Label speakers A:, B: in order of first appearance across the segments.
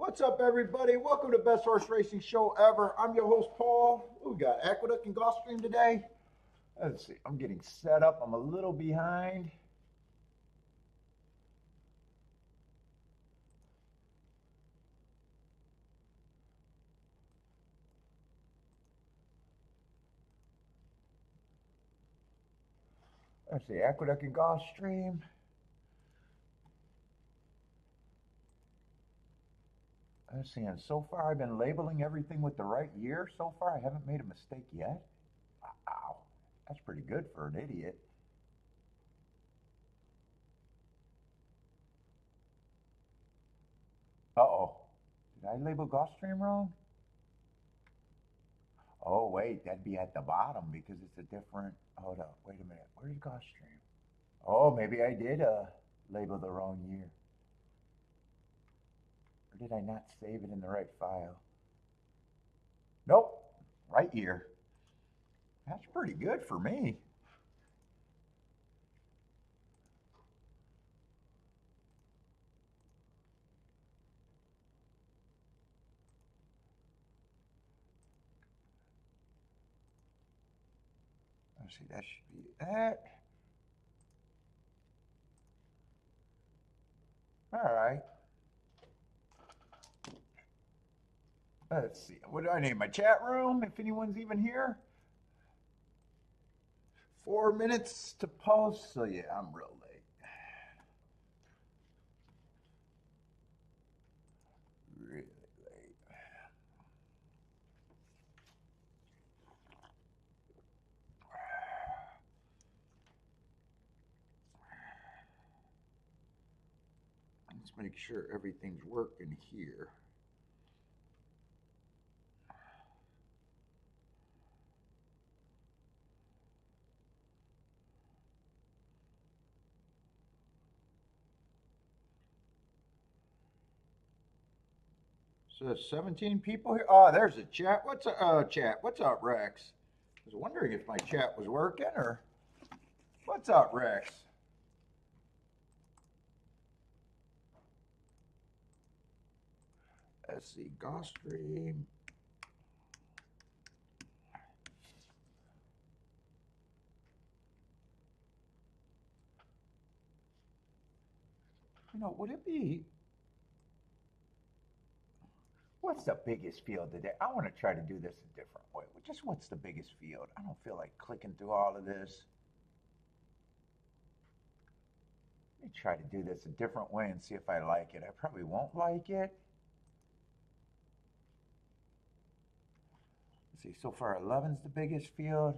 A: What's up, everybody? Welcome to Best Horse Racing Show Ever. I'm your host, Paul. We got Aqueduct and Gulfstream today. Let's see. I'm getting set up. I'm a little behind. Let's see. Aqueduct and Gulfstream. Let's see. And so far, I've been labeling everything with the right year. So far, I haven't made a mistake yet. Wow. That's pretty good for an idiot. Uh-oh. Did I label Gulfstream wrong? Oh, wait. That'd be at the bottom because it's a different... Hold up. Wait a minute. Where's Gulfstream? Oh, maybe I did label the wrong year. Or did I not save it in the right file? Nope. Right year. That's pretty good for me. Let's see, that should be that. All right. Let's see. What do I name my chat room? If anyone's even here. 4 minutes to post. So yeah, I'm real late. Really late. Let's make sure everything's working here. So there's 17 people here. Oh, there's a chat. What's up, chat? What's up, Rex? I was wondering if my chat was working or what's up, Rex? Let's see, Gulfstream. You know, would it be... What's the biggest field today? I want to try to do this a different way. Just what's the biggest field? I don't feel like clicking through all of this. Let me try to do this a different way and see if I like it. I probably won't like it. Let's see, so far 11's the biggest field.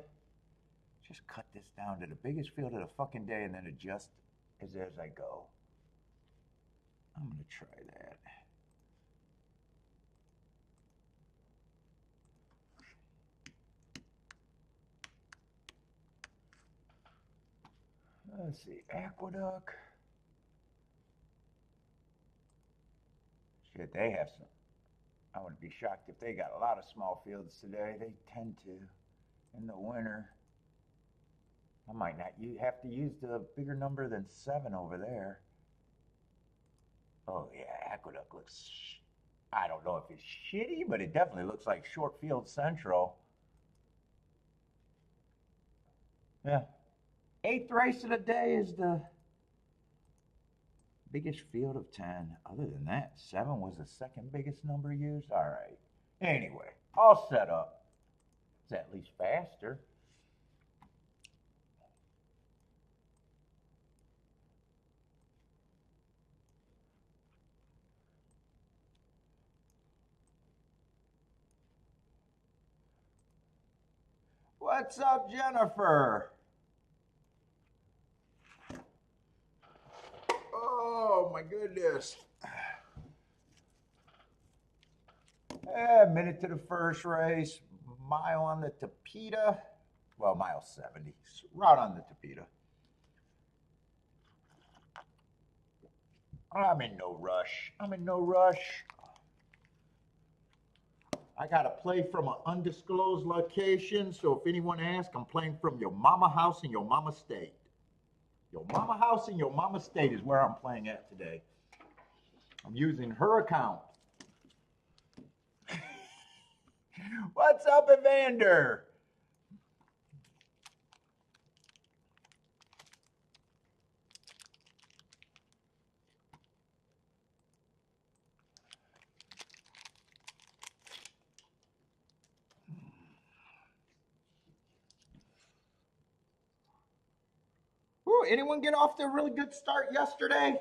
A: Just cut this down to the biggest field of the fucking day and then adjust as I go. I'm going to try that. Let's see, Aqueduct. Shit, they have some. I wouldn't be shocked if they got a lot of small fields today. They tend to in the winter. I might not have to use the bigger number than 7 over there. Oh yeah, Aqueduct looks, I don't know if it's shitty, but it definitely looks like short field central. Yeah. 8th race of the day is the biggest field of 10. Other than that, 7 was the second biggest number used. All right. Anyway, all set up. It's at least faster. What's up, Jennifer? Oh my goodness. A minute to the first race. Mile on the Tapeta. Well, mile 70. Route on the Tapeta. I'm in no rush. I got to play from an undisclosed location. So if anyone asks, I'm playing from your mama house in your mama state. Your mama house in your mama state is where I'm playing at today. I'm using her account. What's up, Evander? Ooh, anyone get off to a really good start yesterday?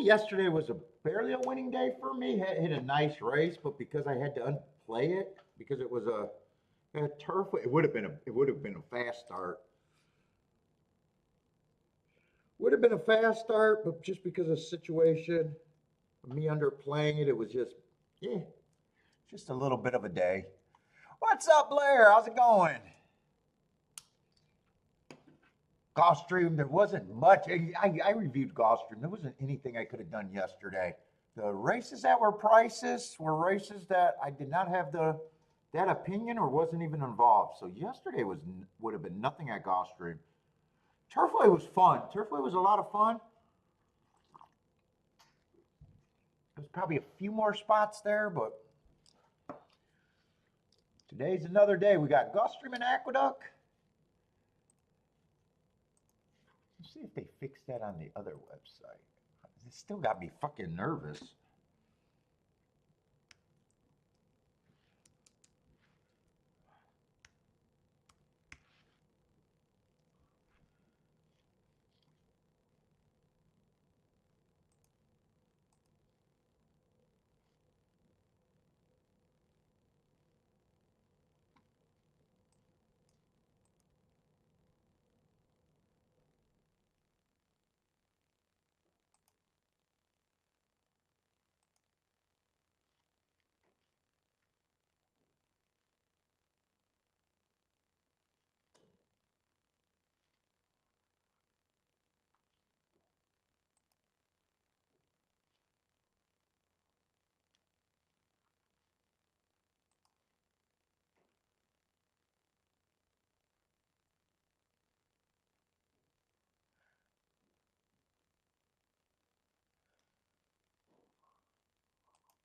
A: Yesterday was barely a winning day for me. Hit a nice race, but because I had to unplay it because it was a turf, it would have been a fast start. Would have been a fast start, but just because of the situation, me underplaying it, it was just a little bit of a day. What's up, Blair? How's it going? Gulfstream, there wasn't much. I reviewed Gulfstream. There wasn't anything I could have done yesterday. The races that were prices were races that I did not have that opinion or wasn't even involved. So yesterday would have been nothing at Gulfstream. Turfway was fun. Turfway was a lot of fun. There's probably a few more spots there, but today's another day. We got Gulfstream and Aqueduct. Let's see if they fixed that on the other website. It still got me fucking nervous.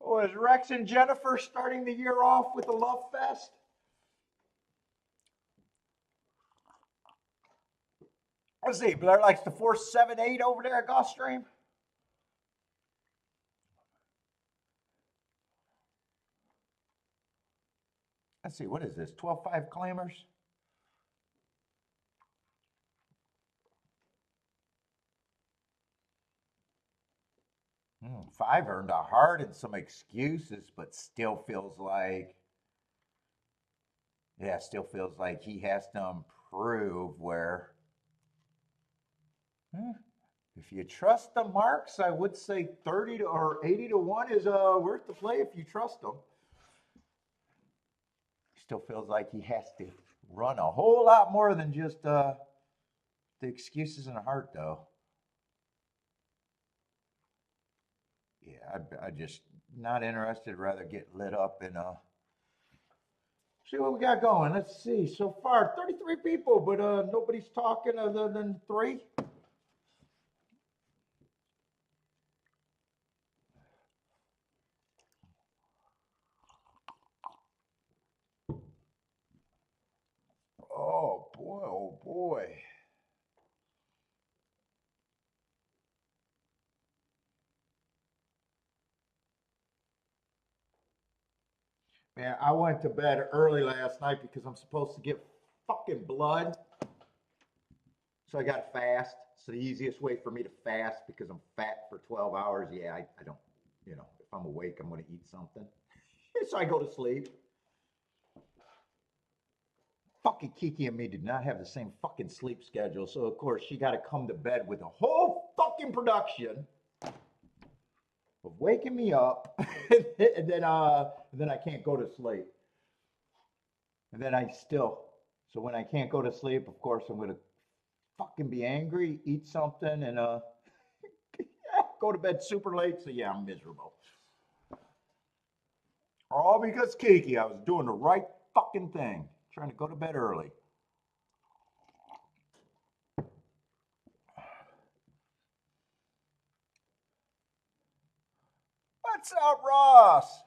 A: Oh, is Rex and Jennifer starting the year off with a love fest? Let's see. Blair likes the 478 over there at Gulfstream. Let's see. What is this? 12.5 claimers? Five earned a heart and some excuses, but still feels like, still feels like he has to improve where, if you trust the marks, I would say 30 to or 80 to 1 is worth the play if you trust them. Still feels like he has to run a whole lot more than just the excuses and a heart, though. Yeah, I just not interested. Rather get lit up and see what we got going. Let's see. So far, 33 people, but nobody's talking other than 3. Oh boy, oh boy. Man, I went to bed early last night because I'm supposed to get fucking blood. So I got to fast. It's the easiest way for me to fast because I'm fat for 12 hours. Yeah, I don't, if I'm awake, I'm going to eat something. So I go to sleep. Fucking Kiki and me did not have the same fucking sleep schedule. So, of course, she got to come to bed with a whole fucking production of waking me up. and then I can't go to sleep. And then so when I can't go to sleep, of course, I'm going to fucking be angry, eat something, and go to bed super late. So, yeah, I'm miserable. All because Kiki, I was doing the right fucking thing, trying to go to bed early. What's up, Ross?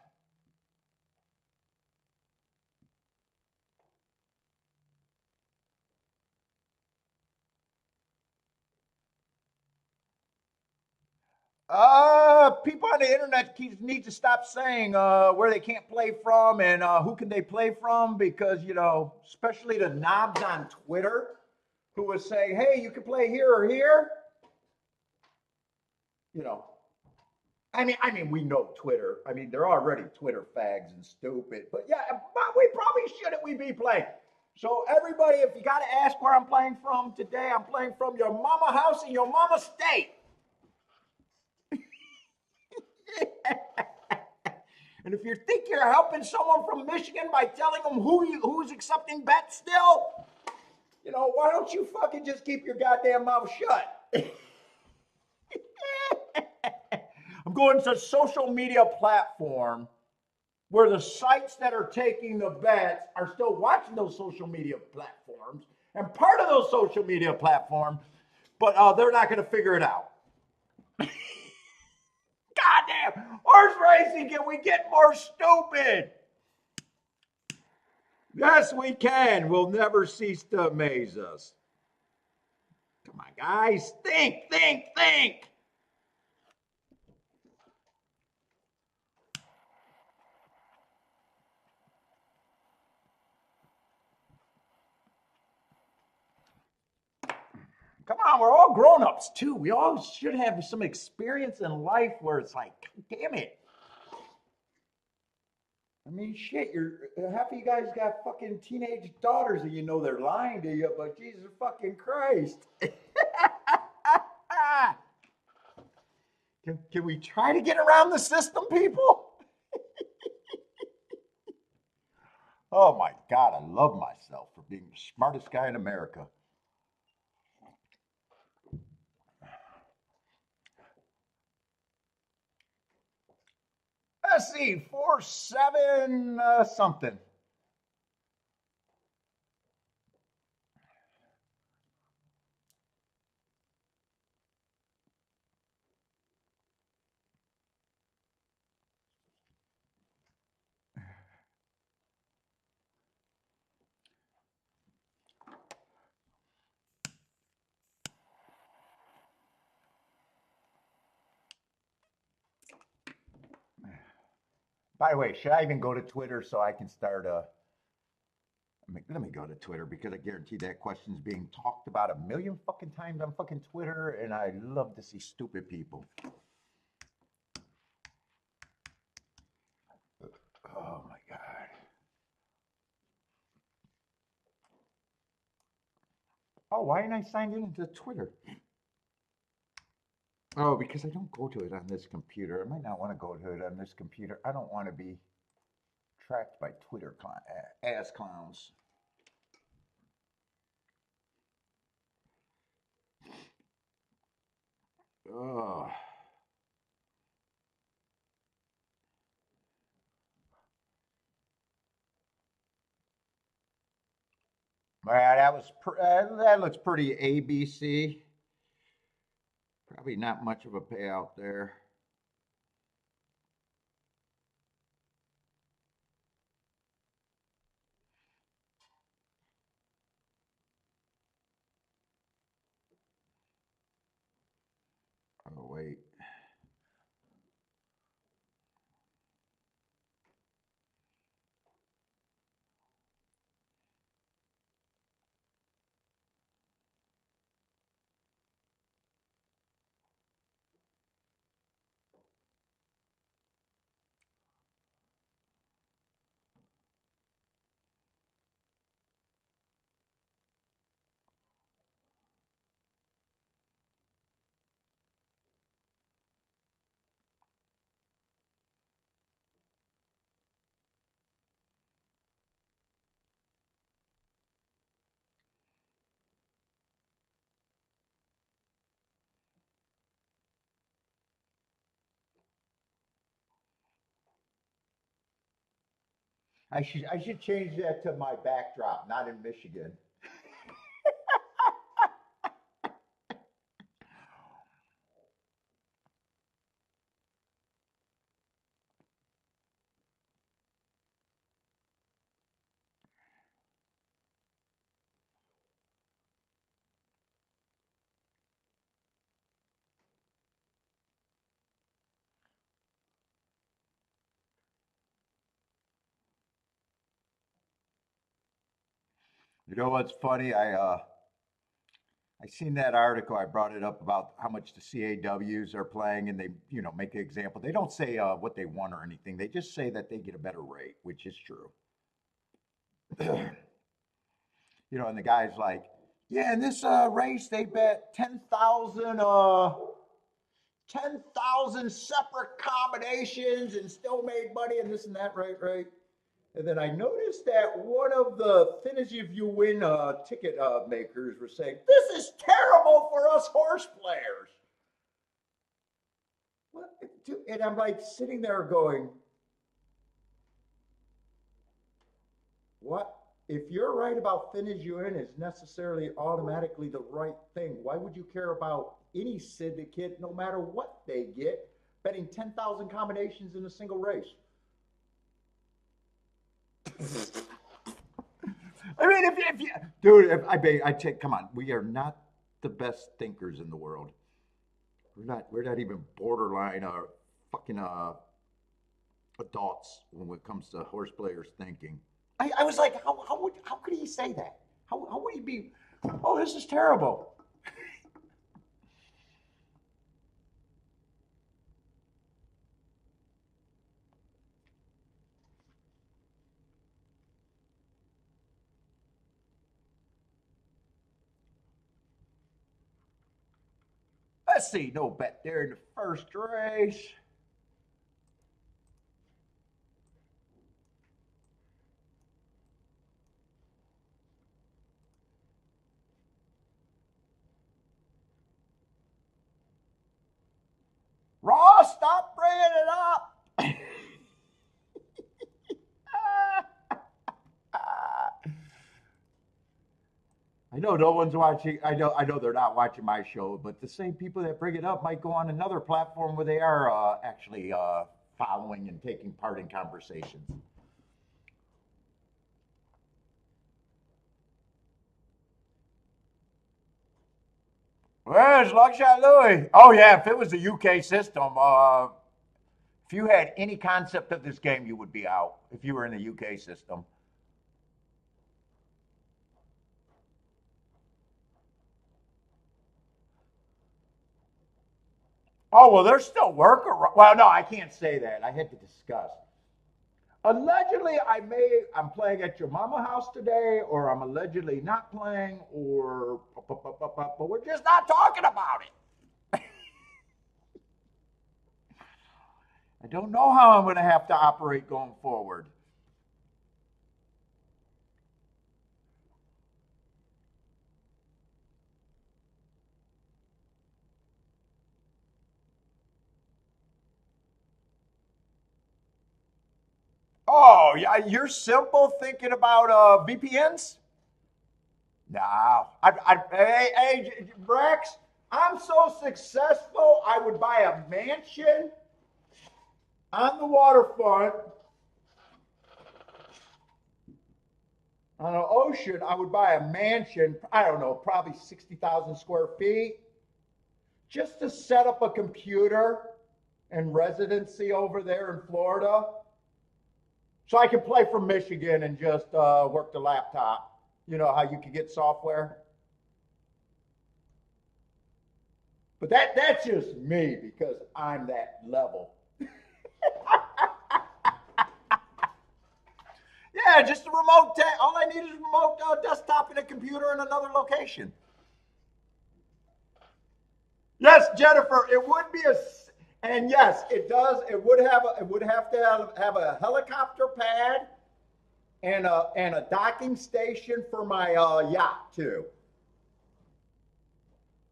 A: People on the internet need to stop saying where they can't play from and who can they play from because especially the knobs on Twitter who was saying, "Hey, you can play here or here." You know, I mean, we know Twitter. I mean, they're already Twitter fags and stupid. But yeah, but we probably shouldn't we be playing. So everybody, if you got to ask where I'm playing from today, I'm playing from your mama house in your mama state. And if you think you're helping someone from Michigan by telling them who's accepting bets still, why don't you fucking just keep your goddamn mouth shut? I'm going to a social media platform where the sites that are taking the bets are still watching those social media platforms and part of those social media platforms, but they're not going to figure it out. Goddamn, horse racing, can we get more stupid? Yes, we can. We'll never cease to amaze us. Come on, guys. Think. Come on, we're all grown-ups too. We all should have some experience in life where it's like, God damn it. I mean, shit, half of you guys got fucking teenage daughters and they're lying to you, but Jesus fucking Christ. Can we try to get around the system, people? Oh my God, I love myself for being the smartest guy in America. Let's see, 4-7 something. By the way, should I even go to Twitter so I can start let me go to Twitter because I guarantee that question's being talked about a million fucking times on fucking Twitter, and I love to see stupid people. Oh my God. Oh, why ain't I signed into Twitter? Oh, because I don't go to it on this computer. I might not want to go to it on this computer. I don't want to be tracked by Twitter ass clowns. Oh. Well, that looks pretty ABC. Probably not much of a payout there. Oh, wait. I should change that to my backdrop, not in Michigan. You know what's funny? I seen that article. I brought it up about how much the CAWs are playing, and they, make an example. They don't say what they won or anything. They just say that they get a better rate, which is true. And the guy's like, yeah, in this race they bet 10,000 separate combinations and still made money and this and that, right? And then I noticed that one of the finish if you win ticket makers were saying, this is terrible for us horse players. What? And I'm like sitting there going, what? If you're right about finish you in is necessarily automatically the right thing, why would you care about any syndicate, no matter what they get, betting 10,000 combinations in a single race? I mean, if you, dude, I take, come on, we are not the best thinkers in the world. We're not even borderline fucking adults when it comes to horse players thinking. I was like, how could he say that? How would he be? Oh, this is terrible. Let's see, no bet there in the first race. Ross, stop bringing it up. I know no one's watching. I know they're not watching my show, but the same people that bring it up might go on another platform where they are actually following and taking part in conversations. Where's Luckshot Louis? Oh yeah, if it was a UK system, if you had any concept of this game, you would be out. If you were in the UK system. Oh well, there's still work. Well, no, I can't say that. I had to discuss. Allegedly, I'm playing at your mama house today, or I'm allegedly not playing, or but we're just not talking about it. I don't know how I'm going to have to operate going forward. Oh, yeah, you're simple thinking about VPNs? No. Hey, Rex, I'm so successful, I would buy a mansion on the waterfront on an ocean. I would buy a mansion, I don't know, probably 60,000 square feet, just to set up a computer and residency over there in Florida. So I can play from Michigan and just work the laptop. You know how you can get software? But that's just me because I'm that level. Yeah, just a remote all I need is a remote desktop and a computer in another location. Yes, Jennifer, it would be and yes, it does. It would have to have a helicopter pad and a docking station for my yacht too.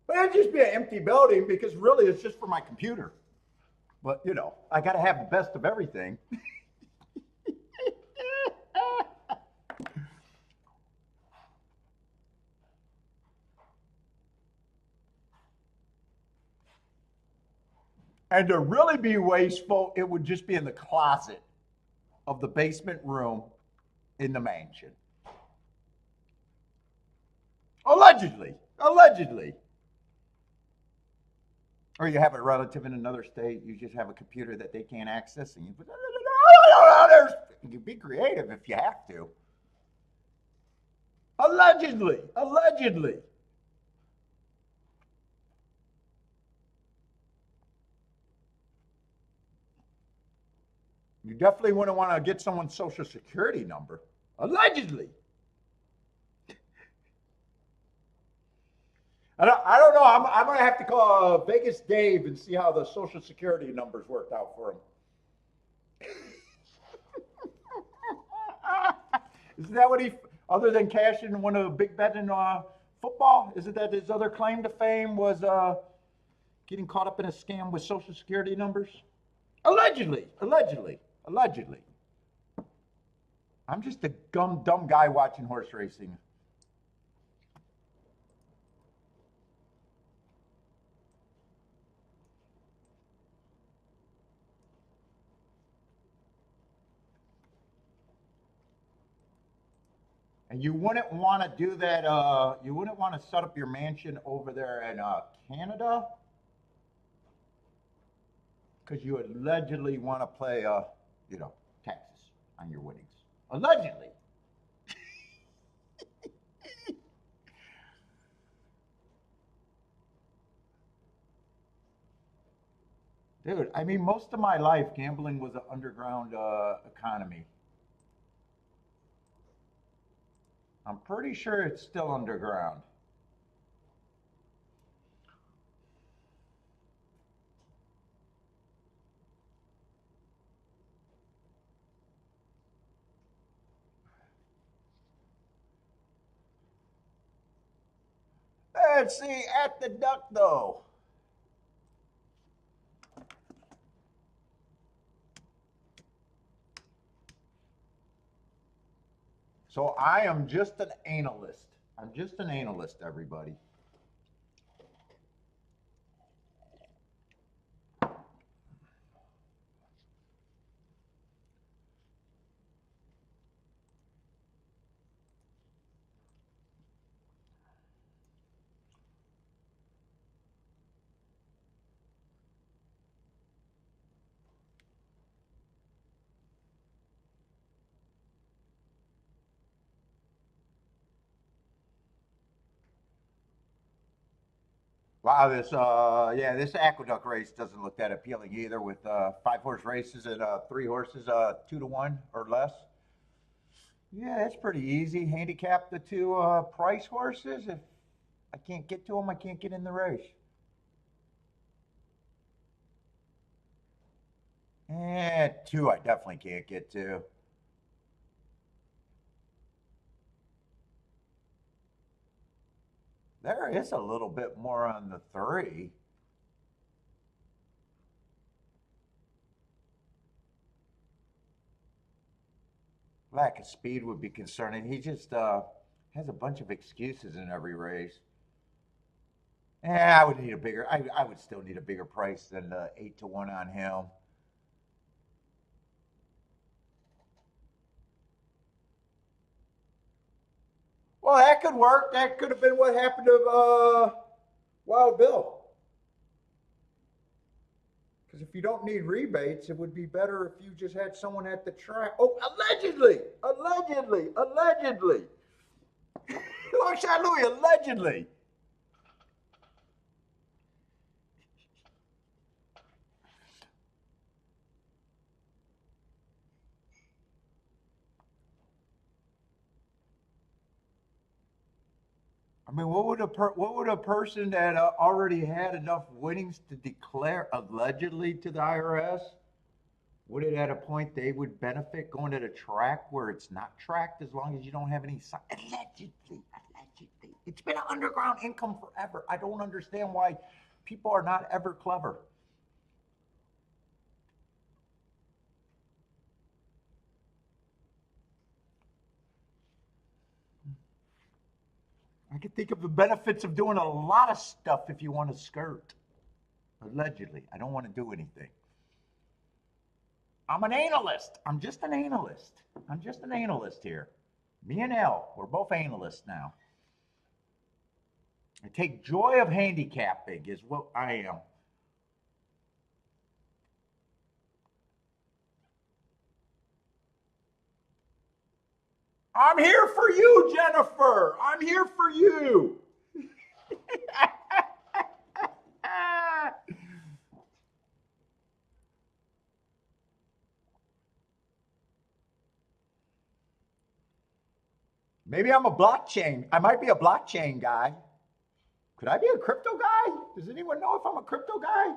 A: But it'd just be an empty building because really it's just for my computer. But I got to have the best of everything. And to really be wasteful, it would just be in the closet of the basement room in the mansion. Allegedly. Allegedly. Or you have a relative in another state, you just have a computer that they can't access, and you can be creative if you have to. Allegedly. Allegedly. You definitely wouldn't want to get someone's social security number. Allegedly. I don't know. I'm going to have to call Vegas Dave and see how the social security numbers worked out for him. Isn't that what he, other than cashing one of the big bet in football, isn't that his other claim to fame was getting caught up in a scam with social security numbers? Allegedly, allegedly, allegedly. I'm just a dumb guy watching horse racing. And you wouldn't want to do that. You wouldn't want to set up your mansion over there in Canada, because you allegedly want to pay, taxes on your winnings. Allegedly. Dude, I mean, most of my life, gambling was an underground economy. I'm pretty sure it's still underground. Let's see, at the duck, though. So I am just an analyst. I'm just an analyst, everybody. Wow, this aqueduct race doesn't look that appealing either, with 5 horse races and 3 horses, 2 to 1 or less. Yeah, it's pretty easy. Handicap the 2 price horses. If I can't get to them, I can't get in the race. Eh, 2 I definitely can't get to. There is a little bit more on the 3. Lack of speed would be concerning. He just has a bunch of excuses in every race. I would need a bigger. I would still need a bigger price than 8 to 1 on him. Well, that could work. That could have been what happened to Wild Bill. Because if you don't need rebates, it would be better if you just had someone at the track. Oh, allegedly, allegedly, allegedly. Long shot Louis, allegedly. I mean, what would a person that already had enough winnings to declare allegedly to the IRS? Would it at a point they would benefit going to the track where it's not tracked, as long as you don't have any allegedly, allegedly. It's been an underground income forever. I don't understand why people are not ever clever. I can think of the benefits of doing a lot of stuff if you want to skirt. Allegedly. I don't want to do anything. I'm an analyst. I'm just an analyst. I'm just an analyst here. Me and L, we're both analysts now. I take joy of handicapping, is what I am. I'm here for you, Jennifer. I'm here for you. Maybe I'm a blockchain. I might be a blockchain guy. Could I be a crypto guy? Does anyone know if I'm a crypto guy?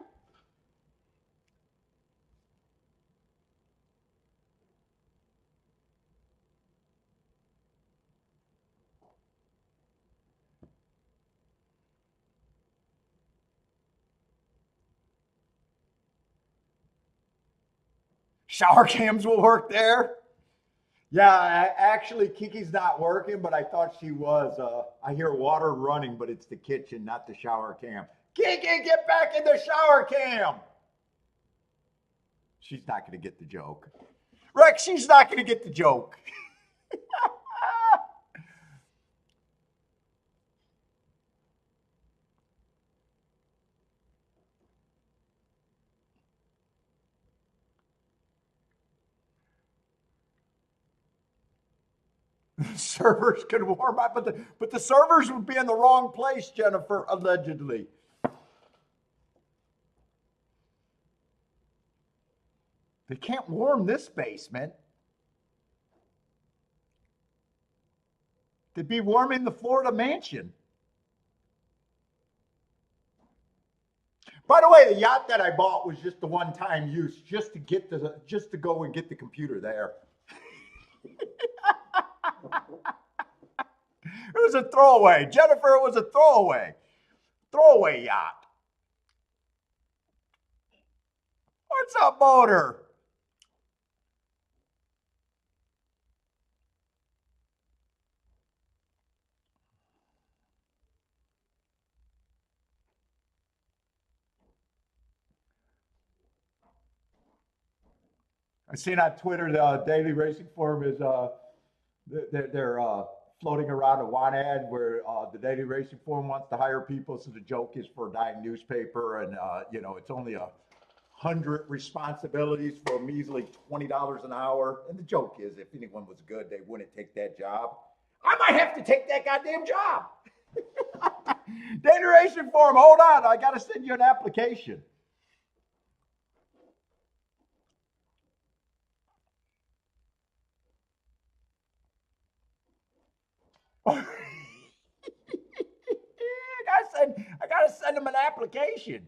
A: Shower cams will work there. Yeah, actually, Kiki's not working, but I thought she was. I hear water running, but it's the kitchen, not the shower cam. Kiki, get back in the shower cam. She's not going to get the joke. Rex, she's not going to get the joke. The servers could warm up, but the servers would be in the wrong place, Jennifer, allegedly. They can't warm this basement. They'd be warming the Florida mansion. By the way, the yacht that I bought was just the one-time use, just to go and get the computer there. It was a throwaway. Jennifer, it was a throwaway. Throwaway yacht. What's up, motor? I seen on Twitter the Daily Racing Forum is they're floating around a want ad where the Daily Racing Forum wants to hire people, so the joke is for a dying newspaper, and it's only 100 responsibilities for a measly $20 an hour. And the joke is, if anyone was good, they wouldn't take that job. I might have to take that goddamn job. Daily Racing Forum, hold on, I got to send you an application. I gotta send them an application.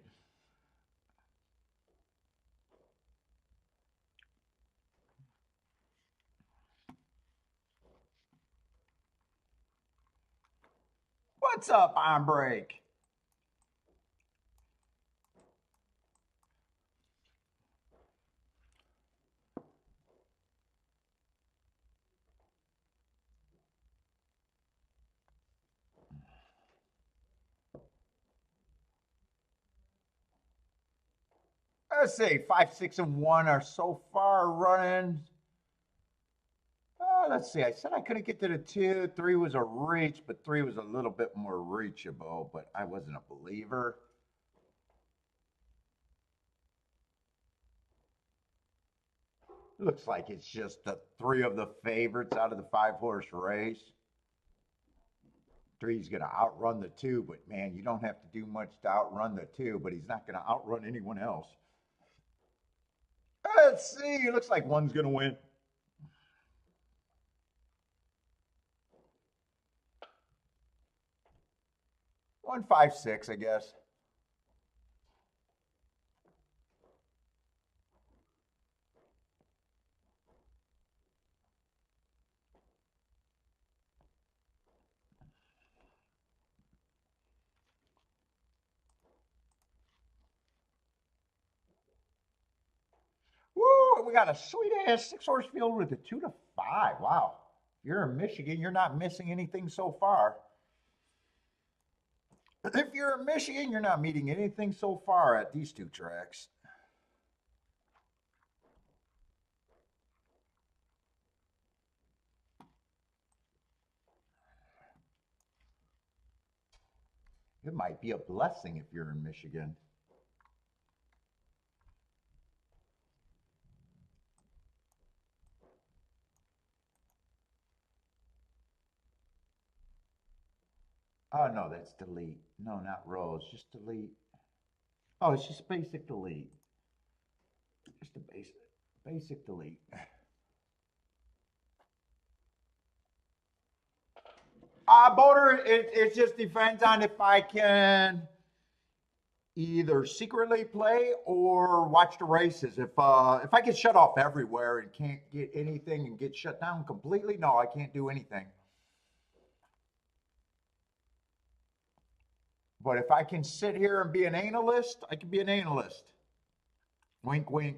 A: What's up, on break? Let's see, 5, 6, and 1 are so far running. Let's see. I said I couldn't get to the 2. 3 was a reach, but 3 was a little bit more reachable. But I wasn't a believer. Looks like it's just the 3 of the favorites out of the 5-horse race. 3's going to outrun the 2, but man, you don't have to do much to outrun the 2. But he's not going to outrun anyone else. Let's see. It looks like 1's going to win. 1, 5, 6, I guess. Woo! We got a sweet ass 6-horse field with a 2 to 5. Wow. If you're in Michigan, you're not missing anything so far. If you're in Michigan, you're not meeting anything so far at these 2 tracks. It might be a blessing if you're in Michigan. Oh, no, that's delete. No, not rows, just delete. Oh, it's just basic delete. Just a basic delete. Boater, it just depends on if I can either secretly play or watch the races. If I get shut off everywhere and can't get anything and get shut down completely, no, I can't do anything. But if I can sit here and be an analyst, I can be an analyst. Wink, wink.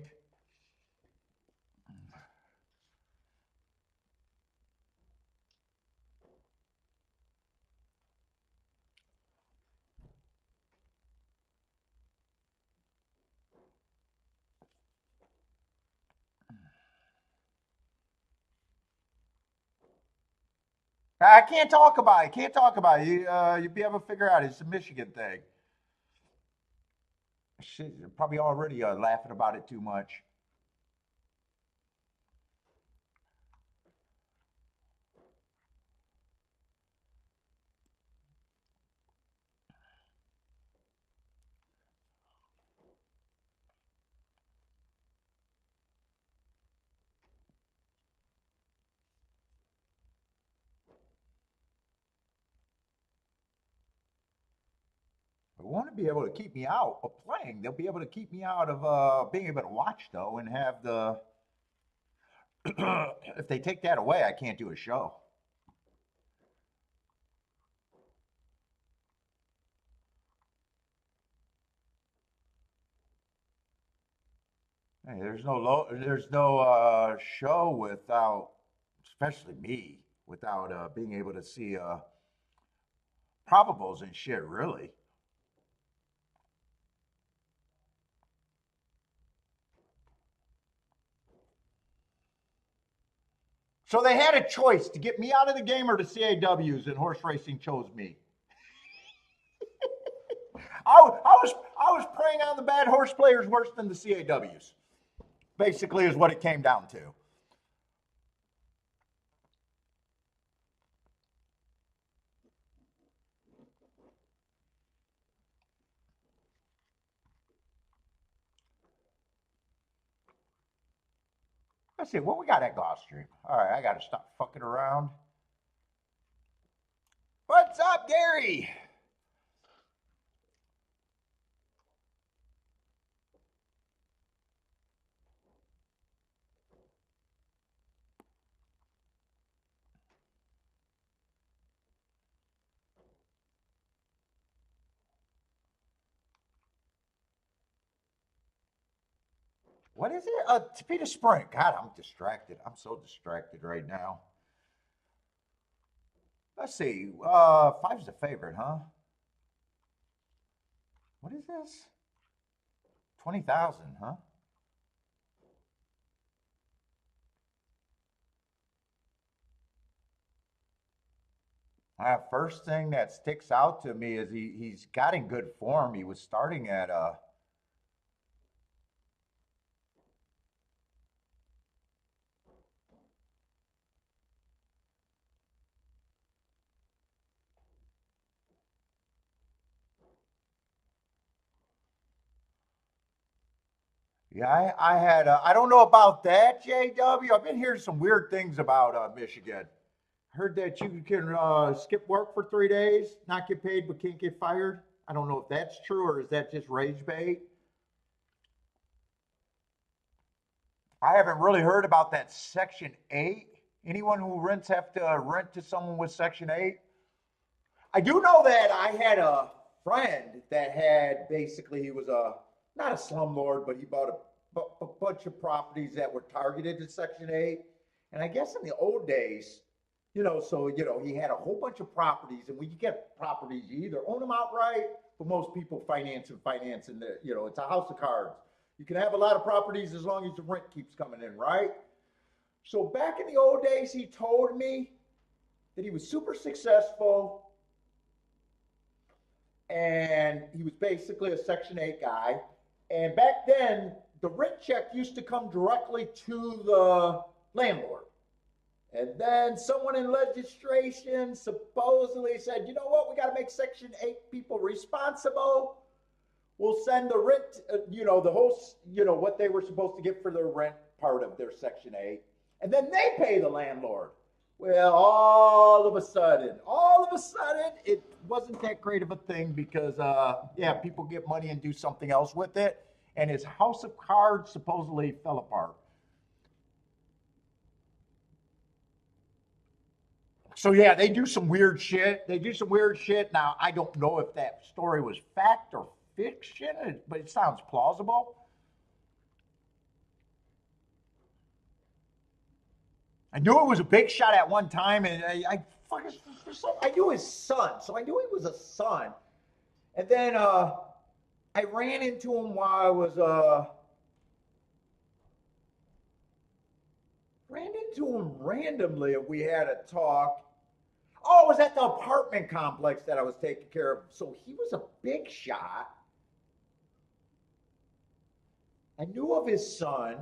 A: I can't talk about it. Can't talk about it. You'll be able to figure out it's a Michigan thing. Shit, you're probably already laughing about it too much. They want to be able to keep me out of playing. They'll be able to keep me out of being able to watch though, and have the. If they take that away, I can't do a show. Hey, there's no show without, especially me, without being able to see probables and shit. Really. So they had a choice to get me out of the game or the CAWs, and horse racing chose me. I was preying on the bad horse players worse than the CAWs. Basically, is what it came down to. Let's see what we got at Gulfstream. All right, I got to stop fucking around. What's up, Gary? What is it? Topeka Spring. God, I'm distracted. I'm so distracted right now. Let's see. Five's the favorite, huh? What is this? 20,000, huh? First thing that sticks out to me is he's got in good form. He was starting at yeah, I had I don't know about that, JW. I've been hearing some weird things about Michigan. Heard that you can skip work for 3 days, not get paid, but can't get fired. I don't know if that's true or is that just rage bait. I haven't really heard about that Section 8. Anyone who rents have to rent to someone with Section 8. I do know that I had a friend that had basically, he was a, not a slumlord, but he bought a bunch of properties that were targeted to Section 8. And I guess in the old days, so, he had a whole bunch of properties. And when you get properties, you either own them outright, but most people financing the, it's a house of cards. You can have a lot of properties as long as the rent keeps coming in, right? So back in the old days, he told me that he was super successful and he was basically a Section 8 guy. And back then, the rent check used to come directly to the landlord. And then someone in legislation supposedly said, you know what, we got to make Section 8 people responsible. We'll send the rent, the whole, what they were supposed to get for their rent part of their Section 8. And then they pay the landlord. Well, all of a sudden, it wasn't that great of a thing because, people get money and do something else with it. And his house of cards supposedly fell apart. So, yeah, they do some weird shit. Now, I don't know if that story was fact or fiction, but it sounds plausible. I knew it was a big shot at one time, and I knew his son, so I knew he was a son. And then I ran into him while I was randomly. We had a talk. Oh, it was at the apartment complex that I was taking care of. So he was a big shot. I knew of his son,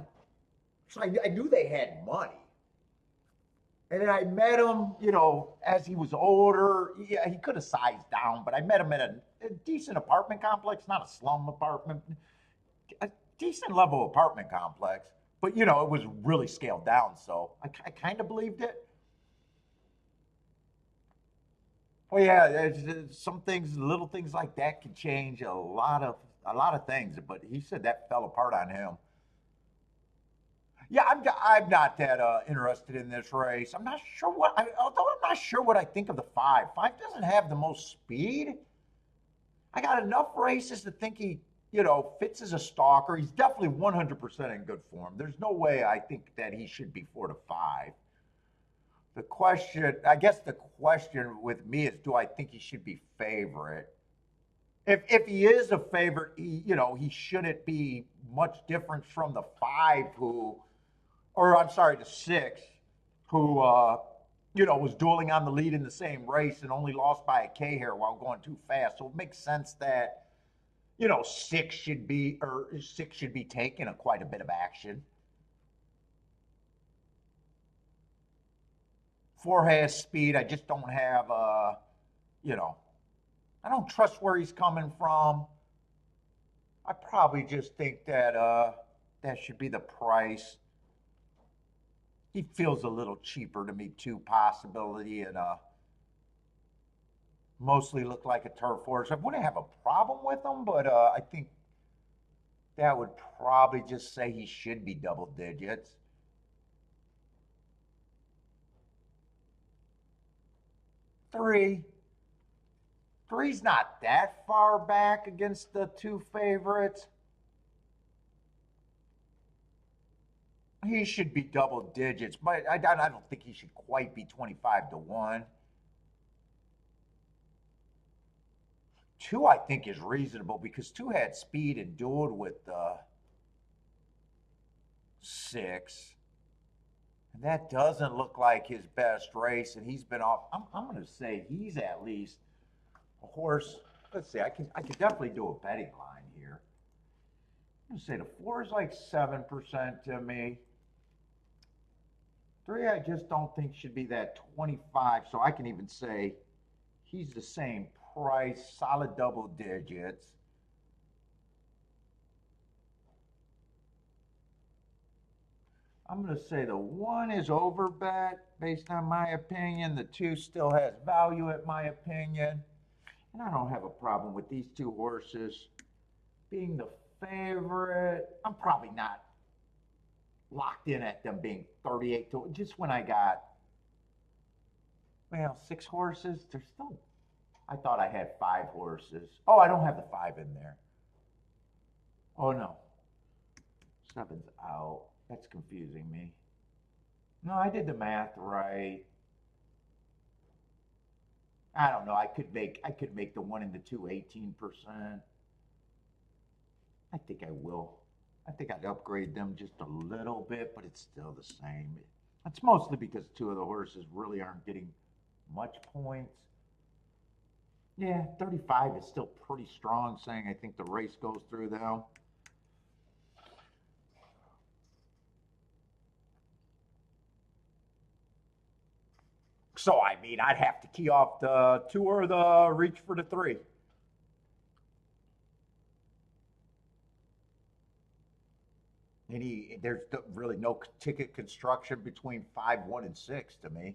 A: so I knew they had money. And then I met him, as he was older. Yeah, he could have sized down, but I met him at a decent apartment complex, not a slum apartment, a decent level apartment complex. But, it was really scaled down, so I kind of believed it. Well, yeah, some things, little things like that can change a lot of things. But he said that fell apart on him. Yeah, I'm not that interested in this race. I'm not sure although I'm not sure what I think of the 5. 5 doesn't have the most speed. I got enough races to think he, fits as a stalker. He's definitely 100% in good form. There's no way I think that he should be 4 to 5. I guess the question with me is, do I think he should be favorite? If he is a favorite, he shouldn't be much different from the 5 the 6, who, was dueling on the lead in the same race and only lost by a K hair while going too fast. So it makes sense that, 6 should be taking quite a bit of action. 4 has speed. I just don't have, I don't trust where he's coming from. I probably just think that that should be the price. He feels a little cheaper to me, too, possibility, and mostly look like a turf horse. I wouldn't have a problem with him, but I think that would probably just say he should be double digits. 3. 3's not that far back against the 2 favorites. He should be double digits, but I don't think he should quite be 25 to 1. 2, I think, is reasonable because 2 had speed and dueled with 6. And that doesn't look like his best race, and he's been off. I'm going to say he's at least a horse. Let's see, I can definitely do a betting line here. I'm going to say the 4 is like 7% to me. 3, I just don't think should be that 25. So I can even say he's the same price, solid double digits. I'm going to say the 1 is overbet based on my opinion. The 2 still has value, in my opinion. And I don't have a problem with these 2 horses being the favorite. I'm probably not locked in at them being 38 to just when I got 6 horses. There's still, I thought I had 5 horses. Oh, I don't have the 5 in there. Oh no, 7's out. That's confusing me. No, I did the math right. I don't know. I could make the 1 and the 2 18%. I think I will. I think I'd upgrade them just a little bit, but it's still the same. That's mostly because 2 of the horses really aren't getting much points. Yeah, 35 is still pretty strong, saying I think the race goes through them. mean, I'd have to key off the 2 or the reach for the 3. There's really no ticket construction between 5, 1, and 6 to me.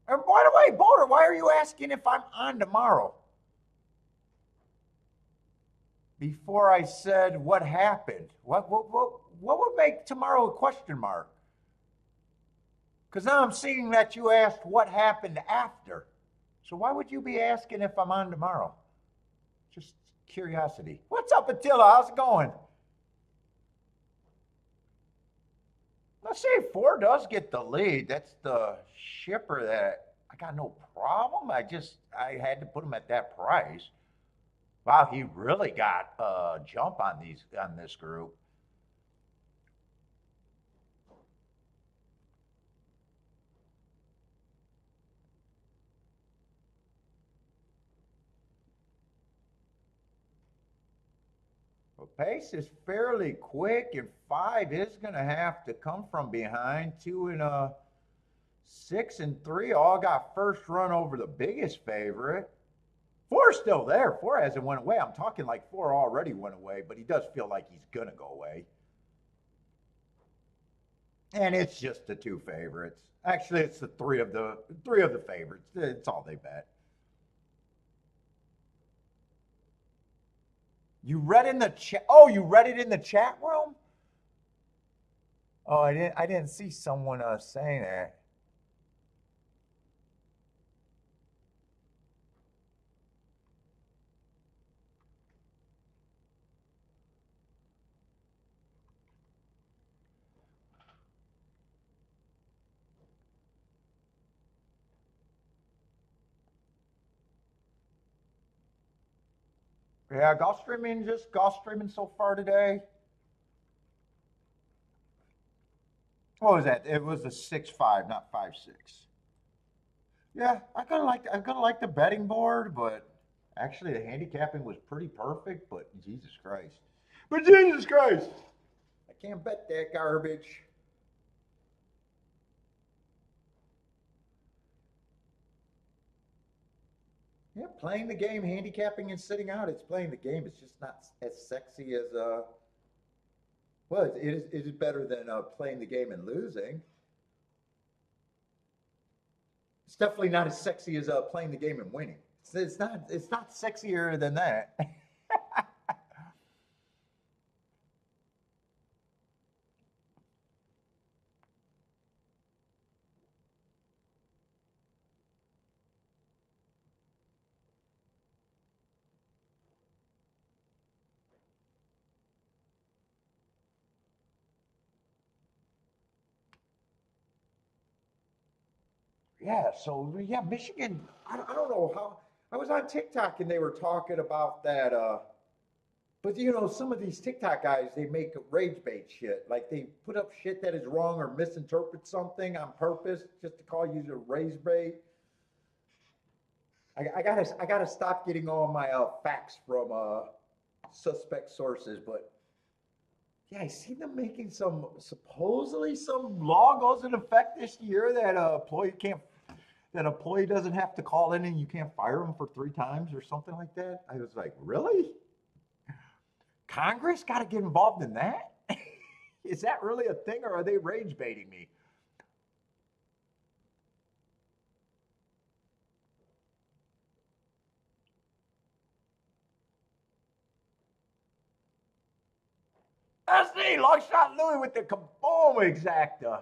A: And by the way, Boulder, why are you asking if I'm on tomorrow? Before I said what happened. What would make tomorrow a question mark? Because now I'm seeing that you asked what happened after. So why would you be asking if I'm on tomorrow? Just curiosity. What's up, Attila? How's it going? Let's say 4 does get the lead. That's the shipper that I got no problem. I had to put him at that price. Wow, he really got a jump on this group. Well, pace is fairly quick, and 5 is going to have to come from behind. 2 and 6 and 3 all got first run over the biggest favorite. 4's still there. 4 hasn't went away. I'm talking like 4 already went away, but he does feel like he's going to go away. And it's just the 2 favorites. Actually, it's the three of the favorites. It's all they bet. You read in the chat. Oh, you read it in the chat room? Oh, I didn't see someone saying that. Yeah, golf streaming so far today. What was that? It was a 6-5, not 5-6. Yeah, I'm gonna like the betting board, but actually the handicapping was pretty perfect. But Jesus Christ, I can't bet that garbage. Yeah, playing the game, handicapping and sitting out. It's playing the game. It's just not as sexy as well. It is better than playing the game and losing. It's definitely not as sexy as playing the game and winning. It's not sexier than that. Yeah, so yeah, Michigan. I don't know how. I was on TikTok and they were talking about that. But you know, some of these TikTok guys, they make rage bait shit. Like they put up shit that is wrong or misinterpret something on purpose just to call you a rage bait. I gotta stop getting all my facts from suspect sources. But yeah, I see them making supposedly some law goes in effect this year that employee doesn't have to call in and you can't fire them for 3 times or something like that. I was like, really? Congress got to get involved in that? Is that really a thing, or are they rage baiting me? That's me, long shot Louis with the kaboom exacta.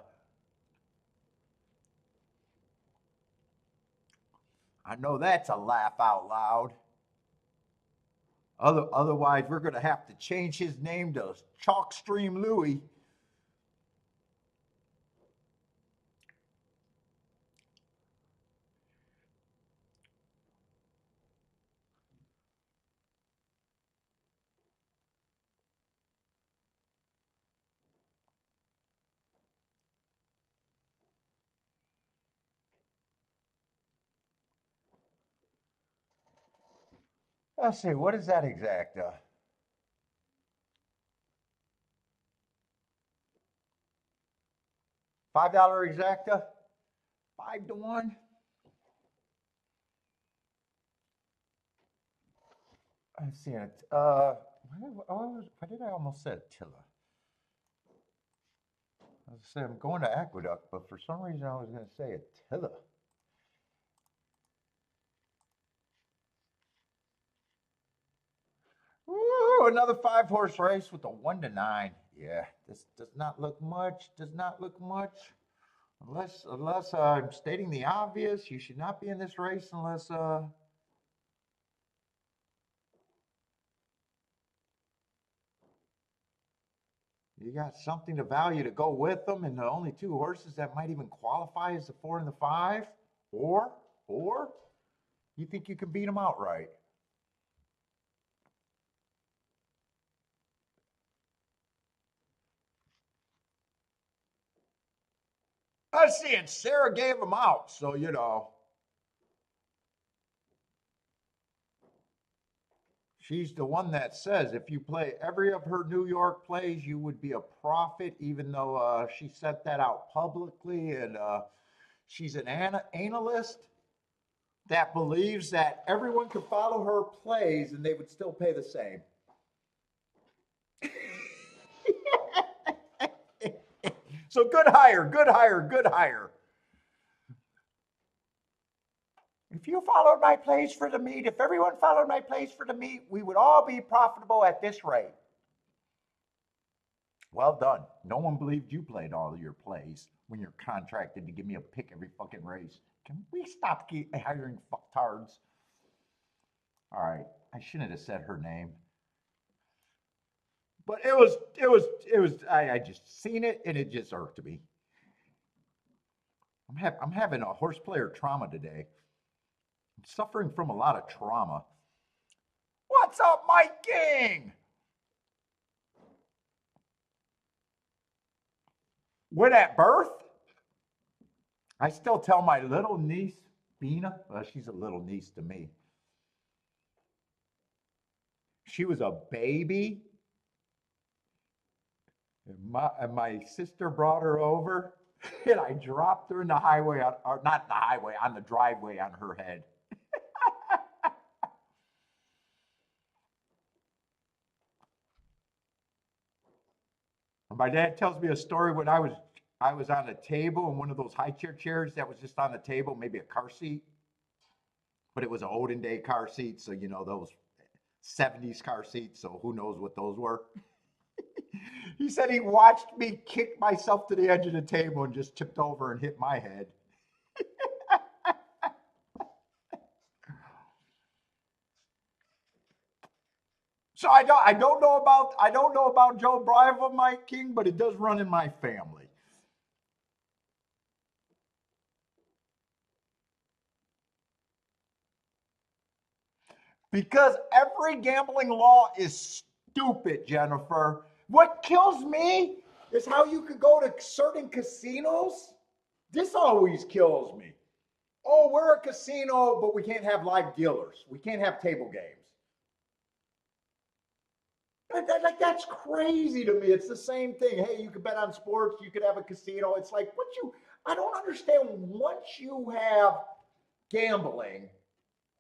A: I know that's a laugh out loud. Otherwise, we're going to have to change his name to Chalkstream Louis. Let's see, what is that exacta? $5 exacta, 5-1. I see it. Why did I almost say Attila? I was saying I'm going to aqueduct, but for some reason I was going to say Attila. Ooh, another 5-horse race with a 1-9. Yeah, this does not look much. Does not look much. Unless I'm stating the obvious, you should not be in this race unless you got something to value to go with them, and the only 2 horses that might even qualify is the 4 and the 5, or you think you can beat them outright. I see it. Sarah gave them out, so you know. She's the one that says if you play every of her New York plays, you would be a prophet, even though she sent that out publicly. And she's an analyst that believes that everyone could follow her plays and they would still pay the same. So good hire, good hire, good hire. If you followed my plays for the meet, if everyone followed my plays for the meet, we would all be profitable at this rate. Well done. No one believed you played all of your plays when you're contracted to give me a pick every fucking race. Can we stop hiring fucktards? All right, I shouldn't have said her name. But I just seen it and it just irked me. I'm having a horse player trauma today. I'm suffering from a lot of trauma. What's up, Mike King? When at birth, I still tell my little niece, Bina, well, she's a little niece to me. She was a baby. And my sister brought her over, and I dropped her in the highway, or not the highway, on the driveway on her head. My dad tells me a story when I was on a table in one of those high chair chairs that was just on the table, maybe a car seat, but it was an olden day car seat, so you know those 70s car seats, so who knows what those were. He said he watched me kick myself to the edge of the table and just tipped over and hit my head. So I don't know about Joe Bravo, Mike King, but it does run in my family. Because every gambling law is stupid, Jennifer. What kills me is how you could go to certain casinos. This always kills me. Oh, we're a casino, but we can't have live dealers. We can't have table games. Like that's crazy to me. It's the same thing. Hey, you could bet on sports. You could have a casino. It's like I don't understand. Once you have gambling,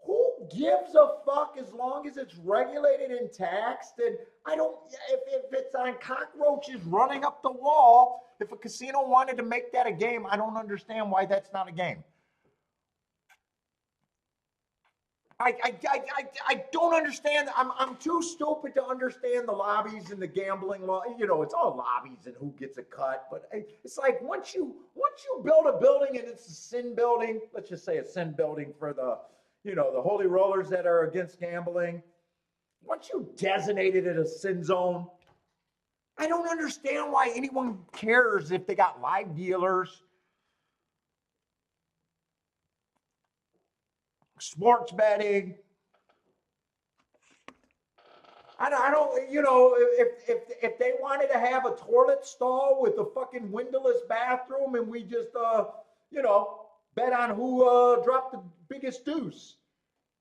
A: who gives a fuck as long as it's regulated and taxed? And I don't, if it's on cockroaches running up the wall, if a casino wanted to make that a game, I don't understand why that's not a game. I don't understand. I'm too stupid to understand the lobbies and the gambling law. You know, it's all lobbies and who gets a cut. But it's like once you build a building and it's a sin building, let's just say a sin building for the holy rollers that are against gambling. Once you designate it as a sin zone, I don't understand why anyone cares if they got live dealers, sports betting. I don't, if they wanted to have a toilet stall with a fucking windowless bathroom and we just, bet on who dropped the biggest deuce.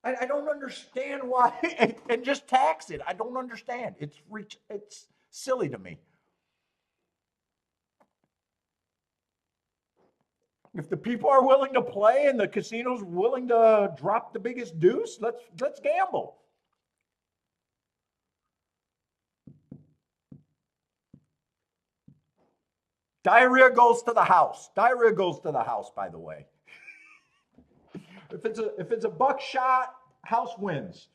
A: I don't understand why, and just tax it. I don't understand. It's silly to me. If the people are willing to play and the casino's willing to drop the biggest deuce, let's gamble. Diarrhea goes to the house. Diarrhea goes to the house, by the way. If it's a buckshot, house wins.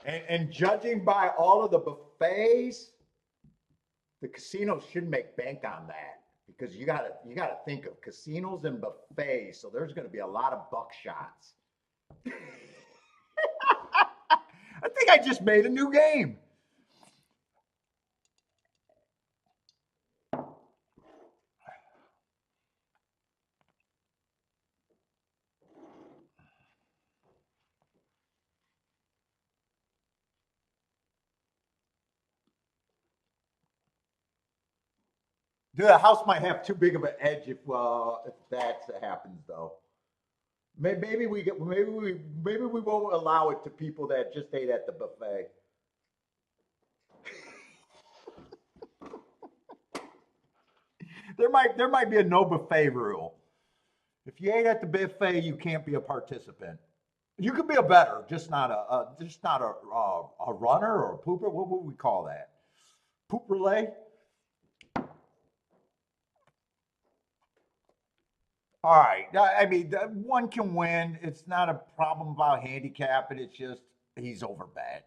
A: And judging by all of the buffets, the casinos should make bank on that, because you gotta think of casinos and buffets. So there's going to be a lot of buckshots. I think I just made a new game. The house might have too big of an edge if that happens, though. Maybe we won't allow it to people that just ate at the buffet. There might be a no buffet rule. If you ate at the buffet, you can't be a participant. You could be a bettor, just not a runner or a pooper. What would we call that? Poop relay. All right. I mean, one can win. It's not a problem about handicapping. It's just he's overbet.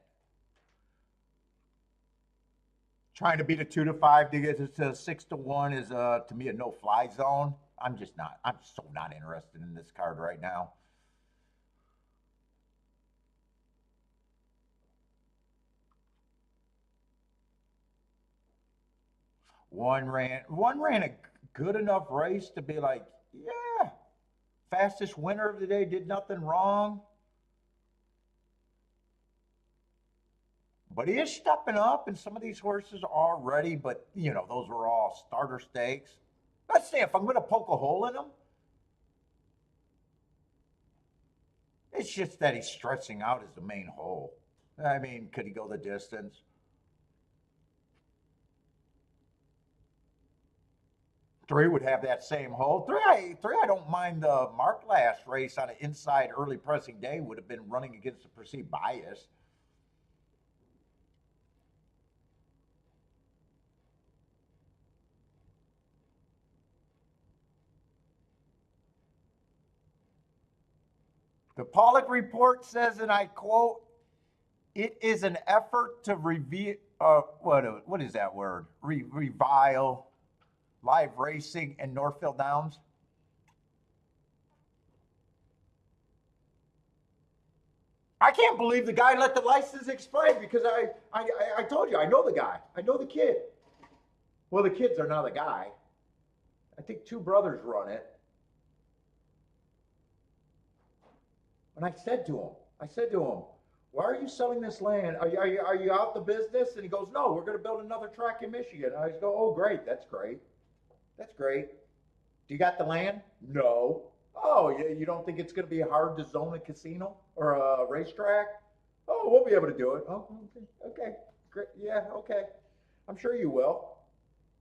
A: Trying to beat a 2 to 5 to get to 6 to 1 is to me a no fly zone. I'm so not interested in this card right now. One ran a good enough race to be like, yeah, fastest winner of the day, did nothing wrong. But he is stepping up, and some of these horses are ready, but, those were all starter stakes. Let's see, if I'm going to poke a hole in him, it's just that he's stretching out as the main hole. I mean, could he go the distance? Three would have that same hole. Three, I don't mind the Mark last race on an inside early pressing day would have been running against the perceived bias. The Pollock report says, and I quote, "It is an effort to review, what is that word? Revile live racing in Northfield Downs." I can't believe the guy let the license expire, because I told you, I know the guy. I know the kid. Well, the kids are not the guy. I think two brothers run it. And I said to him, "Why are you selling this land? Are you out the business?" And he goes, "No, we're going to build another track in Michigan." And I go, "Oh, great. That's great. That's great. Do you got the land?" "No." "Oh, you don't think it's going to be hard to zone a casino or a racetrack?" "Oh, we'll be able to do it." "Oh, okay. Great. Yeah, okay. I'm sure you will."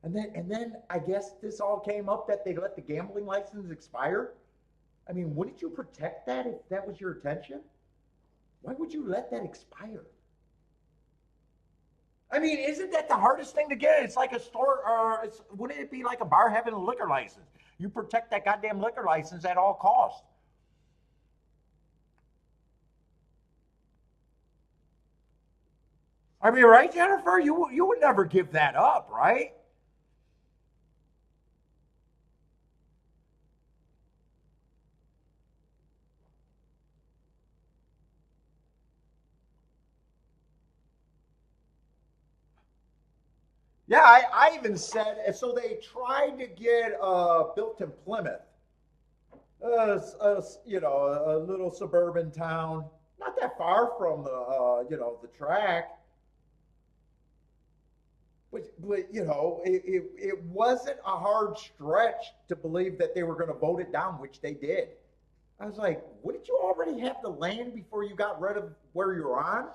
A: And then I guess this all came up that they let the gambling license expire. I mean, wouldn't you protect that if that was your intention? Why would you let that expire? I mean, isn't that the hardest thing to get? It's like a store, or wouldn't it be like a bar having a liquor license? You protect that goddamn liquor license at all costs. I mean, right, Jennifer? You would never give that up, right? Yeah, I even said, so they tried to get built in Plymouth, a little suburban town, not that far from the track. But it wasn't a hard stretch to believe that they were going to vote it down, which they did. I was like, wouldn't you already have the land before you got rid of where you're on?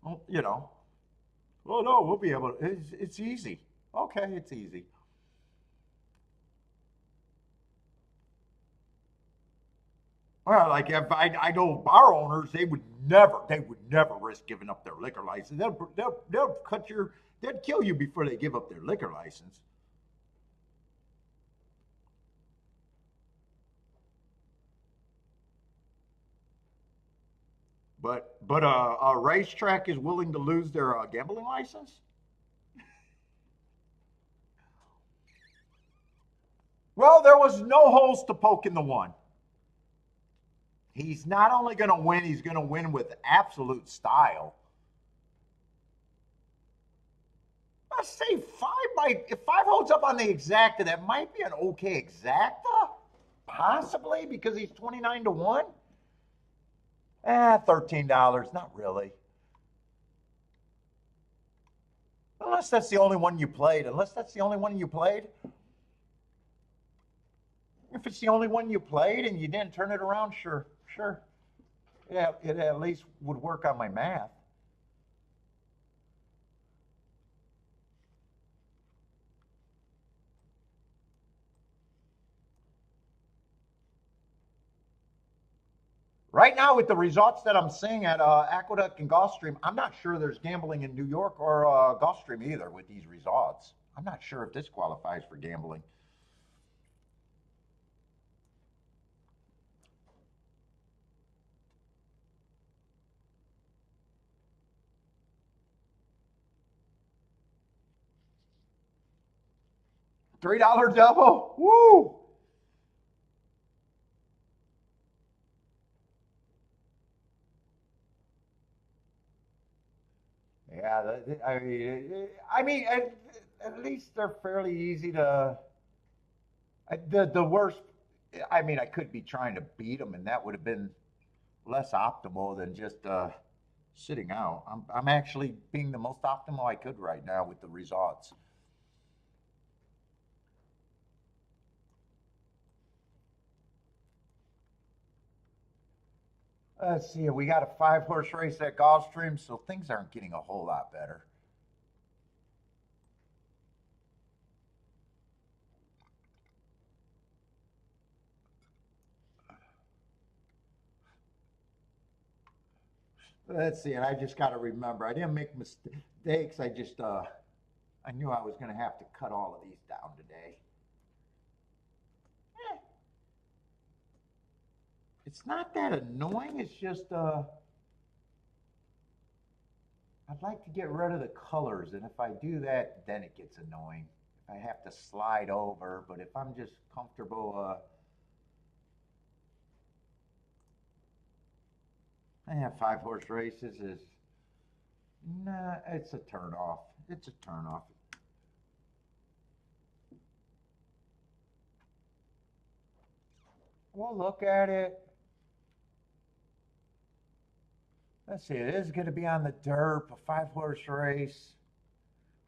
A: Well, Oh no, we'll be able to. It's easy. Okay, it's easy. Well, like if I know bar owners, they would never risk giving up their liquor license. They'll they'll kill you before they give up their liquor license. But a racetrack is willing to lose their gambling license. Well, there was no holes to poke in the one. He's not only going to win, he's going to win with absolute style. I say if five holds up on the exacta, that might be an okay exacta, possibly because he's 29 to 1. $13, not really. Unless that's the only one you played. If it's the only one you played and you didn't turn it around, sure. Yeah, it at least would work on my math. Right now, with the results that I'm seeing at Aqueduct and Gulfstream, I'm not sure there's gambling in New York or Gulfstream either with these results. I'm not sure if this qualifies for gambling. $3 double? Woo! Yeah, I mean, at least they're fairly easy to. The worst, I mean, I could be trying to beat them, and that would have been less optimal than just sitting out. I'm actually being the most optimal I could right now with the results. Let's see, we got a 5 horse race at Gulfstream, so things aren't getting a whole lot better. Let's see, and I just got to remember, I didn't make mistakes. I knew I was going to have to cut all of these down today. Eh, it's not that annoying. It's just, I'd like to get rid of the colors, and if I do that, then it gets annoying. If I have to slide over, but if I'm just comfortable, I have 5 horse races is, nah, it's a turn off. It's a turn off. We'll look at it. Let's see, it is going to be on the dirt, a 5 horse race.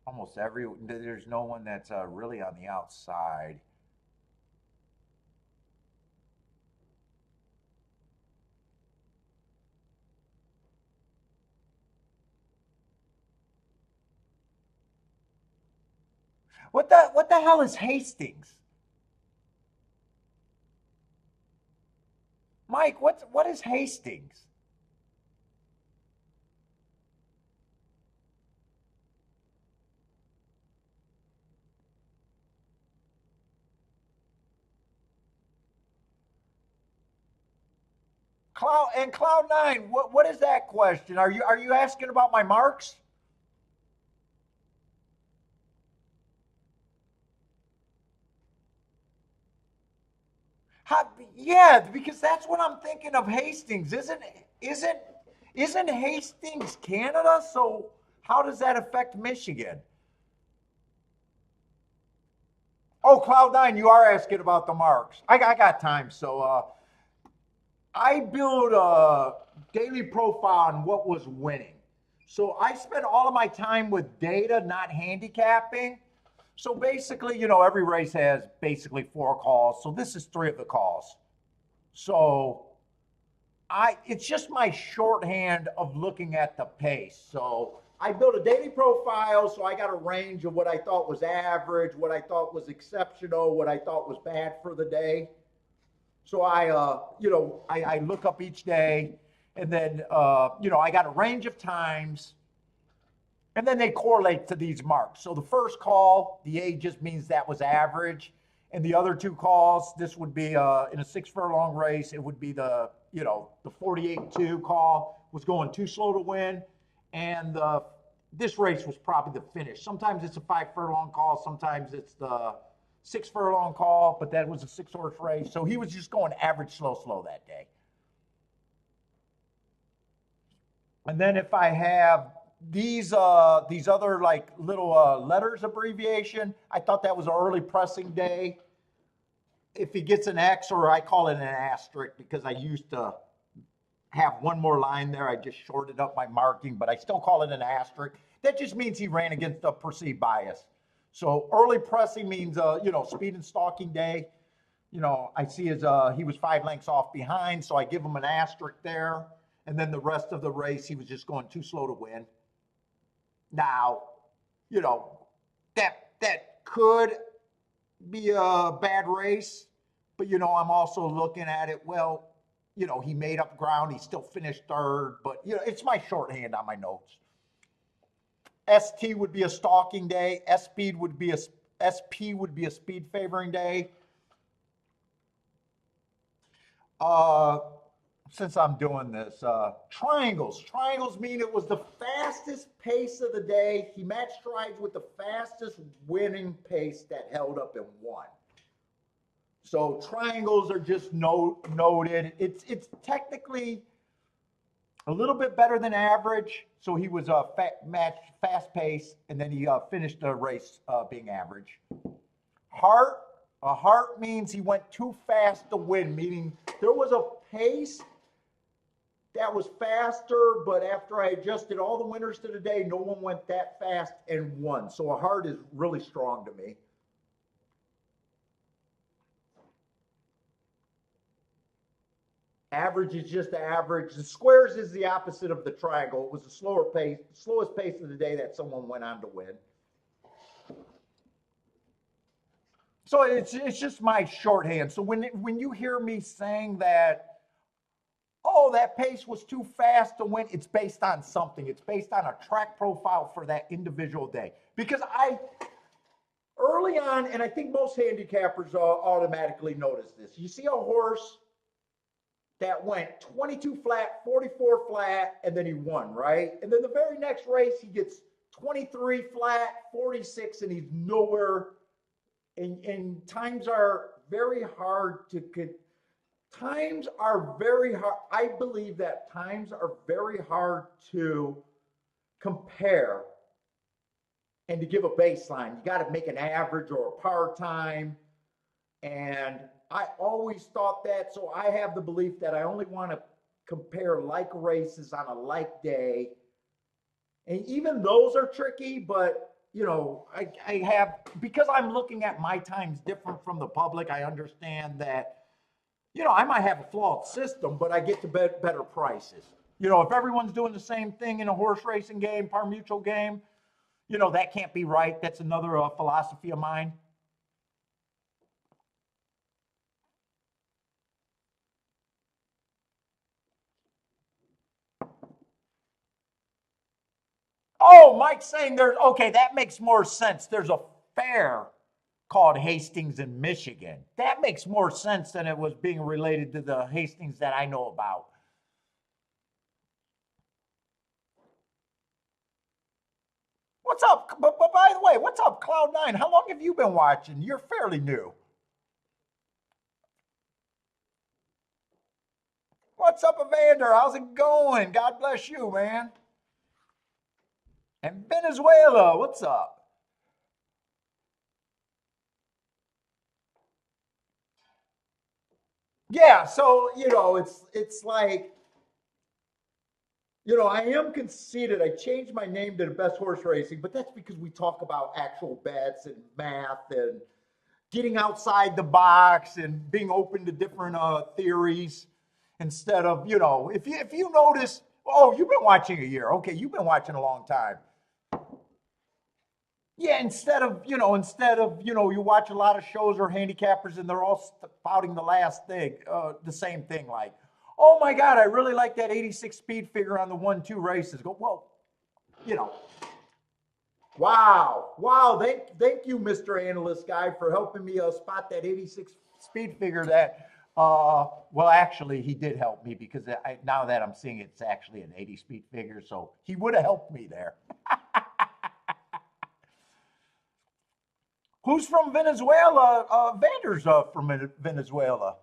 A: There's no one that's really on the outside. What the hell is Hastings? Mike, what is Hastings? Cloud 9, what is that question? Are you asking about my marks? How, yeah, because that's what I'm thinking of Hastings. Isn't isn't Hastings Canada? So how does that affect Michigan? Oh, Cloud 9, you are asking about the marks. I got time. So I build a daily profile on what was winning. So I spent all of my time with data, not handicapping. So basically, every race has basically 4 calls. So this is 3 of the calls. So it's just my shorthand of looking at the pace. So I built a daily profile, so I got a range of what I thought was average, what I thought was exceptional, what I thought was bad for the day. So I look up each day, and then, I got a range of times, and then they correlate to these marks. So the first call, the A just means that was average. And the other two calls, this would be in a 6 furlong race, it would be the 48-2 call was going too slow to win. And this race was probably the finish. Sometimes it's a 5 furlong call, sometimes it's the 6 furlong call, but that was a 6-horse race. So he was just going average, slow that day. And then if I have these other like little letters abbreviation, I thought that was an early pressing day. If he gets an X, or I call it an asterisk because I used to have one more line there. I just shorted up my marking, but I still call it an asterisk. That just means he ran against a perceived bias. So early pressing means, speed and stalking day. I see he was 5 lengths off behind, so I give him an asterisk there. And then the rest of the race, he was just going too slow to win. Now, that could be a bad race, but I'm also looking at it, well, he made up ground, he still finished third, but it's my shorthand on my notes. ST would be a stalking day, SP would be a speed favoring day. Since I'm doing this, triangles mean it was the fastest pace of the day. He matched strides with the fastest winning pace that held up and won. So triangles are just noted. It's technically a little bit better than average. So he was matched fast pace, and then he finished the race being average. A heart means he went too fast to win, meaning there was a pace that was faster, but after I adjusted all the winners to the day, no one went that fast and won. So a heart is really strong to me. Average is just average. The squares is the opposite of the triangle. It was the slowest pace of the day that someone went on to win. So it's just my shorthand. So when you hear me saying that, oh, that pace was too fast to win, it's based on something. It's based on a track profile for that individual day. Because early on, and I think most handicappers automatically notice this, you see a horse that went 22 flat, 44 flat, and then he won, right? And then the very next race, he gets 23 flat, 46, and he's nowhere. And times are very hard to get. Times are very hard. I believe that times are very hard to compare and to give a baseline. You got to make an average or a par time. And I always thought that. So I have the belief that I only want to compare like races on a like day. And even those are tricky, but I have, because I'm looking at my times different from the public, I understand that, I might have a flawed system, but I get to better prices. If everyone's doing the same thing in a horse racing game, par mutual game, that can't be right. That's another philosophy of mine. Oh, Mike's saying that makes more sense. There's a fair called Hastings in Michigan. That makes more sense than it was being related to the Hastings that I know about. What's up? But by the way, what's up, Cloud9? How long have you been watching? You're fairly new. What's up, Evander? How's it going? God bless you, man. And Venezuela, what's up? Yeah, so it's like, I am conceited. I changed my name to the Best Horse Racing, but that's because we talk about actual bets and math and getting outside the box and being open to different theories instead of, if you notice, oh, you've been watching a year. Okay, you've been watching a long time. Yeah, instead of, you watch a lot of shows or handicappers and they're all spouting the last thing, the same thing, like, oh my God, I really like that 86 speed figure on the 1-2 races. Go, well, you know, wow. Thank you, Mr. Analyst guy, for helping me spot that 86 speed figure that, well, actually, he did help me because now that I'm seeing it's actually an 80 speed figure, so he would have helped me there. Who's from Venezuela? Vander's from Venezuela.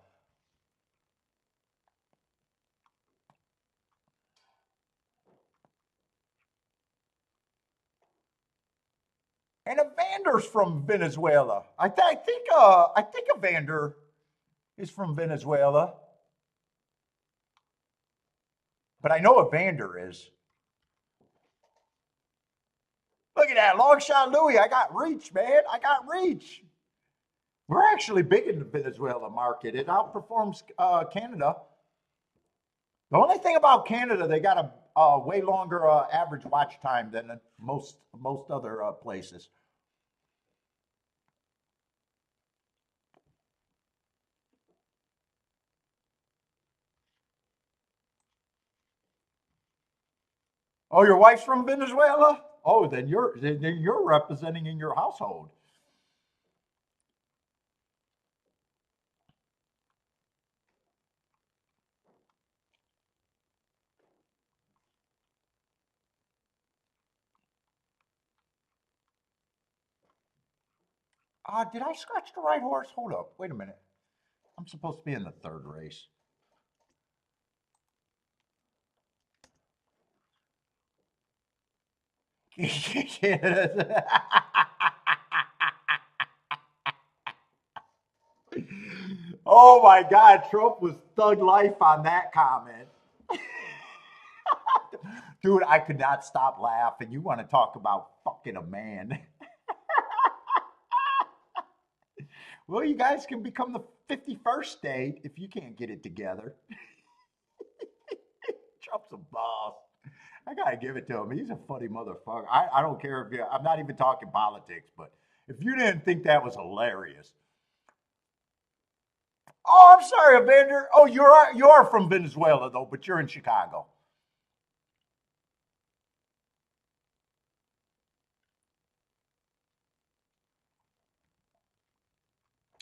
A: And a Vander's from Venezuela. I think a Vander is from Venezuela, but I know a Vander is. Look at that long shot, Louis. I got reach, man. I got reach. We're actually big in the Venezuela market. It outperforms Canada. The only thing about Canada, they got a way longer average watch time than most other places. Oh, your wife's from Venezuela? Oh, then you're representing in your household. Did I scratch the right horse? Hold up. Wait a minute. I'm supposed to be in the third race. Oh my God, Trump was thug life on that comment. Dude, I could not stop laughing. You want to talk about fucking a man. Well, you guys can become the 51st state if you can't get it together. Trump's a boss. I gotta give it to him. He's a funny motherfucker. I don't care if I'm not even talking politics, but if you didn't think that was hilarious. Oh, I'm sorry, Evander. Oh, you are from Venezuela though, but you're in Chicago.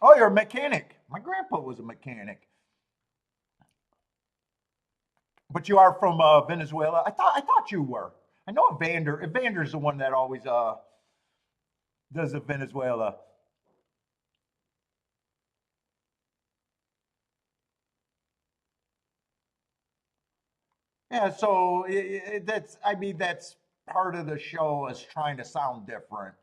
A: Oh, you're a mechanic. My grandpa was a mechanic. But you are from Venezuela. I thought you were. I know Evander. Evander's the one that always does the Venezuela. Yeah, so that's, I mean, that's part of the show is trying to sound different.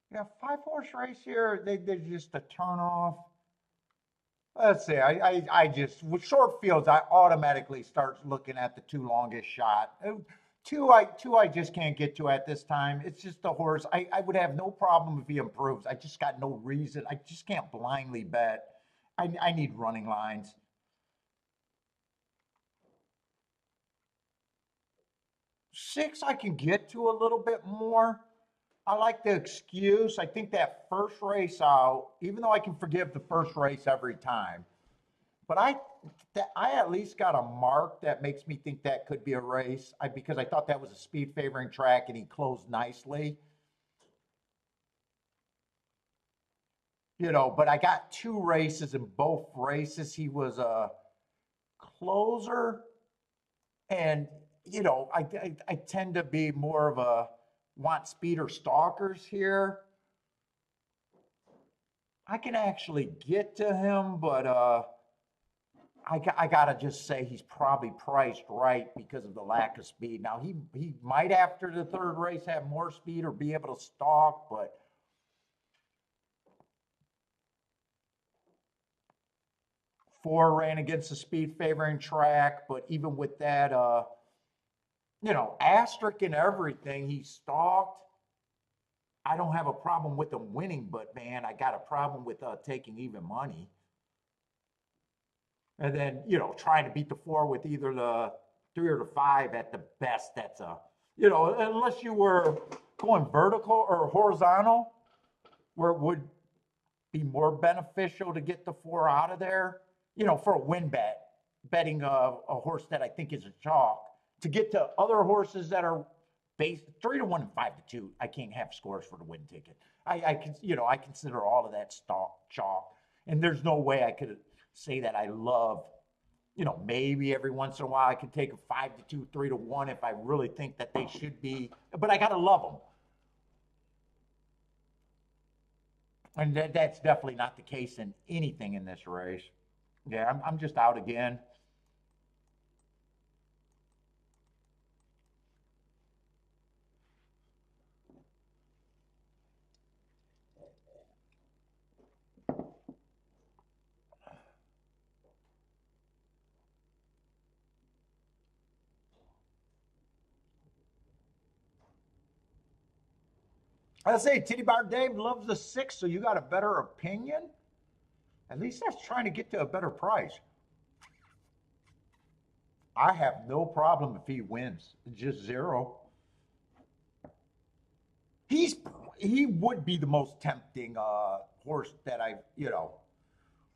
A: Yeah, five horse race here. They're just a turn off. Let's see. I just with short fields, I automatically start looking at the two longest shot. Two I just can't get to at this time. It's just the horse. I would have no problem if he improves. I just got no reason. I just can't blindly bet. I need running lines. Six I can get to a little bit more. I like the excuse. I think that first race out, even though I can forgive the first race every time, but I at least got a mark that makes me think that could be a race. Because I thought that was a speed favoring track and he closed nicely, But I got two races in both races. He was a closer, and I tend to be more of a want speeder stalkers here. I can actually get to him, but I gotta just say he's probably priced right because of the lack of speed. Now he might after the third race have more speed or be able to stalk, but four ran against the speed favoring track. But even with that, asterisk and everything. He stalked. I don't have a problem with him winning, but man, I got a problem with taking even money. And then, trying to beat the 4 with either the 3 or the 5 at the best. That's unless you were going vertical or horizontal, where it would be more beneficial to get the 4 out of there, for a win bet, betting a horse that I think is a chalk, to get to other horses that are based 3 to 1 and 5 to 2. I can't have scores for the win ticket. I consider all of that chalk, and there's no way I could say that I love, maybe every once in a while I could take a 5 to 2, 3 to 1 if I really think that they should be, but I got to love them. And that's definitely not the case in anything in this race. Yeah, I'm just out again. I say Titty Bar Dave loves the 6, so you got a better opinion? At least that's trying to get to a better price. I have no problem if he wins. Just 0. He would be the most tempting horse that I,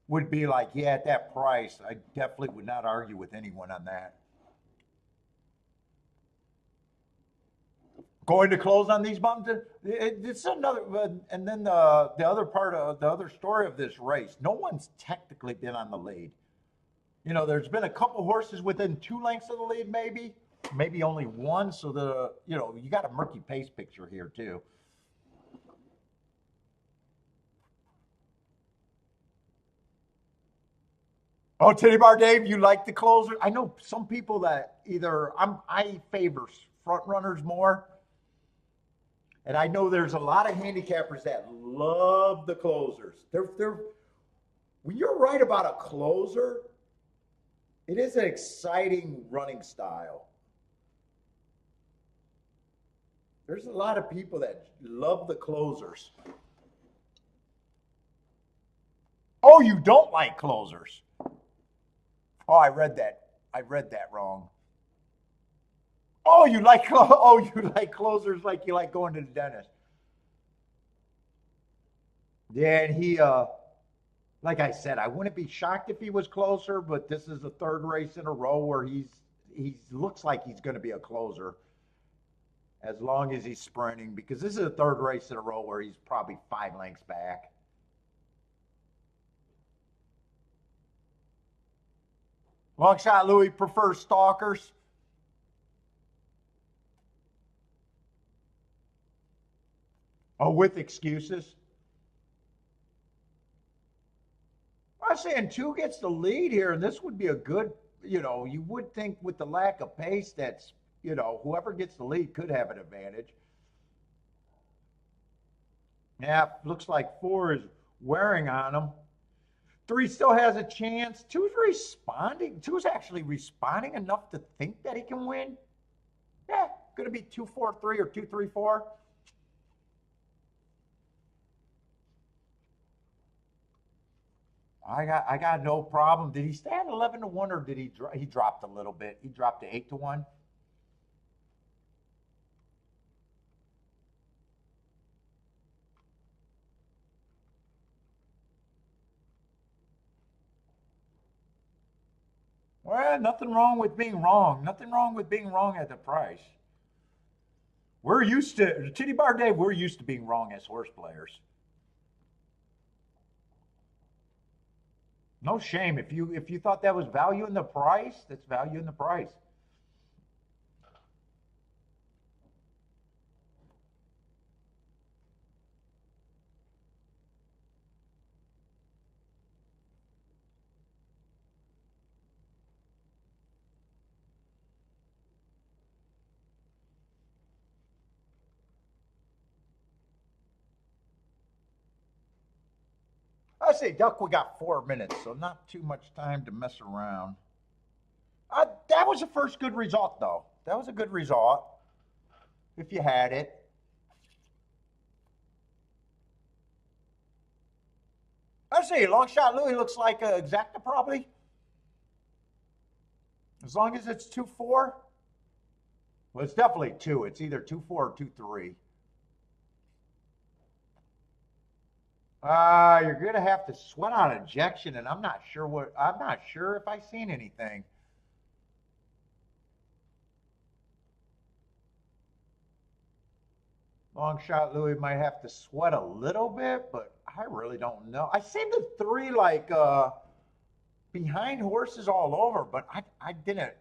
A: would be like, yeah, at that price, I definitely would not argue with anyone on that. Going to close on these buttons, it's another, and then the other part of the other story of this race, no one's technically been on the lead. There's been a couple horses within 2 lengths of the lead, maybe only 1. So you got a murky pace picture here too. Oh, Titty Bar Dave, you like the closer? I know some people that I favor front runners more. And I know there's a lot of handicappers that love the closers. When you're right about a closer, it is an exciting running style. There's a lot of people that love the closers. Oh, you don't like closers. Oh, I read that wrong. Oh, you like closers like you like going to the dentist. Yeah, and he like I said, I wouldn't be shocked if he was closer, but this is the 3rd race in a row where he looks like he's going to be a closer as long as he's sprinting, because this is the 3rd race in a row where he's probably 5 lengths back. Long shot Louis prefers stalkers. Oh, with excuses. I'm saying 2 gets the lead here, and this would be a good, you would think with the lack of pace that's, whoever gets the lead could have an advantage. Yeah, looks like 4 is wearing on him. 3 still has a chance. 2's responding. 2's actually responding enough to think that he can win. Yeah, going to be 2-4-3 or 2-3-4. I got no problem. Did he stay at 11 to 1, or did he dropped a little bit? He dropped to 8 to 1. Well, nothing wrong with being wrong. Nothing wrong with being wrong at the price. We're used to, Titty Bar Dave, we're used to being wrong as horse players. No shame. If you thought that was value in the price, that's value in the price. I say, Duck, we got 4 minutes, so not too much time to mess around. That was the first good result, though. That was a good result if you had it. I see. Long shot Louis looks like a exacta probably. As long as it's 2-4. Well, it's definitely two. It's either 2-4 or 2-3. You're gonna have to sweat on ejection, and I'm not sure what. I'm not sure if I've seen anything. Long shot Louis might have to sweat a little bit, but I really don't know. I seen the three like behind horses all over, but I didn't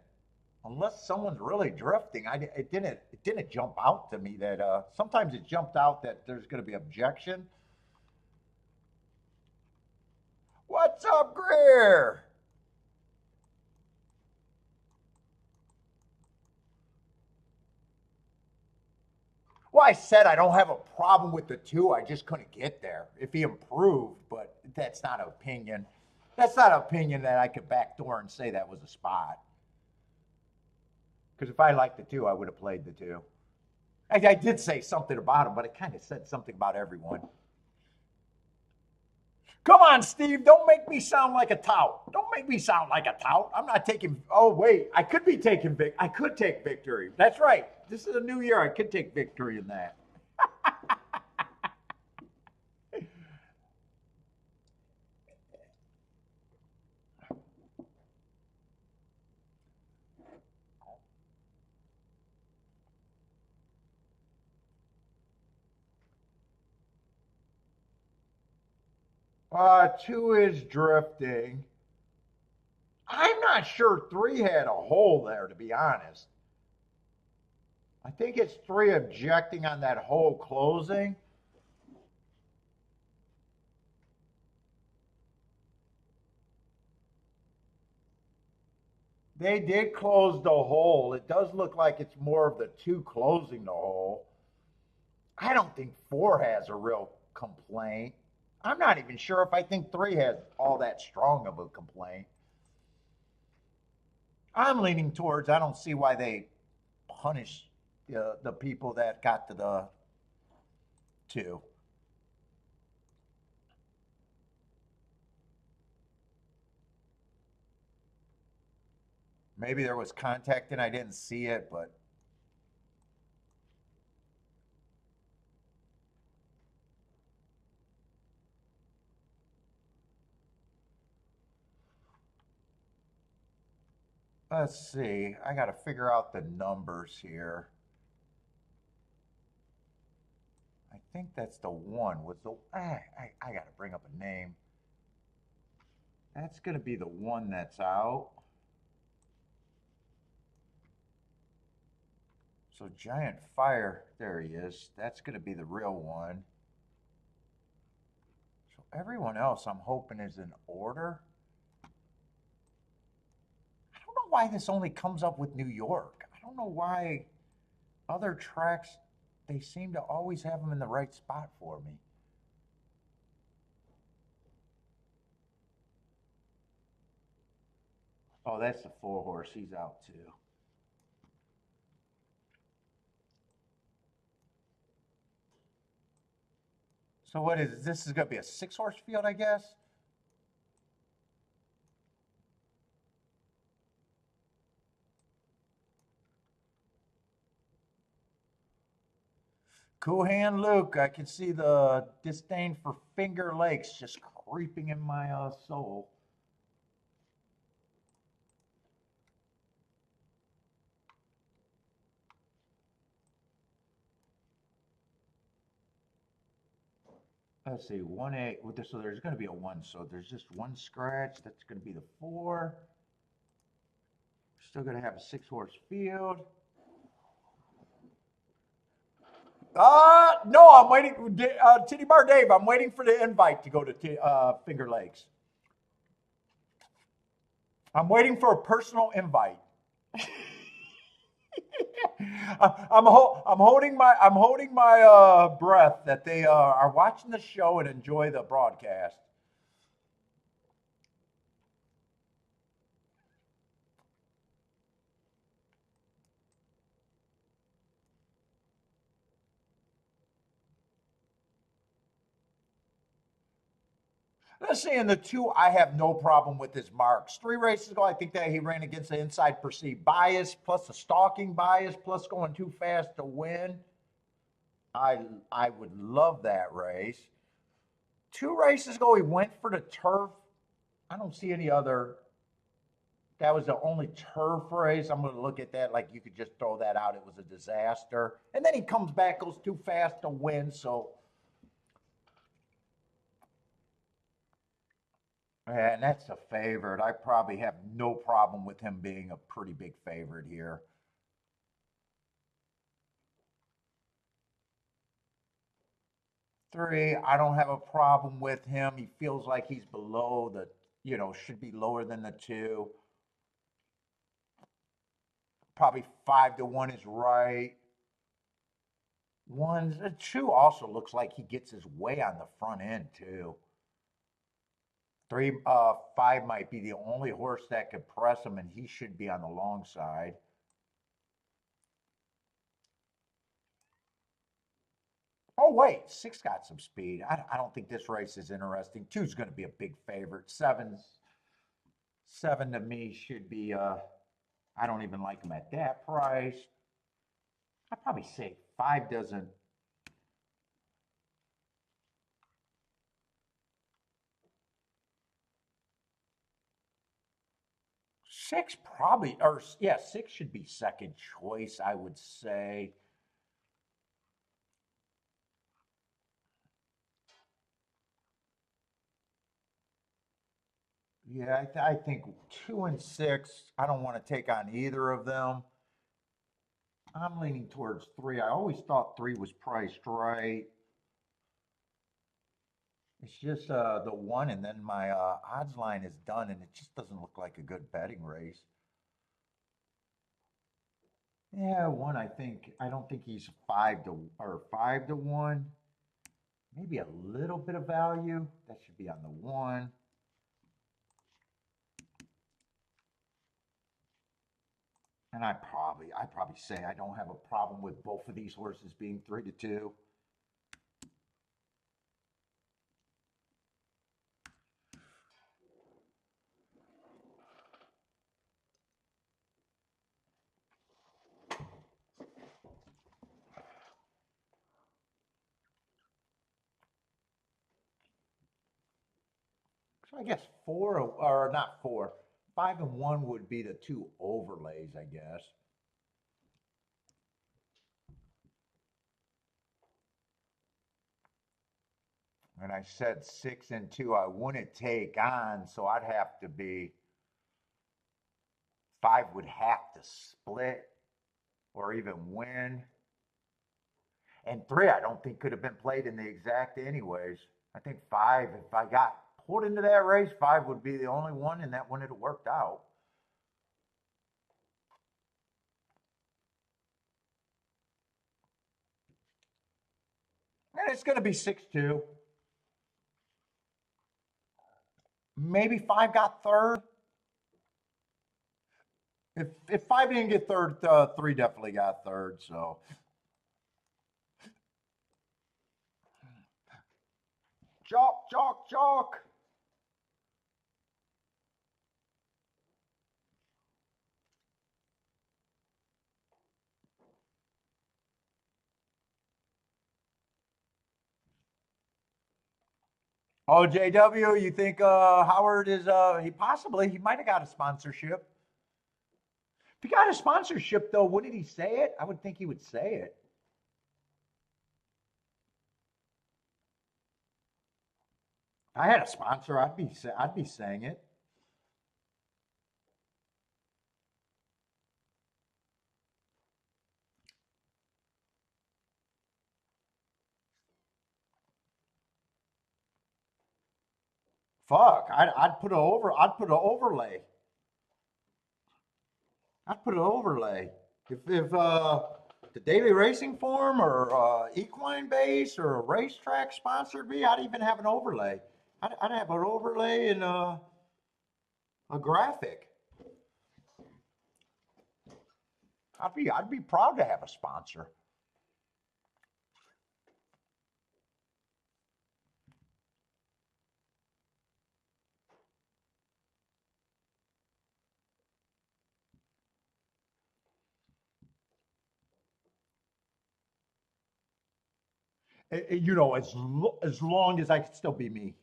A: unless someone's really drifting. It didn't jump out to me that sometimes it jumped out that there's going to be objection. What's up, Greer? Well, I said I don't have a problem with the two. I just couldn't get there. If he improved, but that's not an opinion. That's not an opinion that I could backdoor and say that was a spot. Because if I liked the two, I would have played the two. I did say something about him, but I kind of said something about everyone. Come on, Steve. Don't make me sound like a tout. Don't make me sound like a tout. I'm not taking. Oh wait, I could be taking. I could take victory. That's right. This is a new year. I could take victory in that. 2 is drifting. I'm not sure 3 had a hole there, to be honest. I think it's 3 objecting on that hole closing. They did close the hole. It does look like it's more of the 2 closing the hole. I don't think 4 has a real complaint. I'm not even sure if I think 3 has all that strong of a complaint. I'm leaning towards I don't see why they punish the people that got to the 2. Maybe there was contact and I didn't see it, but let's see. I got to figure out the numbers here. I think that's the one. Was the I got to bring up a name. That's going to be the one that's out. So Giant Fire, there he is. That's going to be the real one. So everyone else I'm hoping is in order. I don't know why this only comes up with New York. I don't know why other tracks, they seem to always have them in the right spot for me. Oh, that's the 4 horse. He's out too. So what is this? Is going to be a 6 horse field, I guess? Cool Hand Luke, I can see the disdain for Finger Lakes just creeping in my soul. Let's see, 1-8. So there's going to be a 1. So there's just 1 scratch. That's going to be the 4. Still going to have a 6 horse field. No, I'm waiting. Titty Bar Dave, I'm waiting for the invite to go to Finger Lakes. I'm waiting for a personal invite. I'm holding my breath that they are watching the show and enjoy the broadcast. Let's see, in the 2, I have no problem with his marks. 3 races ago, I think that he ran against the inside perceived bias, plus the stalking bias, plus going too fast to win. I would love that race. 2 races ago, he went for the turf. I don't see any other. That was the only turf race. I'm going to look at that like you could just throw that out. It was a disaster. And then he comes back, goes too fast to win. So, and that's a favorite. I probably have no problem with him being a pretty big favorite here. Three, I don't have a problem with him. He feels like he's below the, should be lower than the 2. Probably 5-1 is right. 2 also looks like he gets his way on the front end too. 5 might be the only horse that could press him, and he should be on the long side. Oh, wait, 6 got some speed. I don't think this race is interesting. 2's going to be a big favorite. 7 to me should be, I don't even like him at that price. I'd probably say 5 doesn't. Six probably, or yeah, 6 should be second choice, I would say. Yeah, I think 2 and 6, I don't want to take on either of them. I'm leaning towards 3. I always thought 3 was priced right. It's just the 1, and then my odds line is done, and it just doesn't look like a good betting race. Yeah, 1, I don't think he's 5-1. Maybe a little bit of value. That should be on the 1. And I'd probably say I don't have a problem with both of these horses being 3-2. So I guess 4, or not 4, 5-1 would be the 2 overlays, I guess. And I said 6 and 2 I wouldn't take on, so I'd have to be 5 would have to split or even win. And 3 I don't think could have been played in the exact anyways. I think 5, if I got pulled into that race, 5 would be the only one, and that wouldn't have worked out. And it's going to be 6-2. Maybe 5 got third. If 5 didn't get third, 3 definitely got third. So chalk, chalk, chalk. Oh, JW, you think Howard is he might have got a sponsorship. If he got a sponsorship though, wouldn't he say it? I would think he would say it. If I had a sponsor, I'd be saying it. Fuck, I'd put an overlay. I'd put an overlay. If the daily racing form or equine base or a racetrack sponsored me, I'd even have an overlay. I'd have an overlay and a graphic. I'd be proud to have a sponsor. You know, as long as I could still be me.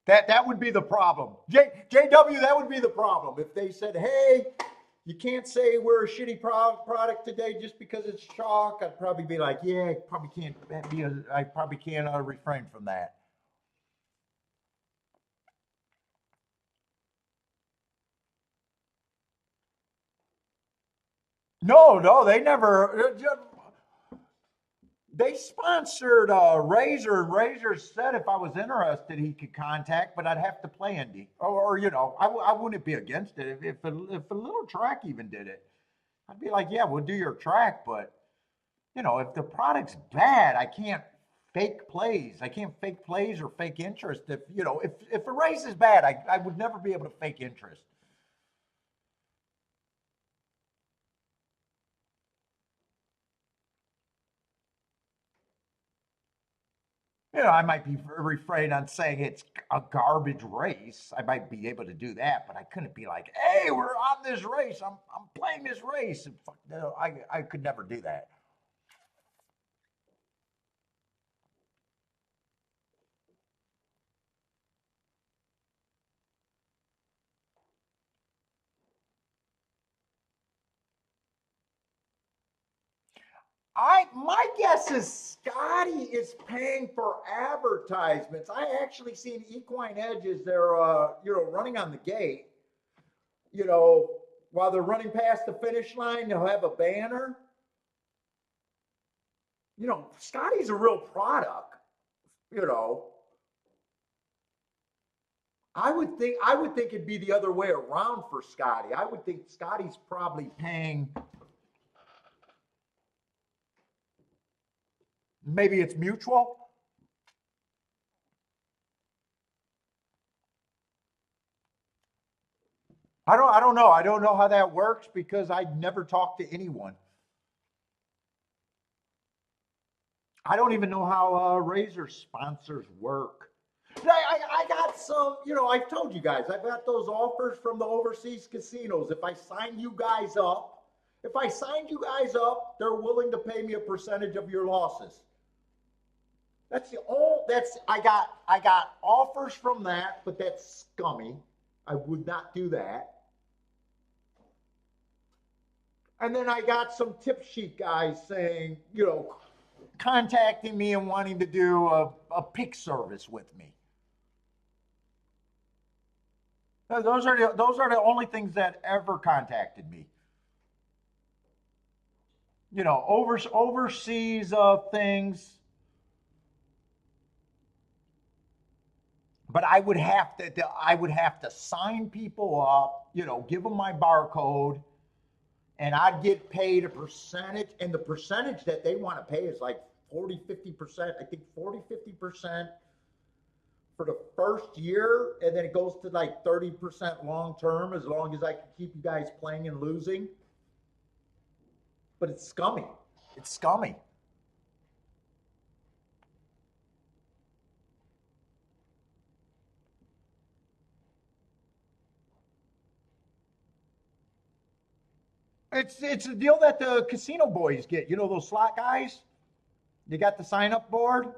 A: That would be the problem. JW, that would be the problem. If they said, hey, you can't say we're a shitty product today just because it's chalk, I'd probably be like, yeah, I probably can't refrain from that. No, they never. They sponsored Razor, and Razor said if I was interested, he could contact, but I'd have to play Indy, or you know, I wouldn't be against it if a little track even did it. I'd be like, yeah, we'll do your track, but you know, if the product's bad, I can't fake plays. I can't fake plays or fake interest. If you know, if a race is bad, I would never be able to fake interest. You know, I might be refrain on saying it's a garbage race. I might be able to do that, but I couldn't be like, "Hey, we're on this race. I'm playing this race." And fuck, no, I could never do that. My guess is Scotty is paying for advertisements. I actually seen Equine Edges. They're you know, running on the gate. You know, while they're running past the finish line, they'll have a banner. You know, Scotty's a real product. You know, I would think it'd be the other way around for Scotty. I would think Scotty's probably paying. Maybe it's mutual. I don't know. I don't know how that works because I never talked to anyone. I don't even know how Razor sponsors work. I got some, you know, I've told you guys, I've got those offers from the overseas casinos. If I signed you guys up, they're willing to pay me a percentage of your losses. That's the all that's I got offers from that, but that's scummy. I would not do that. And then I got some tip sheet guys saying, you know, contacting me and wanting to do a pick service with me. Those are the only things that ever contacted me. You know, overseas things, but I would have to sign people up. You know, give them my barcode, and I'd get paid a percentage. And the percentage that they want to pay is like 40, 50%. I think 40, 50% for the first year, and then it goes to like 30% long term as long as I can keep you guys playing and losing. But it's scummy. It's scummy. It's a deal that the casino boys get. You know those slot guys? They got the sign up board.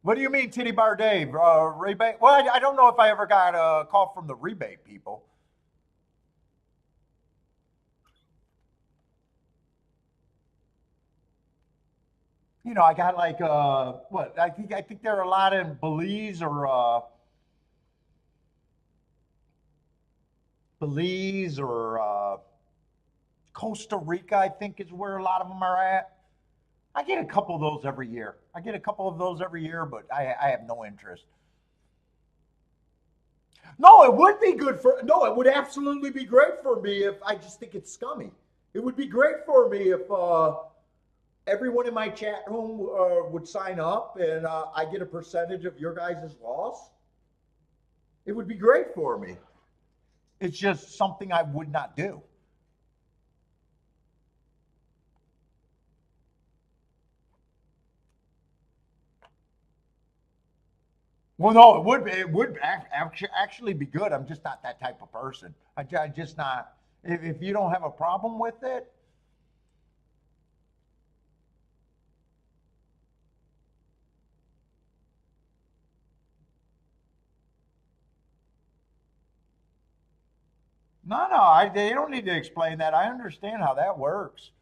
A: What do you mean, Titty Bar Dave? Rebate? Well, I don't know if I ever got a call from the rebate people. You know, I got like what? I think there are a lot in Belize or Costa Rica. I think is where a lot of them are at. I get a couple of those every year. I get a couple of those every year, but I have no interest. No, it would be good for. No, it would absolutely be great for me if I just think it's scummy. It would be great for me if everyone in my chat room would sign up and I get a percentage of your guys' loss. It would be great for me. It's just something I would not do. Well, no, it would actually be good. I'm just not that type of person. I just not. If you don't have a problem with it, no, no, they don't need to explain that. I understand how that works.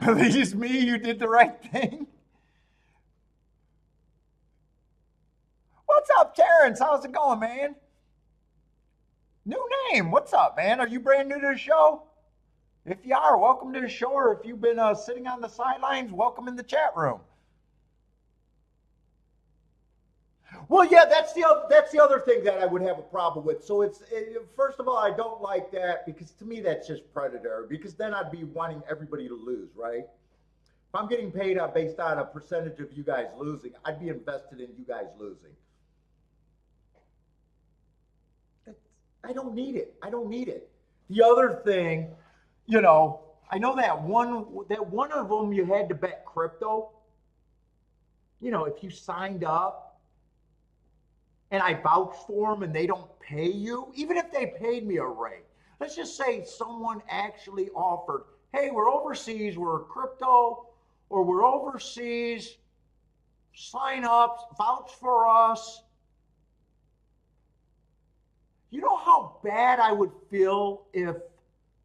A: Please me, you did the right thing. What's up, Terrence? How's it going, man? New name. What's up, man? Are you brand new to the show? If you are, welcome to the show. Or if you've been sitting on the sidelines, welcome in the chat room. Well, yeah, that's the other thing that I would have a problem with. So first of all, I don't like that because to me that's just predatory. Because then I'd be wanting everybody to lose, right? If I'm getting paid based on a percentage of you guys losing, I'd be invested in you guys losing. I don't need it. I don't need it. The other thing, I know that one of them you had to bet crypto. If you signed up and I vouch for them and they don't pay you, even if they paid me a rate, let's just say someone actually offered, hey, we're overseas, we're crypto, or we're overseas, sign up, vouch for us. You know how bad I would feel if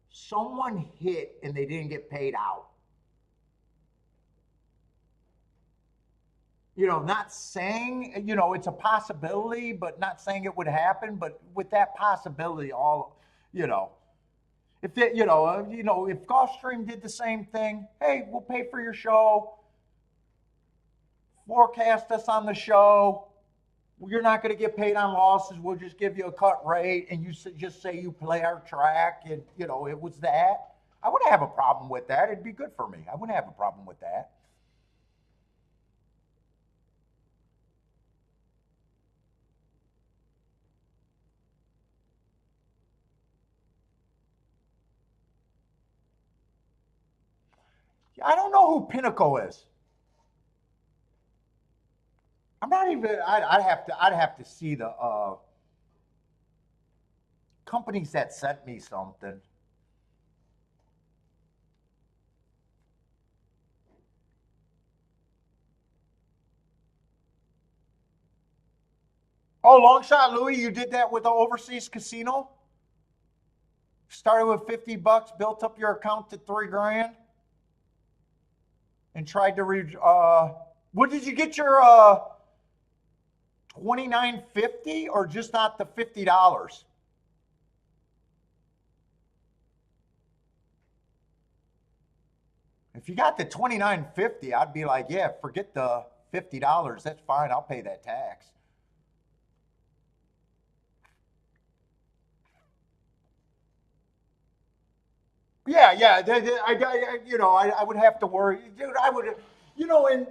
A: someone hit and they didn't get paid out? Not saying, it's a possibility, but not saying it would happen. But with that possibility, you know, if they, if Gulfstream did the same thing, hey, we'll pay for your show, forecast us on the show. You're not going to get paid on losses. We'll just give you a cut rate, and you just say you play our track, and it was that. I wouldn't have a problem with that. It'd be good for me. I wouldn't have a problem with that. I don't know who Pinnacle is. I'm not even. I'd have to see the companies that sent me something. Oh, long shot, Louis. You did that with the overseas casino. Started with $50, built up your account to 3 grand, and tried to read. What did you get your 29.50 or just not the $50? If you got the 29.50, I'd be like, yeah, forget the $50. That's fine. I'll pay that tax. Yeah, yeah. I would have to worry, dude. I would, and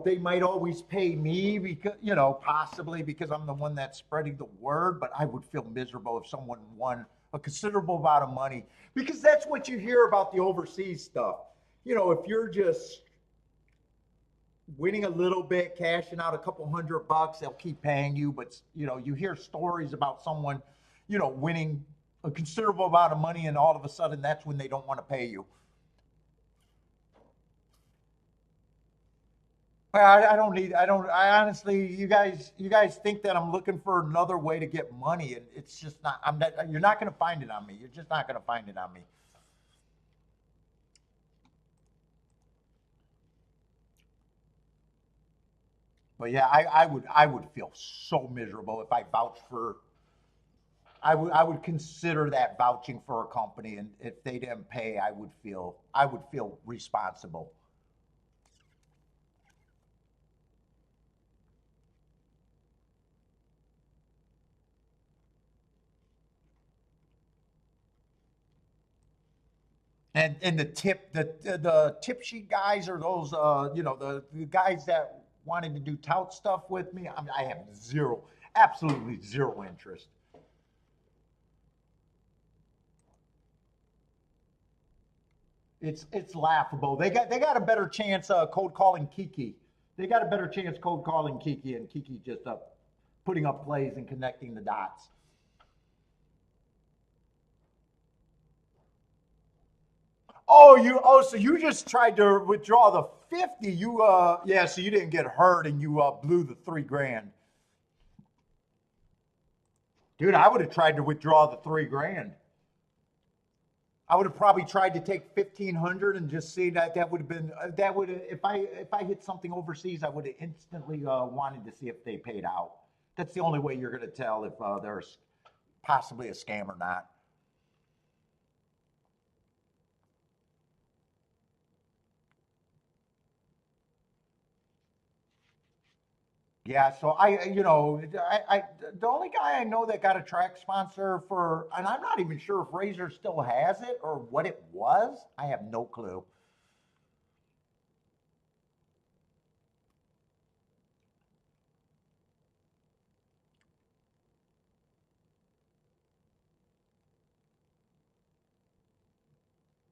A: they might always pay me because, possibly because I'm the one that's spreading the word. But I would feel miserable if someone won a considerable amount of money because that's what you hear about the overseas stuff. If you're just winning a little bit, cashing out a couple $100, they'll keep paying you. But you hear stories about someone, winning a considerable amount of money, and all of a sudden, that's when they don't want to pay you. I don't need. I don't. I honestly, you guys think that I'm looking for another way to get money, and it's just not. I'm not. You're not going to find it on me. You're just not going to find it on me. But yeah, I would feel so miserable if I vouched for. I would consider that vouching for a company, and if they didn't pay, I would feel responsible. And the tip sheet guys are those the guys that wanted to do tout stuff with me. I mean, I have zero, absolutely zero interest. It's laughable. They got a better chance cold calling Kiki. They got a better chance cold calling Kiki, and Kiki just putting up plays and connecting the dots. So you just tried to withdraw the 50. Yeah, so you didn't get hurt and you blew the 3 grand. Dude, I would have tried to withdraw the 3 grand. I would have probably tried to take 1,500 and just see that would have been that would if I hit something overseas, I would have instantly wanted to see if they paid out. That's the only way you're going to tell if there's possibly a scam or not. Yeah, so I the only guy I know that got a track sponsor for, and I'm not even sure if Razor still has it or what it was. I have no clue.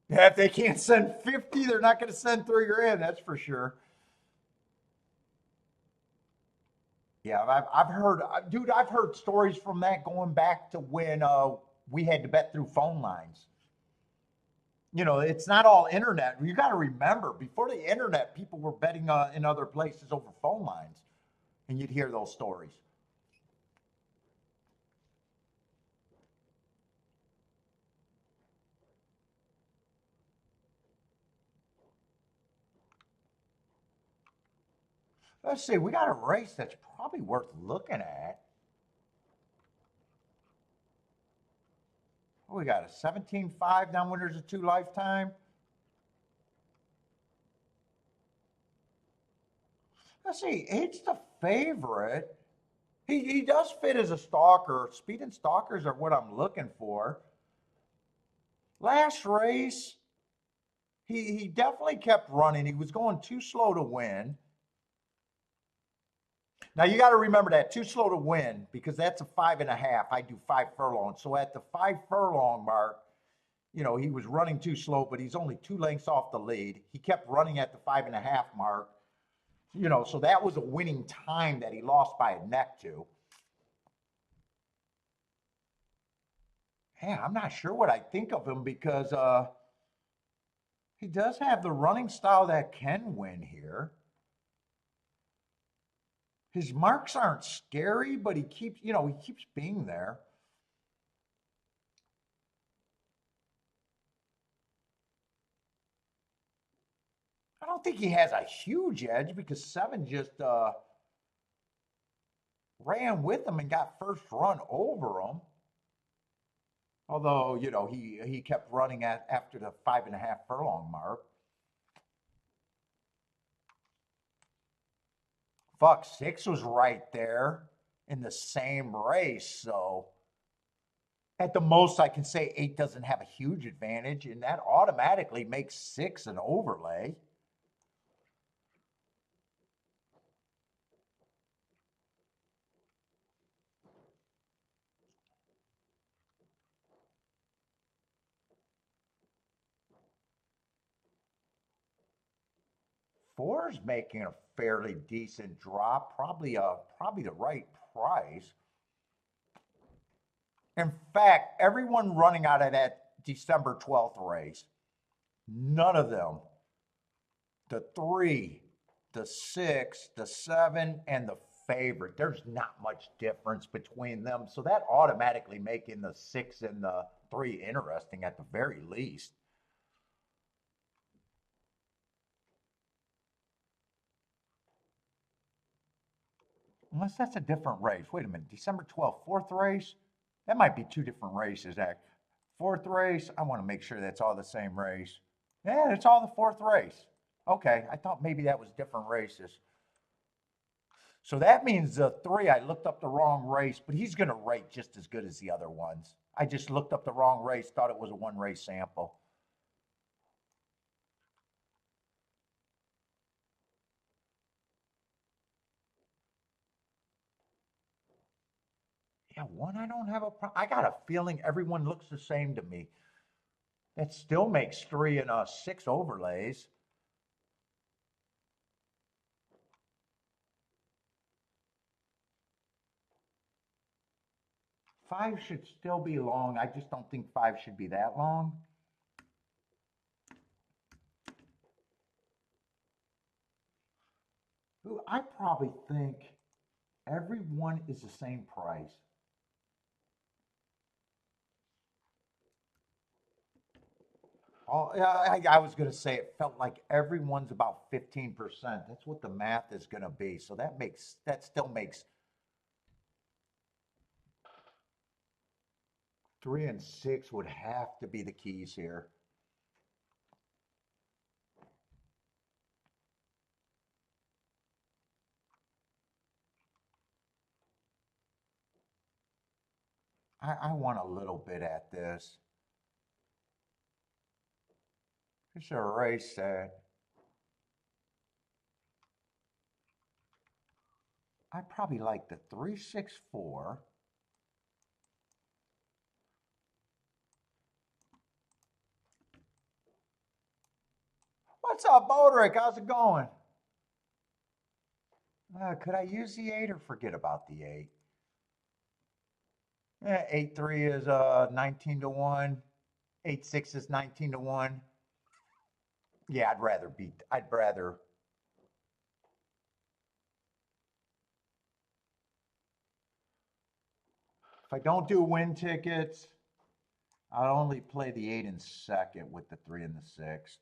A: Yeah, if they can't send 50, they're not going to send 3 grand. That's for sure. Yeah, I've heard, dude, I've heard stories from that going back to when we had to bet through phone lines. It's not all internet. You got to remember, before the internet, people were betting in other places over phone lines, and you'd hear those stories. Let's see, we got a race that's probably worth looking at. We got a 17.5 down winners of two lifetime. Let's see, it's the favorite. He does fit as a stalker. Speed and stalkers are what I'm looking for. Last race, he definitely kept running. He was going too slow to win. Now you got to remember that too slow to win because that's a 5.5. I do 5 furlongs. So at the 5 furlong mark, he was running too slow, but he's only 2 lengths off the lead. He kept running at the 5.5 mark. So that was a winning time that he lost by a neck to. Yeah, I'm not sure what I think of him because he does have the running style that can win here. His marks aren't scary, but he keeps being there. I don't think he has a huge edge because 7 just ran with him and got first run over him. Although, he kept running after the 5.5 furlong mark. Fuck, 6 was right there in the same race. So at the most, I can say 8 doesn't have a huge advantage, and that automatically makes 6 an overlay. Four's making a fairly decent drop, probably the right price. In fact, everyone running out of that December 12th race, none of them, the 3, the 6, the 7, and the favorite, there's not much difference between them. So that automatically making the 6 and the 3 interesting at the very least. Unless that's a different race. Wait a minute, December 12th, fourth race? That might be 2 different races, Act. Fourth race, I want to make sure that's all the same race. Yeah, it's all the fourth race. Okay, I thought maybe that was different races. So that means the 3, I looked up the wrong race, but he's going to rate just as good as the other ones. I just looked up the wrong race, thought it was a 1 race sample. Yeah, one I don't have a problem. I got a feeling everyone looks the same to me. That still makes 3 and 6 overlays. Five should still be long. I just don't think 5 should be that long. Ooh, I probably think every one is the same price. Oh, yeah, I was going to say it felt like everyone's about 15%. That's what the math is going to be. So that still makes 3 and 6 would have to be the keys here. I want a little bit at this. Just erase that. I probably like the 364. What's up, Bodrick? How's it going? Could I use the 8 or forget about the 8? 8-3 is 19 to 1. 8-6 is 19 to 1. Yeah, I'd rather. If I don't do win tickets, I'll only play the 8 and second with the 3 and the 6.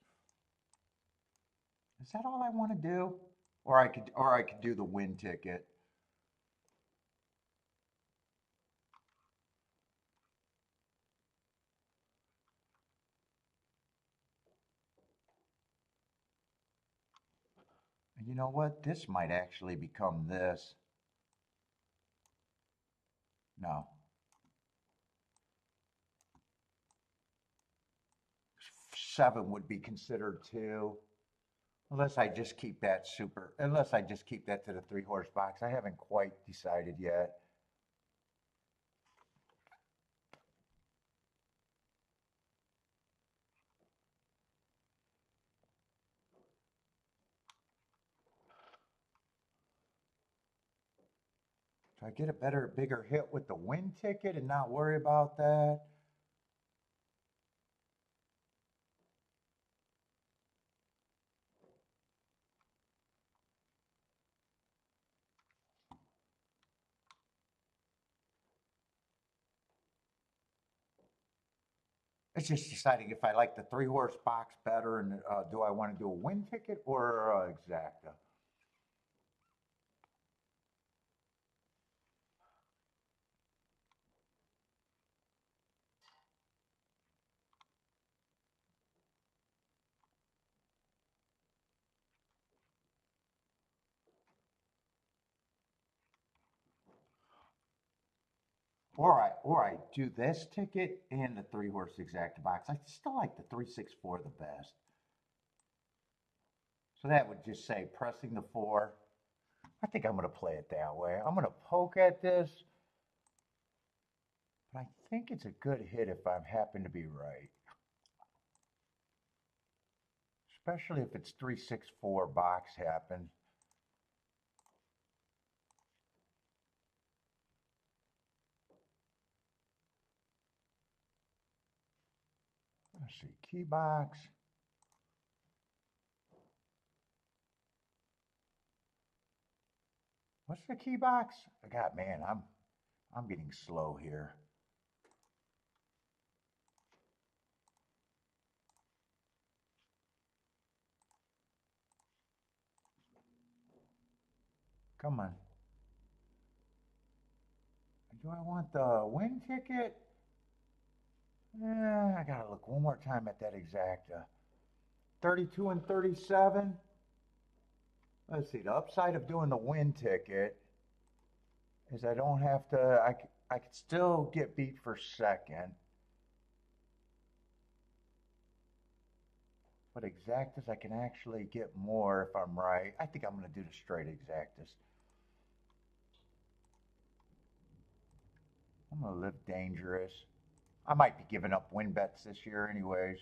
A: Is that all I want to do? Or I could do the win ticket. And you know what? This might actually become this. No. 7 would be considered 2. Unless I just keep that to the 3-horse box. I haven't quite decided yet. Do I get a bigger hit with the win ticket and not worry about that? It's just deciding if I like the 3-horse box better and do I want to do a win ticket or exacta? Or I do this ticket and the 3-horse exacta box. I still like the 364 the best. So that would just say pressing the 4. I think I'm going to play it that way. I'm going to poke at this. But I think it's a good hit if I happen to be right. Especially if it's 364 box happen. Let's see, key box. What's the key box? God, man, I'm getting slow here. Come on. Do I want the win ticket? I gotta look one more time at that exacta. 32 and 37. Let's see, the upside of doing the win ticket is I don't have to, I could still get beat for second. But exactas, I can actually get more if I'm right. I think I'm going to do the straight exactas. I'm going to live dangerous. I might be giving up win bets this year anyways.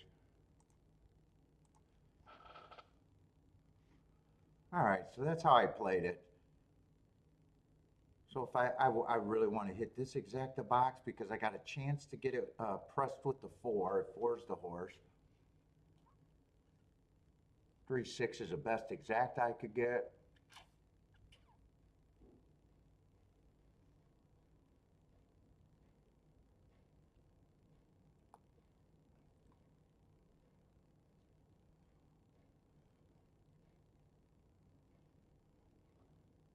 A: All right, so that's how I played it. So if I really want to hit this exacta box because I got a chance to get it pressed with the 4. 4's the horse. 3-6 is the best exact I could get.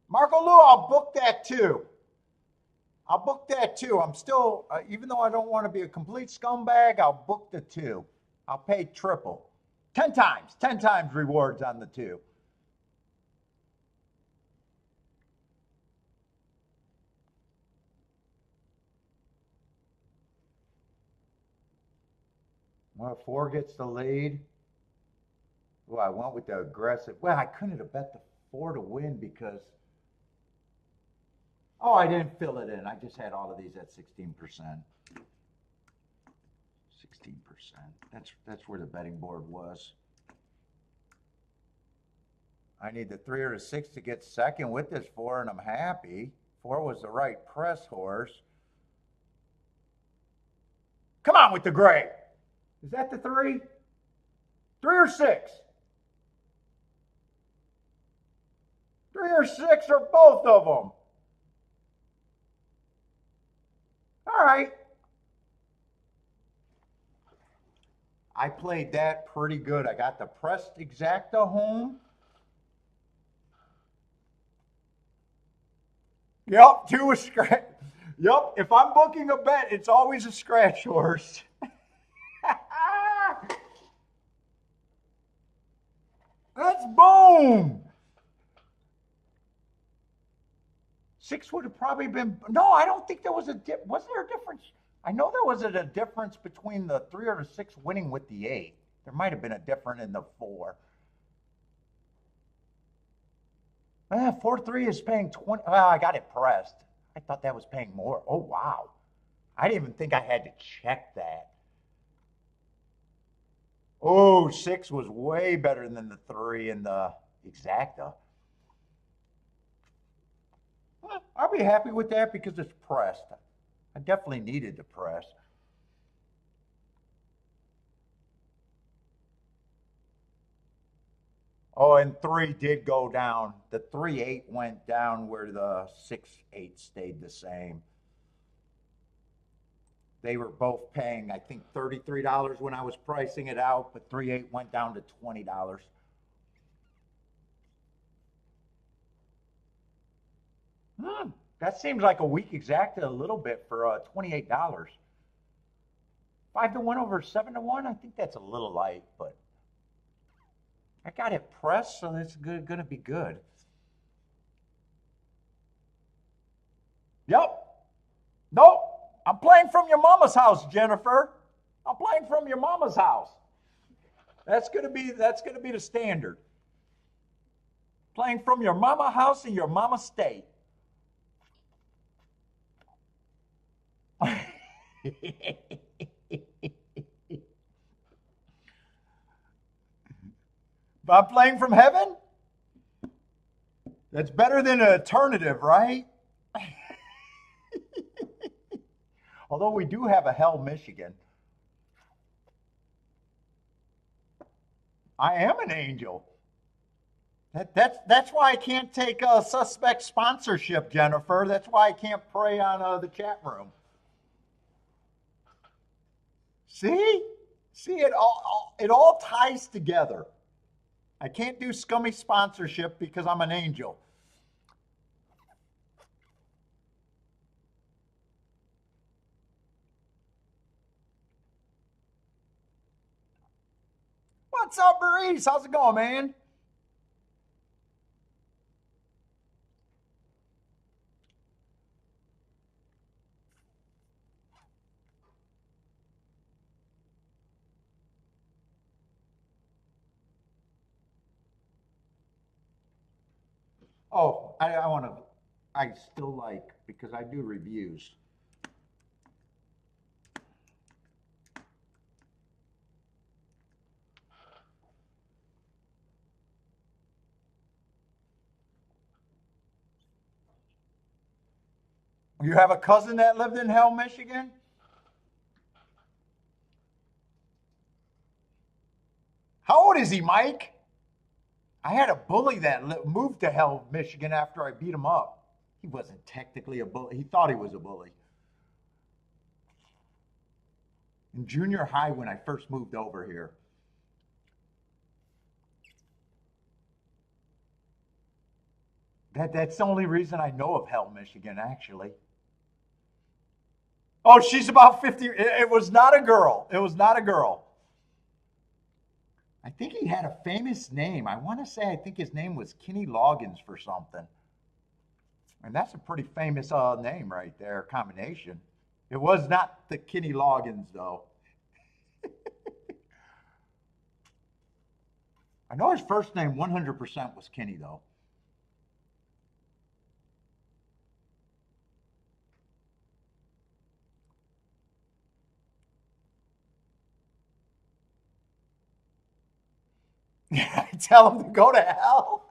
A: Marco Lou, I'll book that too. I'll book that too. I'm still, even though I don't want to be a complete scumbag, I'll book the 2. I'll pay triple. 10 times rewards on the 2. Well, 4 gets the lead. Well, I went with the aggressive. Well, I couldn't have bet the 4 to win because, oh, I didn't fill it in. I just had all of these at 16%. 16%. That's where the betting board was. I need the 3 or the 6 to get second with this 4, and I'm happy. 4 was the right press horse. Come on with the gray. Is that the 3? 3 or 6? 3 or 6 or both of them. All right. I played that pretty good. I got the pressed exacta home. Yep, 2 was scratch. Yep, if I'm booking a bet, it's always a scratch horse. That's boom. 6 would have probably been, no, I don't think there was was there a difference? I know there wasn't a difference between the 3 or the 6 winning with the 8. There might have been a difference in the 4. 4-3 is paying 20. Well, I got it pressed. I thought that was paying more. Oh, wow. I didn't even think I had to check that. Oh, 6 was way better than the 3 in the exacta. I'll be happy with that because it's pressed. I definitely needed the press. Oh, and 3 did go down. The 3-8 went down where the 6-8 stayed the same. They were both paying, I think, $33 when I was pricing it out, but 3-8 went down to $20. That seems like a weak exacta a little bit for $28. 5-1 over 7-1. I think that's a little light, but I got it pressed, so it's going to be good. Yep. Nope. I'm playing from your mama's house, Jennifer. I'm playing from your mama's house. That's going to be the standard. Playing from your mama house in your mama state. But I'm playing from heaven? That's better than an alternative, right? Although we do have a hell, Michigan. I am an angel. That's why I can't take a suspect sponsorship, Jennifer. That's why I can't pray on the chat room. See, it all ties together. I can't do scummy sponsorship because I'm an angel. What's up, Maurice? How's it going, man? Oh, I still like, because I do reviews. You have a cousin that lived in Hell, Michigan? How old is he, Mike? I had a bully that moved to Hell, Michigan after I beat him up. He wasn't technically a bully. He thought he was a bully. In junior high when I first moved over here. That's the only reason I know of Hell, Michigan, actually. Oh, she's about 50. It was not a girl. It was not a girl. I think he had a famous name. I want to say I think his name was Kenny Loggins for something. And that's a pretty famous name right there, combination. It was not the Kenny Loggins, though. I know his first name 100% was Kenny, though. Tell him to go to hell.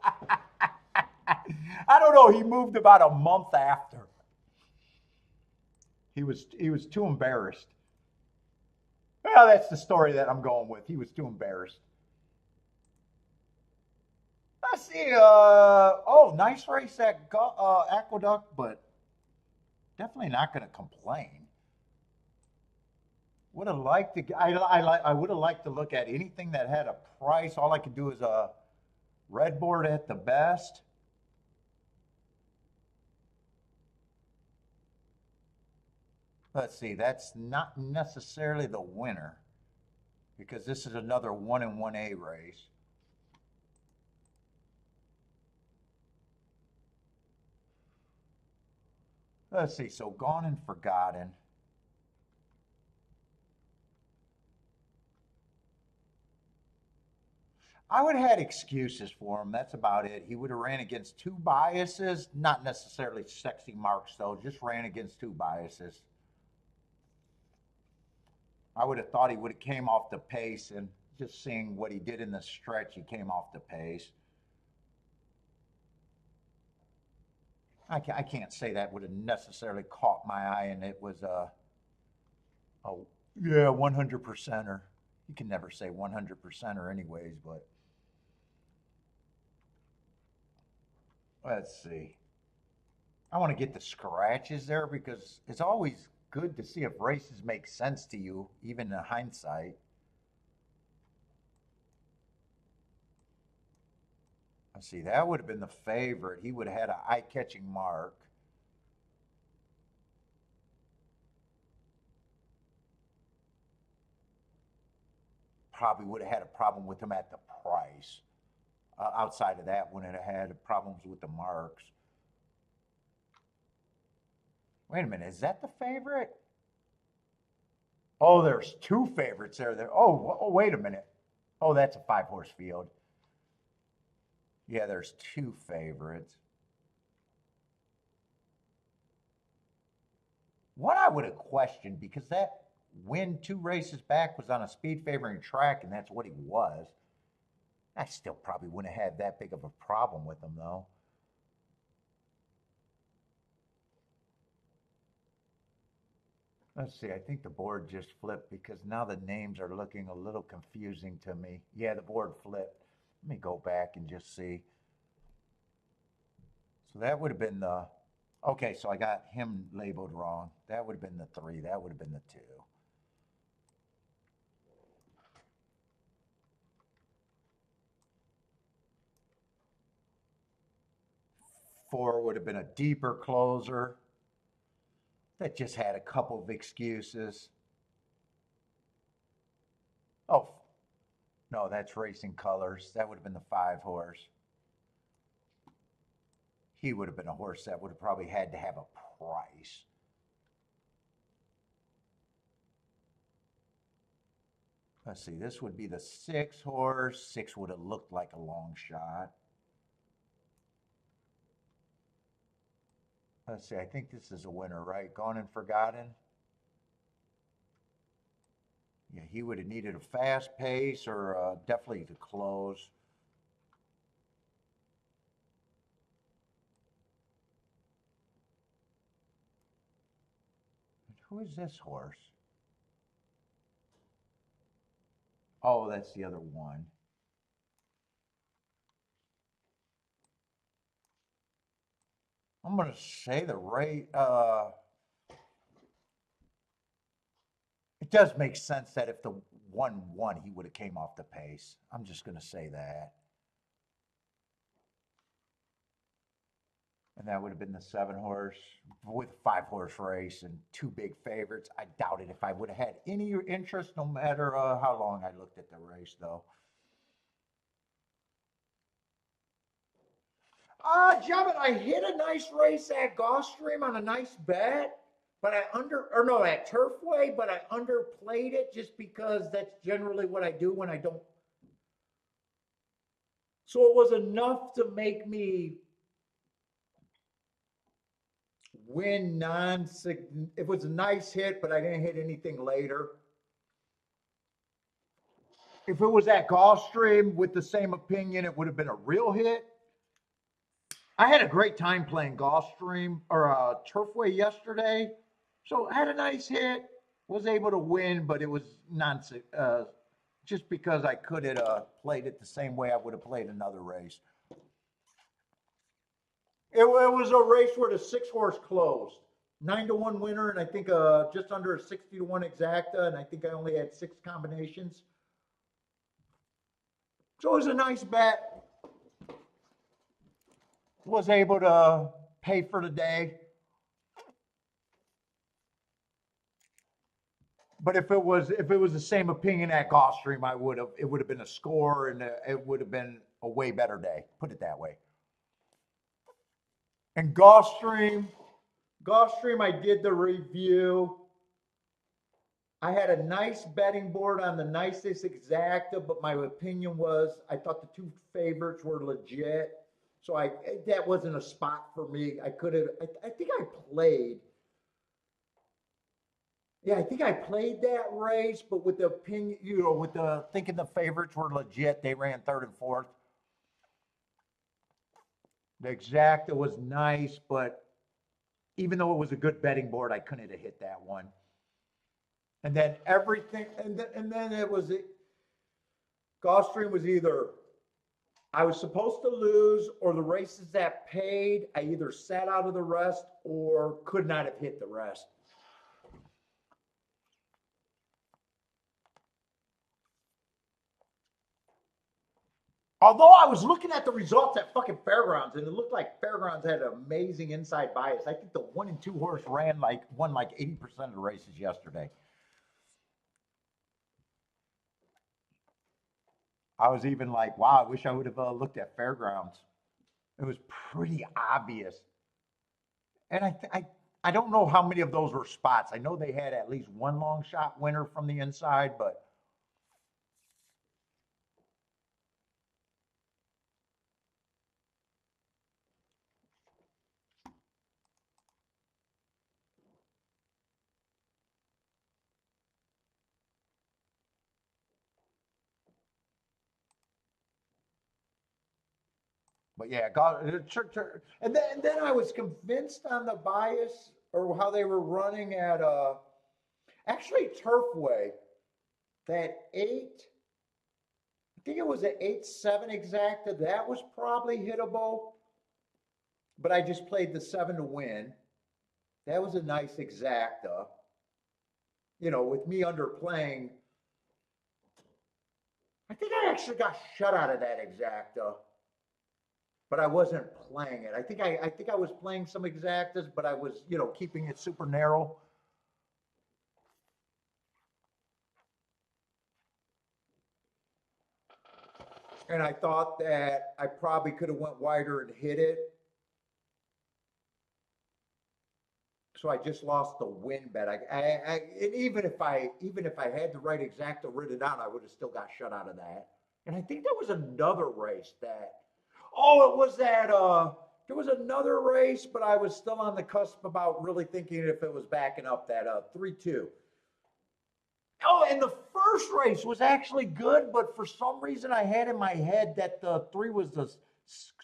A: I don't know. He moved about a month after. He was too embarrassed. Well, that's the story that I'm going with. He was too embarrassed. I see. Oh, nice race at Aqueduct, but definitely not going to complain. Would have liked to. I would have liked to look at anything that had a price. All I could do is a red board at the best. Let's see. That's not necessarily the winner because this is another 1-in-1A race. Let's see. So Gone and Forgotten. I would have had excuses for him. That's about it. He would have ran against two biases, not necessarily sexy marks, though, just ran against two biases. I would have thought he would have came off the pace, and just seeing what he did in the stretch, he came off the pace. I can't say that would have necessarily caught my eye, and it was a yeah, 100%er. You can never say 100%er anyways, but let's see. I want to get the scratches there because it's always good to see if races make sense to you, even in hindsight. Let's see, that would have been the favorite. He would have had an eye-catching mark. Probably would have had a problem with him at the price. Outside of that, wouldn't have had problems with the marks. Wait a minute, is that the favorite? Oh, there's two favorites there. Oh, wait a minute. Oh, that's a 5-horse field. Yeah, there's two favorites. One I would have questioned because that win 2 races back was on a speed favoring track, and that's what he was. I still probably wouldn't have had that big of a problem with him, though. Let's see, I think the board just flipped because now the names are looking a little confusing to me. Yeah, the board flipped. Let me go back and just see. So that would have been the, okay, so I got him labeled wrong. That would have been the 3. That would have been the 2. 4 would have been a deeper closer that just had a couple of excuses. Oh, no, that's Racing Colors. That would have been the 5-horse. He would have been a horse that would have probably had to have a price. Let's see, this would be the 6-horse. 6 would have looked like a long shot. Let's see, I think this is a winner, right? Gone and Forgotten. Yeah, he would have needed a fast pace or definitely to close. Who's this horse? Oh, that's the other one. I'm going to say the rate. It does make sense that if the one won, he would have came off the pace. I'm just going to say that. And that would have been the 7-horse with a 5-horse race and 2 big favorites. I doubt it if I would have had any interest, no matter how long I looked at the race, though. Javin, I hit a nice race at Gulfstream on a nice bet, but at Turfway, but I underplayed it just because that's generally what I do when I don't. So it was enough to make me win it was a nice hit, but I didn't hit anything later. If it was at Gulfstream with the same opinion, it would have been a real hit. I had a great time playing Gulfstream or Turfway yesterday, so I had a nice hit. Was able to win, but it was just because I could have played it the same way I would have played another race. It was a race where the 6-horse closed. 9-1 winner, and I think just under a 60-1 exacta, and I think I only had 6 combinations. So it was a nice bet. Was able to pay for the day. But if it was the same opinion at Gulfstream, it would have been a score, and it would have been a way better day. Put it that way. And Gulfstream, I did the review. I had a nice betting board on the nicest exacta, but my opinion was I thought the 2 favorites were legit. So that wasn't a spot for me. I think I played. Yeah, I think I played that race, but with the opinion, with the thinking the favorites were legit, they ran 3rd and 4th. The exacta was nice, but even though it was a good betting board, I couldn't have hit that one. And then everything, and then it was Gulfstream was either I was supposed to lose, or the races that paid, I either sat out of the rest or could not have hit the rest. Although I was looking at the results at fucking Fairgrounds, and it looked like Fairgrounds had an amazing inside bias. I think the 1 and 2 horse won like 80% of the races yesterday. I was even like, wow, I wish I would have looked at Fairgrounds. It was pretty obvious. And I don't know how many of those were spots. I know they had at least 1 long shot winner from the inside, but yeah, and then I was convinced on the bias or how they were running at actually Turfway, that 8. I think it was an 8-7 exacta. That was probably hittable, but I just played the 7 to win. That was a nice exacta. With me underplaying, I think I actually got shut out of that exacta. But I wasn't playing it. I think I was playing some exactas, but I was, keeping it super narrow. And I thought that I probably could have went wider and hit it. So I just lost the win bet. And even if I had the right exacta written out, I would have still got shut out of that. And I think there was another race that. Oh, it was that. There was another race, but I was still on the cusp about really thinking if it was backing up that 3-2. Oh, and the first race was actually good, but for some reason I had in my head that the 3 was the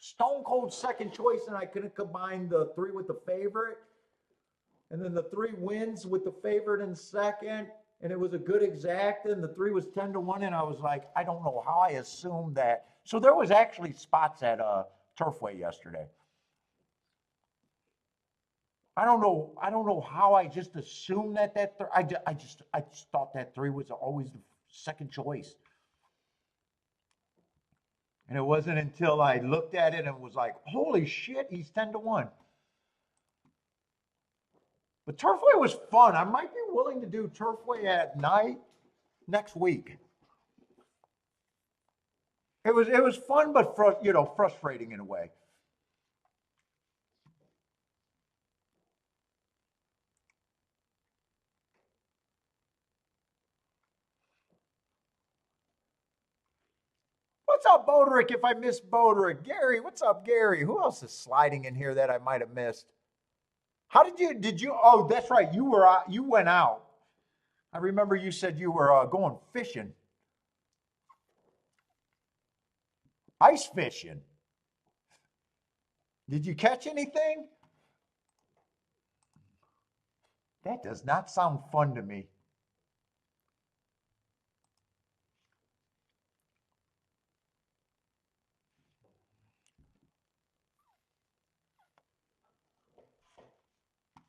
A: stone cold second choice, and I couldn't combine the 3 with the favorite. And then the 3 wins with the favorite in second, and it was a good exact, and the 3 was 10-1, and I was like, I don't know how I assumed that. So there was actually spots at Turfway yesterday. I don't know how I just assumed that I just thought that 3 was always the second choice. And it wasn't until I looked at it and was like, holy shit, he's 10-1. But Turfway was fun. I might be willing to do Turfway at night next week. It was fun, but frustrating in a way. What's up, Boderick? If I missed Boderick, Gary, what's up, Gary? Who else is sliding in here that I might have missed? How did you? Oh, that's right. You went out. I remember you said you were going fishing, ice fishing. Did you catch anything? That does not sound fun to me.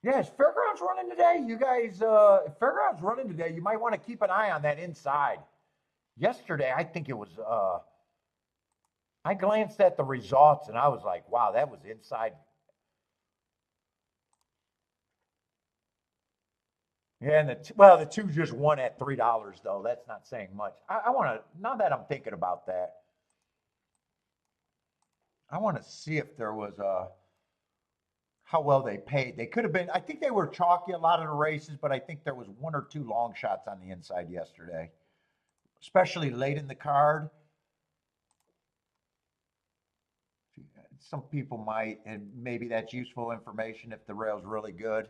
A: Yes, Fairgrounds running today. You guys, if Fairgrounds running today, you might want to keep an eye on that inside. Yesterday, I think it was, I glanced at the results and I was like, wow, that was inside. Yeah, and the 2 just won at $3 though. That's not saying much. I want to, now that I'm thinking about that, I want to see if there was how well they paid. They could have been, I think they were chalky a lot of the races, but I think there was 1 or 2 long shots on the inside yesterday, especially late in the card. Some people might, and maybe that's useful information if the rail's really good.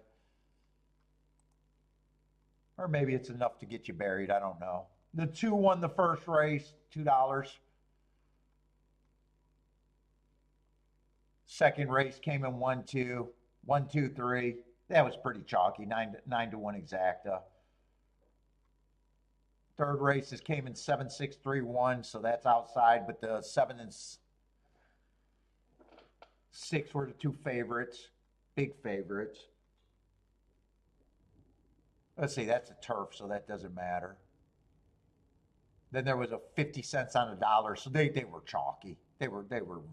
A: Or maybe it's enough to get you buried. I don't know. The 2 won the first race, $2. Second race came in 1-2, 1-2-3. That was pretty chalky, 9-1 exacta. Third races came in 7-6-3-1, so that's outside. But the 7 and 6 were the 2 favorites, big favorites. Let's see, that's a turf, so that doesn't matter. Then there was a 50 cents on a dollar, so they were chalky. They were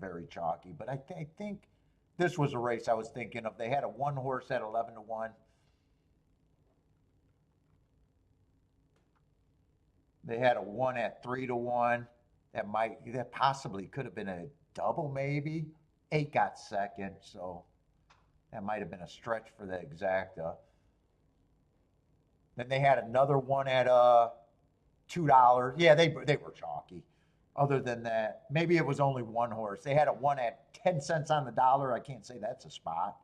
A: very chalky. But I think this was a race I was thinking of. They had a 1 horse at 11-1. They had a 1 at 3-1. That possibly could have been a double maybe. 8 got second, so that might have been a stretch for the exacta. Then they had another 1 at $2. Yeah, they were chalky. Other than that, maybe it was only 1 horse. They had a 1 at 10 cents on the dollar. I can't say that's a spot.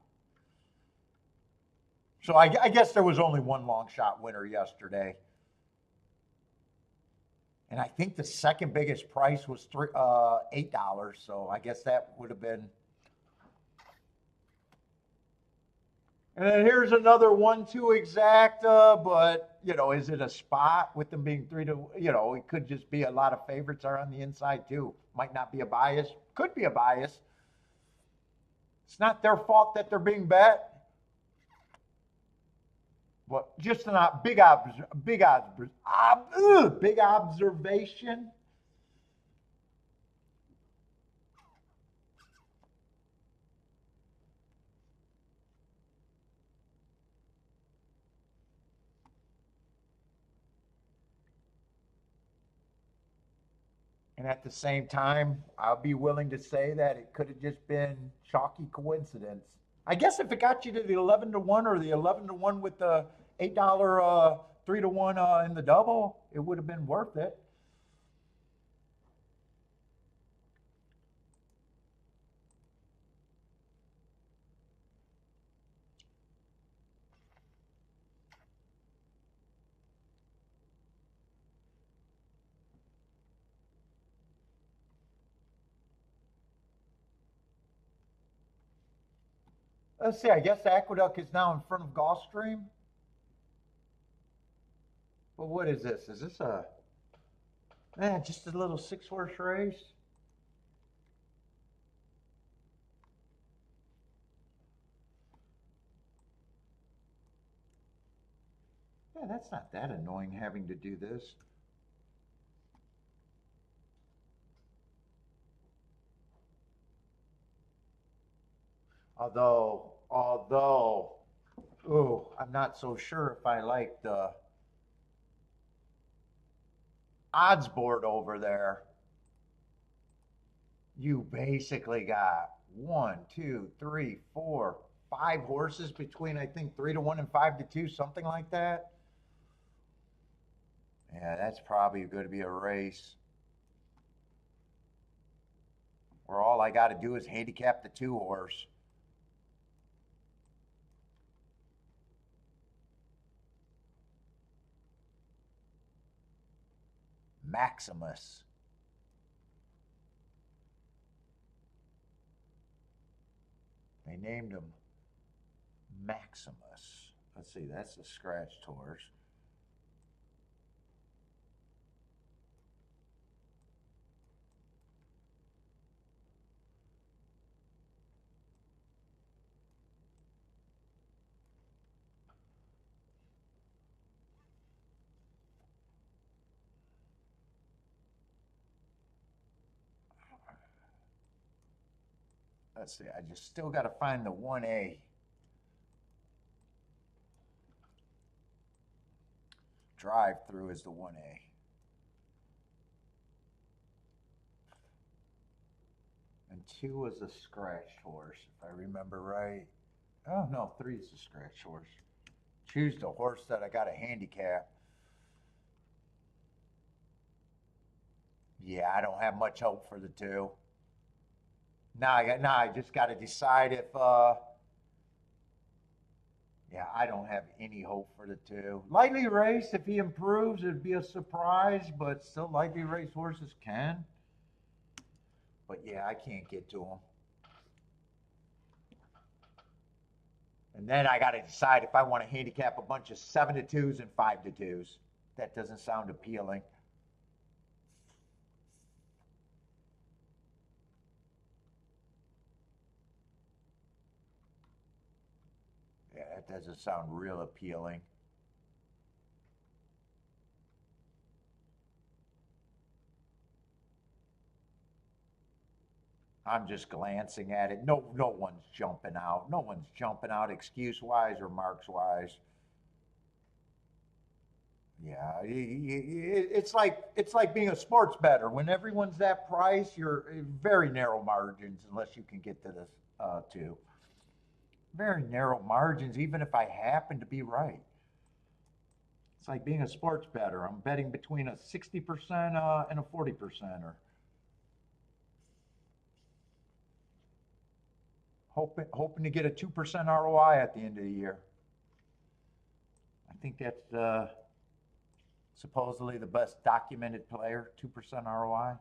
A: So I guess there was only 1 long shot winner yesterday. And I think the second biggest price was $8. So I guess that would have been. And then here's another 1-2 exacta, but is it a spot with them being 3-? It could just be a lot of favorites are on the inside too. Might not be a bias. Could be a bias. It's not their fault that they're being bet. But just a big observation. And at the same time, I'll be willing to say that it could have just been chalky coincidence. I guess if it got you to the 11-1 or the 11-1 with the $8 3-1 in the double, it would have been worth it. Let's see, I guess Aqueduct is now in front of Gulfstream. But what is this? Is this a, just a little 6-horse race? Yeah, that's not that annoying having to do this. Although, ooh, I'm not so sure if I like the odds board over there. You basically got 1, 2, 3, 4, 5 horses between, I think, 3-1 and 5-2, something like that. Yeah, that's probably going to be a race where all I got to do is handicap the 2-horse. Maximus. They named him Maximus. Let's see, that's the scratched horse. Let's see, I just still got to find the 1A. Drive through is the 1A. And 2 was a scratched horse, if I remember right. Oh, no, 3 is a scratched horse. Choose the horse that I got a handicap. Yeah, I don't have much hope for the 2. Now I just got to decide if, yeah, I don't have any hope for the 2. Lightly raced, if he improves, it'd be a surprise, but still lightly raced horses can. But yeah, I can't get to him. And then I got to decide if I want to handicap a bunch of 7-2s and 5-2s. That doesn't sound appealing. Yeah, that doesn't sound real appealing. I'm just glancing at it. No one's jumping out. No one's jumping out excuse-wise or marks-wise. Yeah, it's like being a sports bettor. When everyone's that price, you're very narrow margins unless you can get to this 2. Very narrow margins, even if I happen to be right. It's like being a sports bettor. I'm betting between a 60% and a 40%er. Hoping to get a 2% ROI at the end of the year. I think that's supposedly the best documented player, 2% ROI.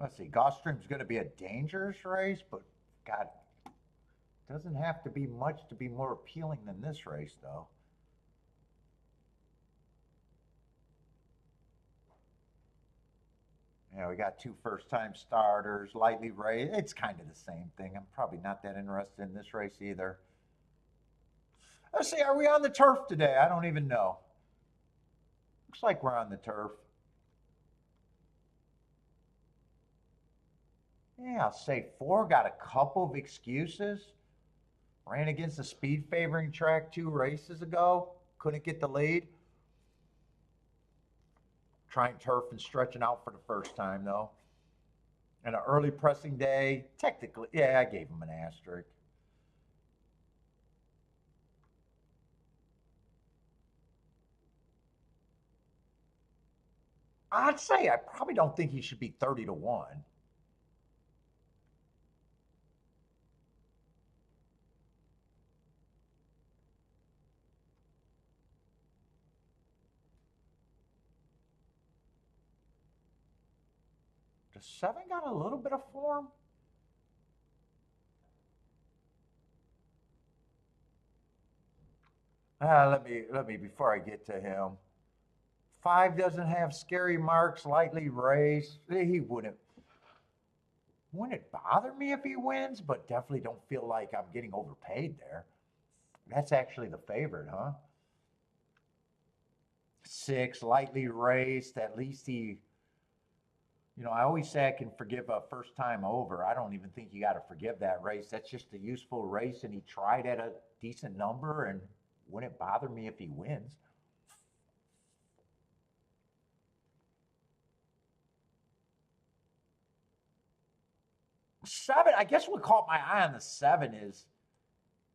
A: Let's see, Gulfstream's going to be a dangerous race, but God, doesn't have to be much to be more appealing than this race, though. We got 2 first-time starters, lightly raced. It's kind of the same thing. I'm probably not that interested in this race either. Let's see, are we on the turf today? I don't even know. Looks like we're on the turf. Yeah, I'll say 4. Got a couple of excuses. Ran against the speed favoring track 2 races ago. Couldn't get the lead. Trying turf and stretching out for the first time, though. And an early pressing day. Technically, yeah, I gave him an asterisk. I'd say I probably don't think he should be 30-1. The 7 got a little bit of form. Let me before I get to him. 5 doesn't have scary marks, lightly raised. He wouldn't bother me if he wins, but definitely don't feel like I'm getting overpaid there. That's actually the favorite, huh? 6, lightly raised. At least I always say I can forgive a first time over. I don't even think you got to forgive that race. That's just a useful race, and he tried at a decent number, and wouldn't bother me if he wins. Seven, I guess what caught my eye on the 7 is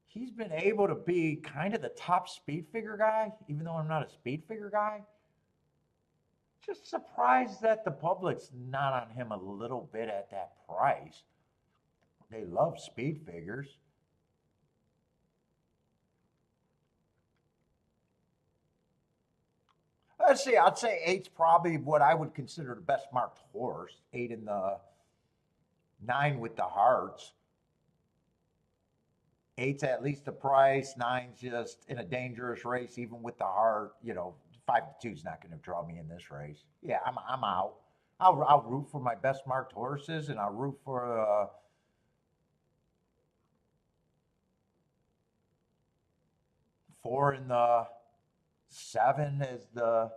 A: he's been able to be kind of the top speed figure guy, even though I'm not a speed figure guy. Just surprised that the public's not on him a little bit at that price. They love speed figures. Let's see, I'd say 8's probably what I would consider the best marked horse. 8 in the 9 with the hearts. 8's at least the price. 9's just in a dangerous race, even with the heart. 5-2's not going to draw me in this race. Yeah, I'm out. I'll root for my best marked horses, and I'll root for 4 in the 7 is the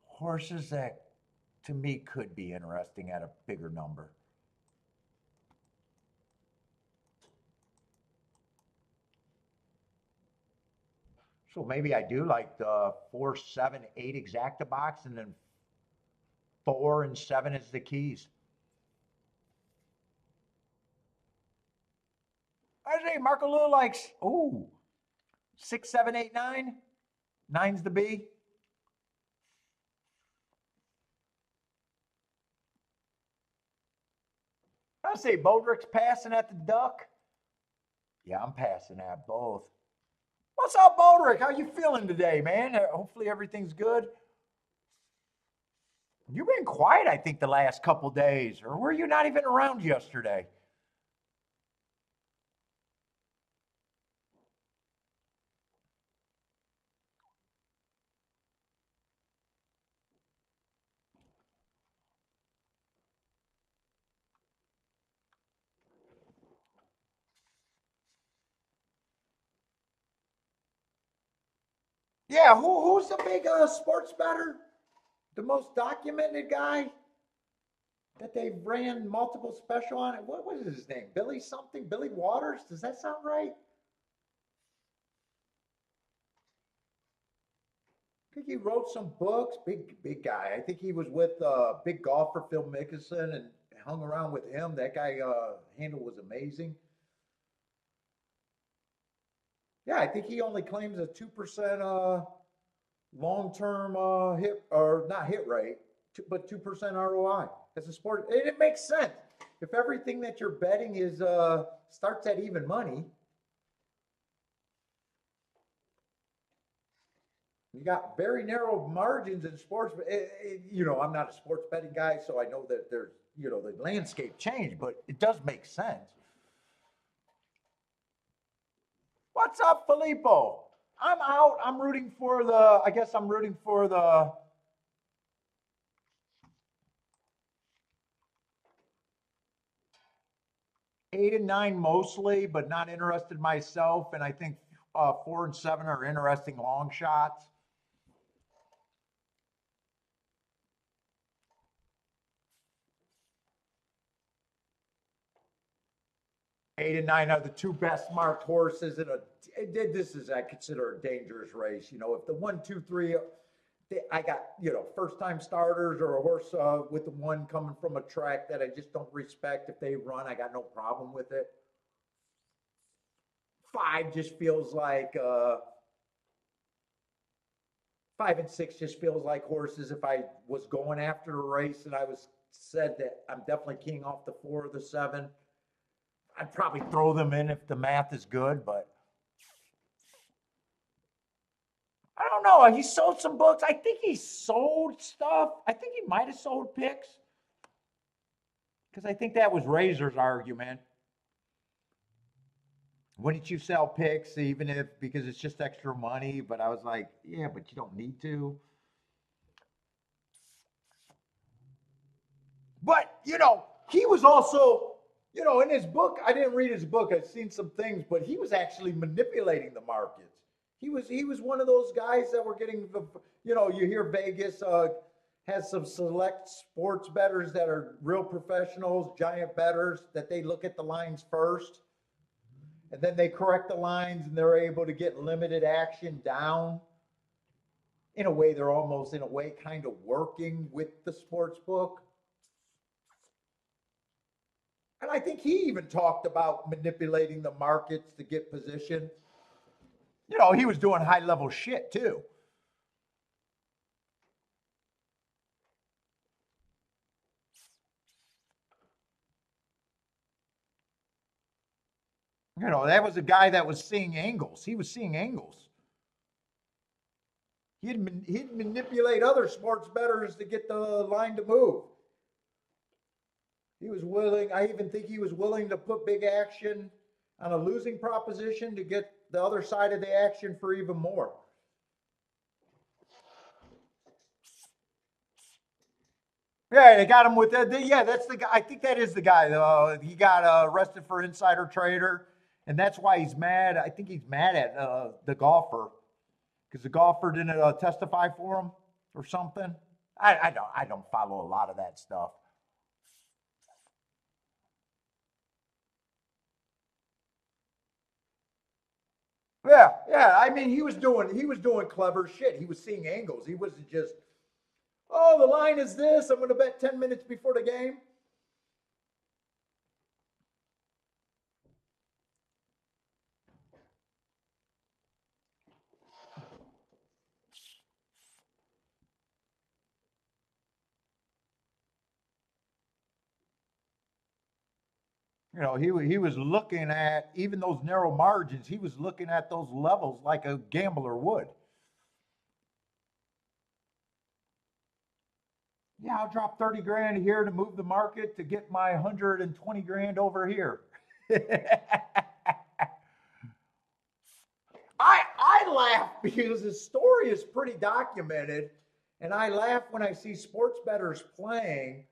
A: horses that to me could be interesting at a bigger number. So maybe I do like the 4, 7, 8 exacta box, and then 4 and 7 is the keys. I say Marco Lou likes 6, 7, 8, 9. 9's the B. I say Bodrick's passing at the duck. Yeah, I'm passing at both. What's up, Bodrick? How you feeling today, man? Hopefully everything's good. You've been quiet, I think, the last couple days, or were you not even around yesterday? Yeah, who's the big sports bettor? The most documented guy that they ran multiple special on it. What was his name? Billy something? Billy Waters? Does that sound right? I think he wrote some books. Big guy. I think he was with big golfer Phil Mickelson and hung around with him. That guy handle was amazing. Yeah, I think he only claims a 2% long-term hit or not hit rate, but 2% ROI as a sport. And it makes sense. If everything that you're betting is starts at even money, you got very narrow margins in sports. I'm not a sports betting guy, so I know that there's the landscape changed, but it does make sense. What's up, Filippo? I'm out. I'm rooting for the. I guess I'm rooting for the 8 and 9 mostly, but not interested myself. And I think 4 and 7 are interesting long shots. 8 and 9 are the two best marked horses in a. This is I consider a dangerous race. If the 1, 2, 3, I got first time starters or a horse with the 1 coming from a track that I just don't respect. If they run, I got no problem with it. 5 just feels like 5 and 6 just feels like horses. If I was going after a race and I was said that I'm definitely keying off the 4 or the 7, I'd probably throw them in if the math is good, but I don't know. No, he sold some books. I think he sold stuff. I think he might have sold picks. Because I think that was Razor's argument. Wouldn't you sell picks even if, because it's just extra money? But I was like, yeah, but you don't need to. But, he was also, in his book, I didn't read his book. I've seen some things, but he was actually manipulating the markets. He was one of those guys that were getting you hear Vegas has some select sports bettors that are real professionals, giant bettors, that they look at the lines first. And then they correct the lines and they're able to get limited action down. In a way, they're almost, in a way, kind of working with the sports book. And I think he even talked about manipulating the markets to get position. He was doing high level shit too. That was a guy that was seeing angles. He was seeing angles. He'd manipulate other sports bettors to get the line to move. He was willing, I even think he was willing to put big action on a losing proposition to get the other side of the action for even more. Yeah, they got him with that. Yeah, that's the guy. I think that is the guy. He got arrested for insider trader, and that's why he's mad. I think he's mad at the golfer because the golfer didn't testify for him or something. I don't follow a lot of that stuff. Yeah, yeah. I mean, he was doing clever shit. He was seeing angles. He wasn't just, oh, the line is this. I'm going to bet 10 minutes before the game. He was looking at even those narrow margins. He was looking at those levels like a gambler would. Yeah, I'll drop 30 grand here to move the market to get my 120 grand over here. I laugh because his story is pretty documented, and I laugh when I see sports bettors playing,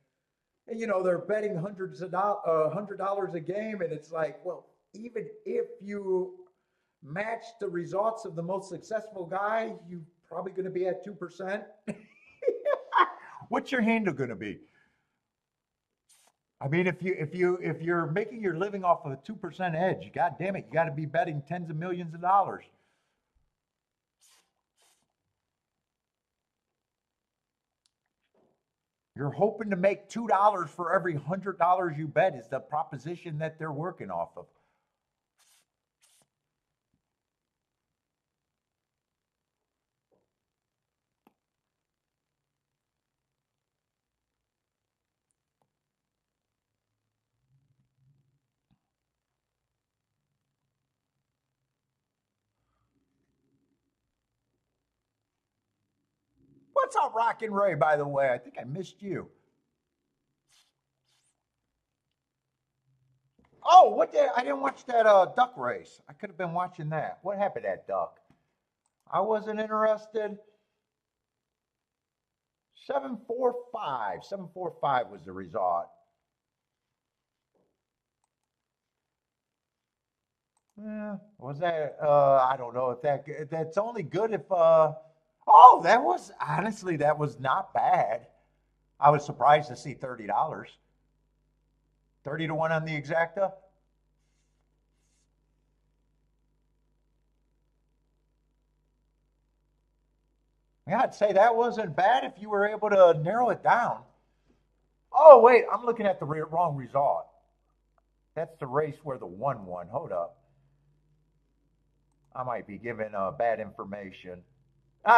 A: and they're betting hundreds of $100 a game, and it's like, well, even if you match the results of the most successful guy, you're probably going to be at 2%. What's your handle going to be? I mean, if you're making your living off of a 2% edge, god damn it, you got to be betting tens of millions of dollars. You're hoping to make $2 for every $100 you bet is the proposition that they're working off of. What's up, Rockin' Ray, by the way? I think I missed you. Oh, I didn't watch that duck race. I could have been watching that. What happened to that duck? I wasn't interested. 745. 745 was the result. Yeah, was that? I don't know if that's only good if. Oh, that was honestly that was not bad. I was surprised to see $30. 30 to 1 on the exacta. Yeah, I'd say that wasn't bad if you were able to narrow it down. Oh wait, I'm looking at the wrong result. That's the race where the one won. Hold up, I might be giving bad information.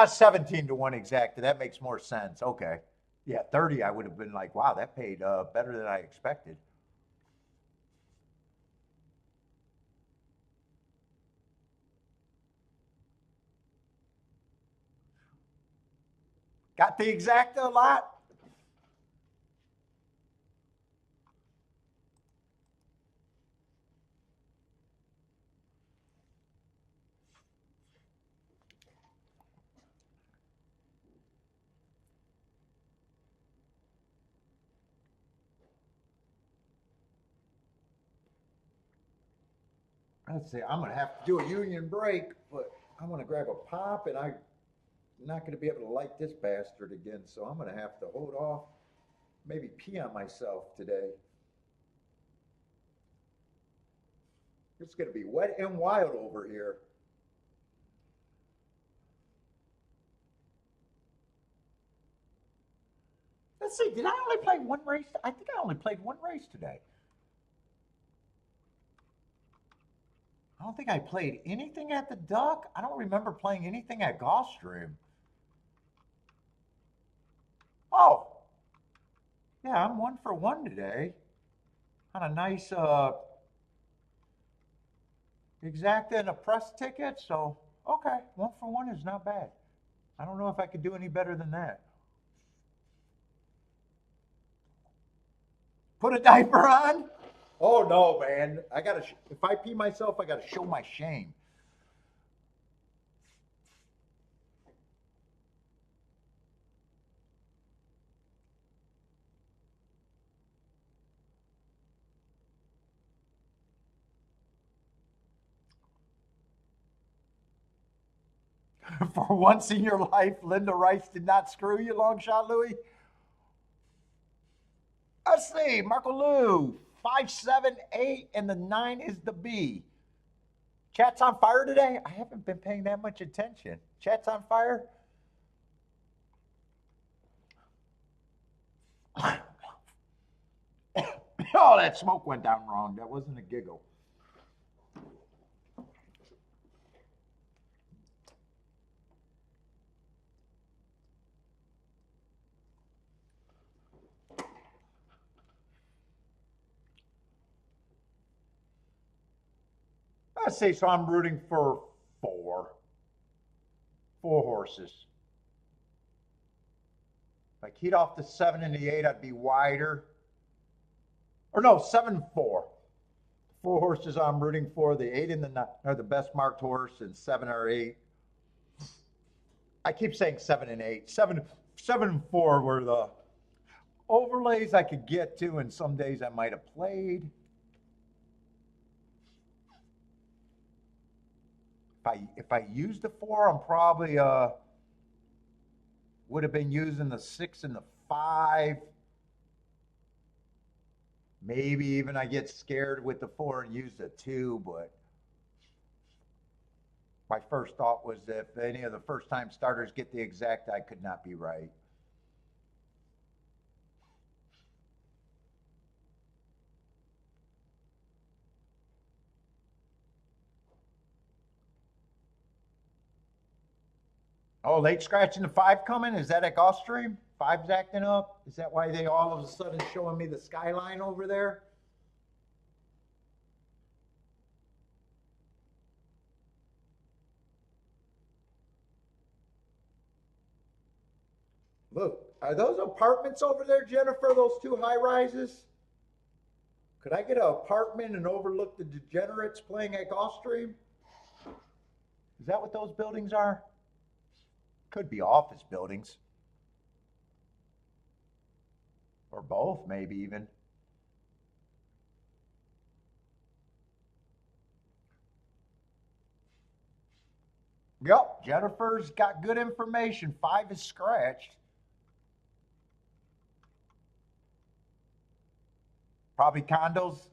A: 17 to 1 exacta. That makes more sense. Okay. Yeah, 30. I would have been like, wow, that paid better than I expected. Got the exacta a lot? Let's see, I'm gonna have to do a union break, but I'm gonna grab a pop and I'm not gonna be able to light this bastard again, so I'm gonna have to hold off, maybe pee on myself today. It's gonna be wet and wild over here. Let's see, did I only play one race? I think I only played one race today. I don't think I played anything at the Duck. I don't remember playing anything at Gulfstream. Oh, yeah, I'm 1 for 1 today. On a nice exacta and a press ticket. So, okay, 1 for 1 is not bad. I don't know if I could do any better than that. Put a diaper on? Oh no, man. I gotta, if I pee myself, I gotta show my shame. For once in your life, Linda Rice did not screw you, long shot Louie. Let's see, Marco Lou, 578, and the 9 is the B. Chat's on fire today? I haven't been paying that much attention. Chat's on fire? Oh, that smoke went down wrong. That wasn't a giggle. Let's see, so I'm rooting for four horses. If I keyed off the 7 and the 8, I'd be wider. Or no, 7-4. 4 horses I'm rooting for. The 8 and the 9 are the best marked horse, and 7 or 8. I keep saying 7 and 8. 7 and 4 were the overlays I could get to, and some days I might have played. If I used the 4, I'm probably would have been using the 6 and the 5. Maybe even I get scared with the 4 and use the 2, but my first thought was that if any of the first time starters get the exact, I could not be right. Oh, late scratching the 5 coming? Is that at Gulfstream? 5's acting up? Is that why they all of a sudden showing me the skyline over there? Look, are those apartments over there, Jennifer? Those 2 high rises? Could I get an apartment and overlook the degenerates playing at Gulfstream? Is that what those buildings are? Could be office buildings. Or both, maybe even. Yep, Jennifer's got good information. 5 is scratched. Probably condos.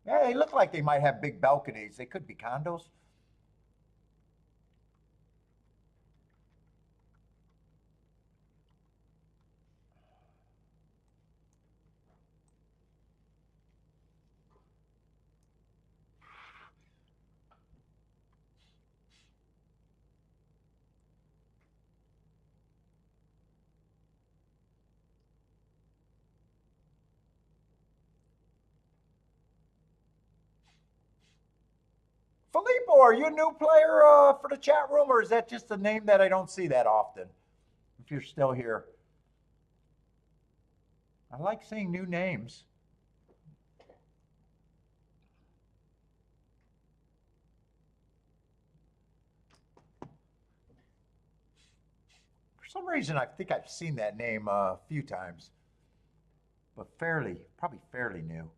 A: Yeah, they look like they might have big balconies. They could be condos. Filippo, are you a new player for the chat room, or is that just a name that I don't see that often? if you're still here. I like seeing new names. For some reason, I think I've seen that name a few times, but probably fairly new.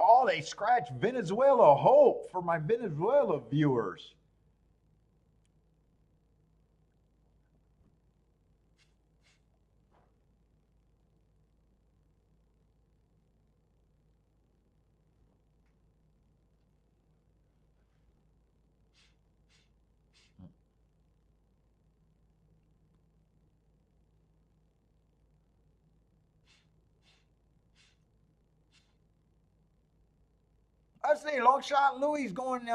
A: Oh, they scratched Venezuela Hope for my Venezuela viewers. I see long shot Louis going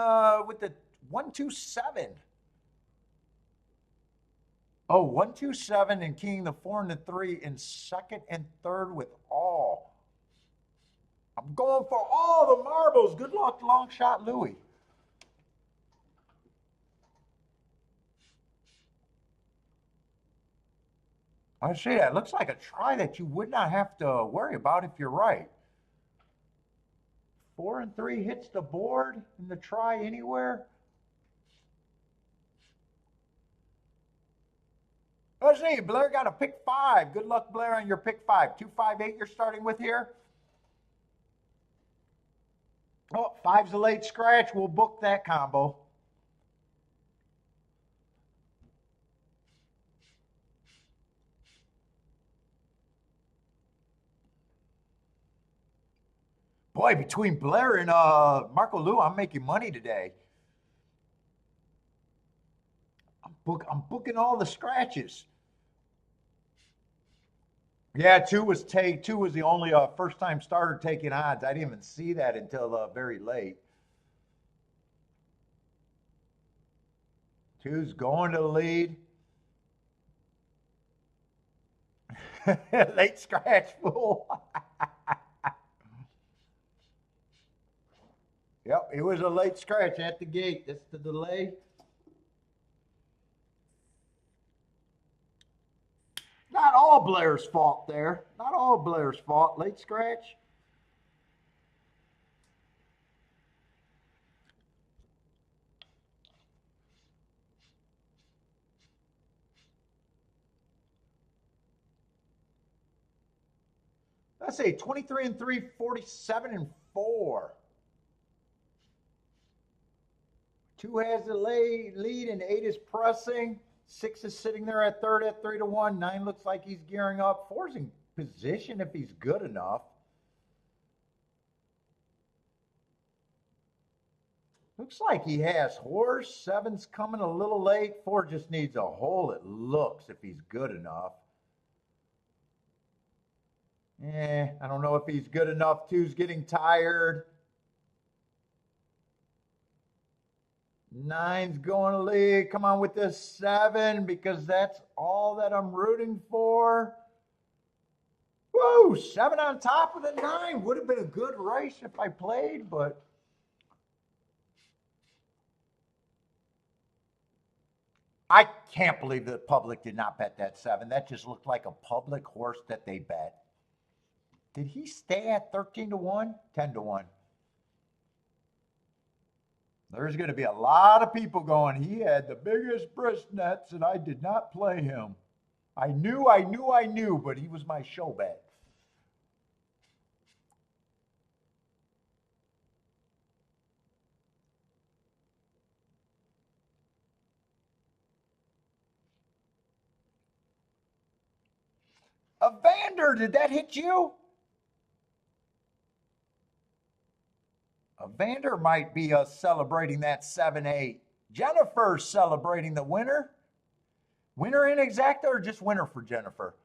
A: with the 127. Oh, 127 and king the 4 and the 3 in second and third with all. I'm going for all the marbles. Good luck, long shot Louis. I see that. Looks like a try that you would not have to worry about if you're right. 4 and 3 hits the board in the try anywhere. Let's see, Blair got a pick 5. Good luck, Blair, on your pick 5. 258 you're starting with here. Oh, 5's a late scratch. We'll book that combo. Boy, between Blair and Marco Lou, I'm making money today. I'm booking all the scratches. Yeah, two was the only first time starter taking odds. I didn't even see that until very late. Two's going to the lead. Late scratch, fool. Yep, it was a late scratch at the gate. That's the delay. Not all Blair's fault there. Not all Blair's fault. Late scratch. Let's see, 23 and 3, 47 and 4. 2 has the lead and 8 is pressing. 6 is sitting there at third at 3 to 1. 9 looks like he's gearing up. 4's in position if he's good enough. Looks like he has horse. 7's coming a little late. 4 just needs a hole, it looks, if he's good enough. I don't know if he's good enough. 2's getting tired. 9's going to lead. Come on with this 7 because that's all that I'm rooting for. Woo! 7 on top of the 9. Would have been a good race if I played, but I can't believe the public did not bet that 7. That just looked like a public horse that they bet. Did he stay at 13 to 1? 10 to 1. There's going to be a lot of people going, he had the biggest brisket nets and I did not play him. I knew, but he was my show bet. Evander, did that hit you? Evander might be celebrating that 7-8. Jennifer's celebrating the winner. Winner in exacta or just winner for Jennifer?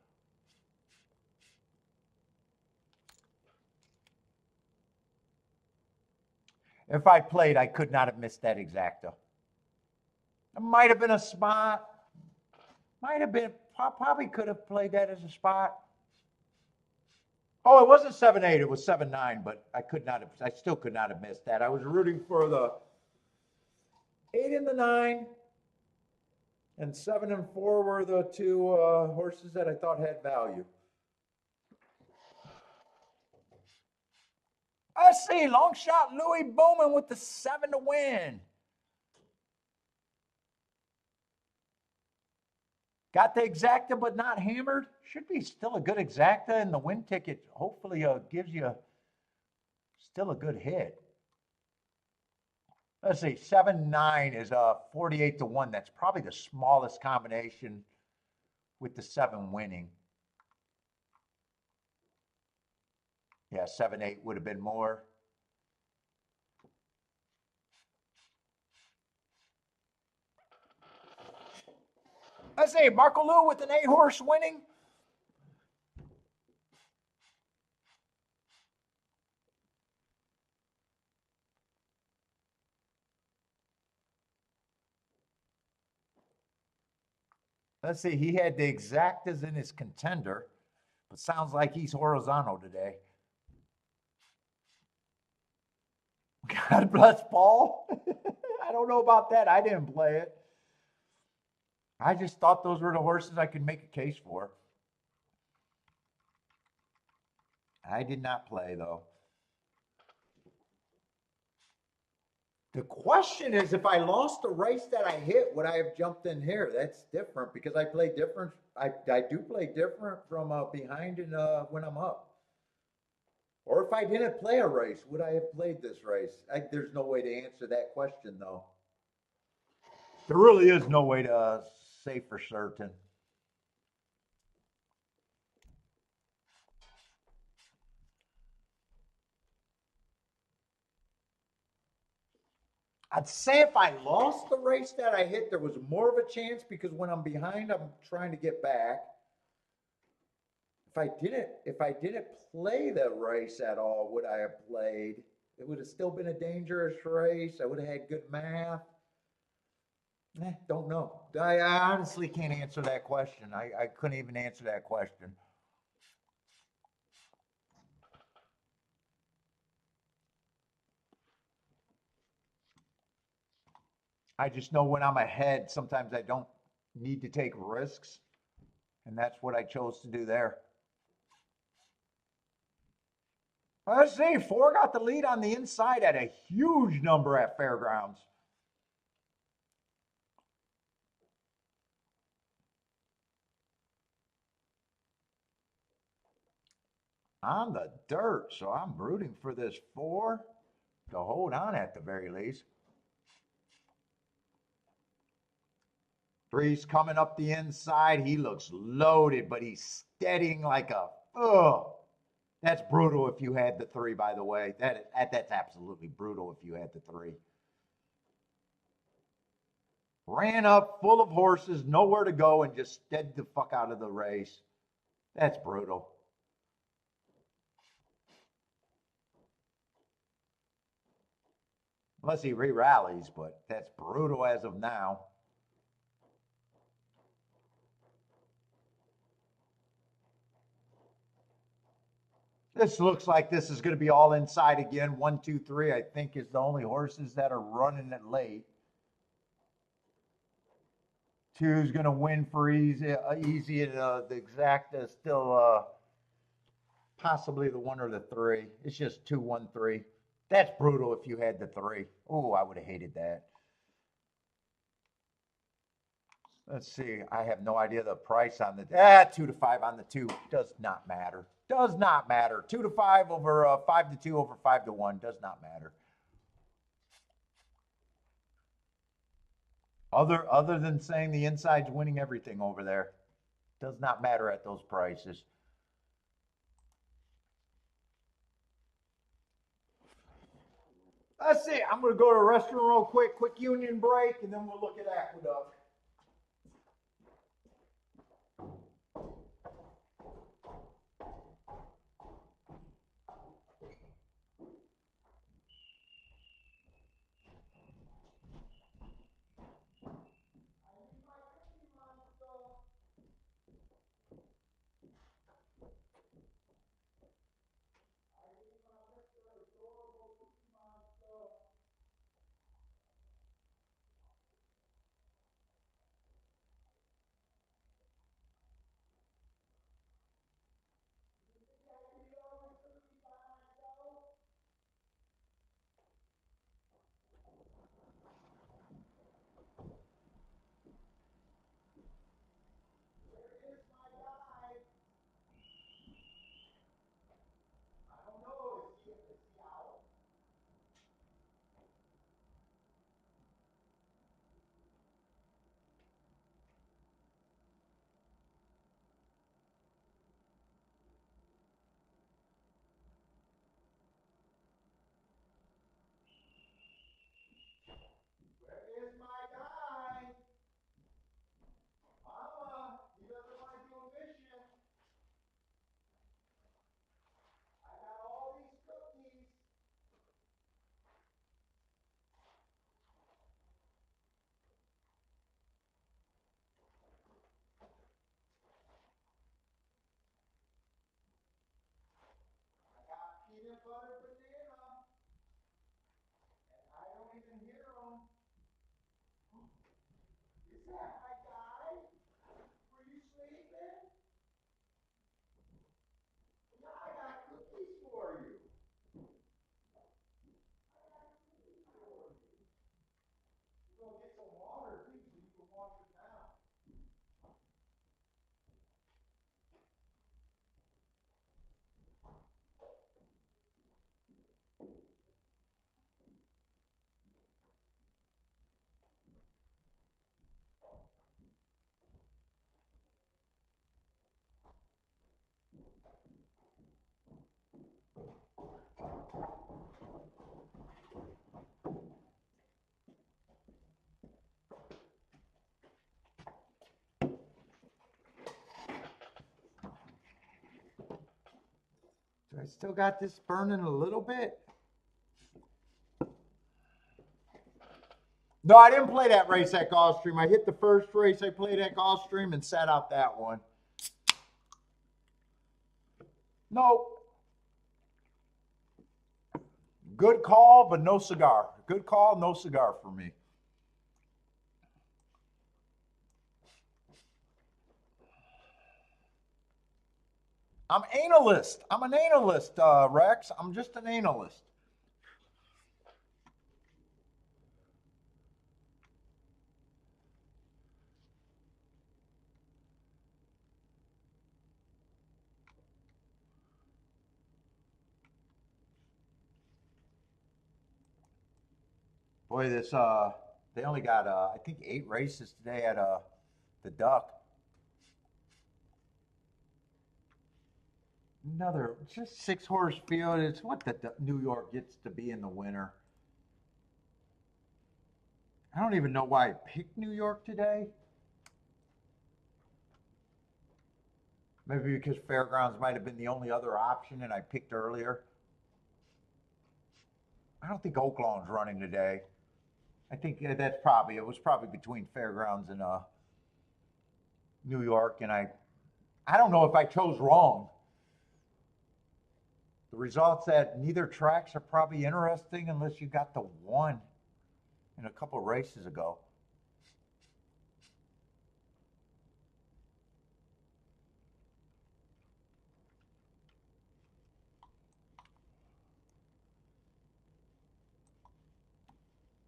A: If I played, I could not have missed that exacta. It might have been a spot. Might have been, probably could have played that as a spot. Oh, it wasn't 7-8. It was 7-9. But I could not have. I still could not have missed that. I was rooting for the 8 and the 9, and 7 and 4 were the two horses that I thought had value. I see. Long shot Louis Bowman with the 7 to win. Got the exacta, but not hammered. Should be still a good exacta, and the win ticket hopefully gives you still a good hit. Let's see, 7-9 is 48 to 1. That's probably the smallest combination with the 7 winning. Yeah, 7-8 would have been more. Let's see, Marco Lou with an 8-horse winning. Let's see, he had the exactas in his contender, but sounds like he's horizontal today. God bless Paul. I don't know about that. I didn't play it. I just thought those were the horses I could make a case for. I did not play, though. The question is, if I lost the race that I hit, would I have jumped in here? That's different because I play different. I do play different from behind and when I'm up. Or if I didn't play a race, would I have played this race? There's no way to answer that question, though. There really is no way to say for certain. I'd say if I lost the race that I hit, there was more of a chance because when I'm behind, I'm trying to get back. If I didn't play the race at all, would I have played? It would have still been a dangerous race. I would have had good math. Don't know. I honestly can't answer that question. I couldn't even answer that question. I just know when I'm ahead, sometimes I don't need to take risks. And that's what I chose to do there. Let's see, 4 got the lead on the inside at a huge number at Fairgrounds. On the dirt, so I'm rooting for this 4 to hold on at the very least. 3's coming up the inside. He looks loaded, but he's steadying like a, that's brutal if you had the 3, by the way. That's absolutely brutal if you had the 3. Ran up full of horses, nowhere to go, and just steadied the fuck out of the race. That's brutal. Unless he re-rallies, but that's brutal as of now. This looks like this is going to be all inside again. 1, 2, 3, I think, is the only horses that are running it late. 2 is going to win for easy, and the exacta is still possibly the 1 or the 3. It's just 2, 1, 3. That's brutal if you had the 3. Oh, I would have hated that. Let's see. I have no idea the price on the 2 to 5 on the 2 does not matter. Does not matter. 2 to 5 over 5 to 2 over 5 to 1 does not matter. Other than saying the inside's winning everything over there, does not matter at those prices. Let's see. I'm going to go to a restroom real quick union break, and then we'll look at aqueduct. butter banana. And I don't even hear him. Is that my guy? Were you sleeping? Yeah, I got cookies for you. Go get some water too, so you can wash it down. So I still got this burning a little bit. No, I didn't play that race at Gulfstream. I hit the first race I played at Gulfstream and sat out that one. Nope. Good call, but no cigar. Good call, no cigar for me. I'm analyst. I'm an analyst, Rex. I'm just an analyst. Boy, this they only got I think 8 races today at the Duck. Another just 6-horse field. It's what the New York gets to be in the winter. I don't even know why I picked New York today. Maybe because Fairgrounds might have been the only other option and I picked earlier. I don't think Oaklawn's running today. I think that's probably, it was probably between Fairgrounds and New York, and I don't know if I chose wrong. The results at neither tracks are probably interesting unless you got the one in a couple races ago.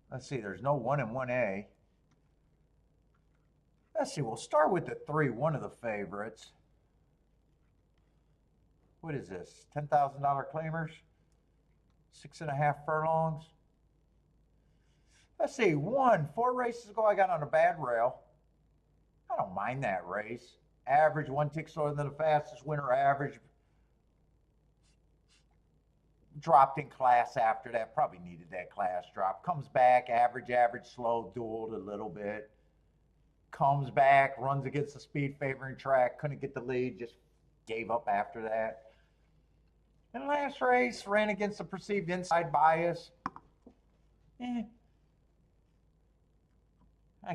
A: Let's see, there's no 1 and 1A. Let's see, we'll start with the 3, one of the favorites. What is this? $10,000 claimers? 6.5 furlongs? Let's see, 4 races ago I got on a bad rail. I don't mind that race. Average, 1 tick slower than the fastest winner average. Dropped in class after that, probably needed that class drop. Comes back, average, slow, dueled a little bit. Comes back, runs against the speed favoring track, couldn't get the lead, just gave up after that. And last race, ran against the perceived inside bias. I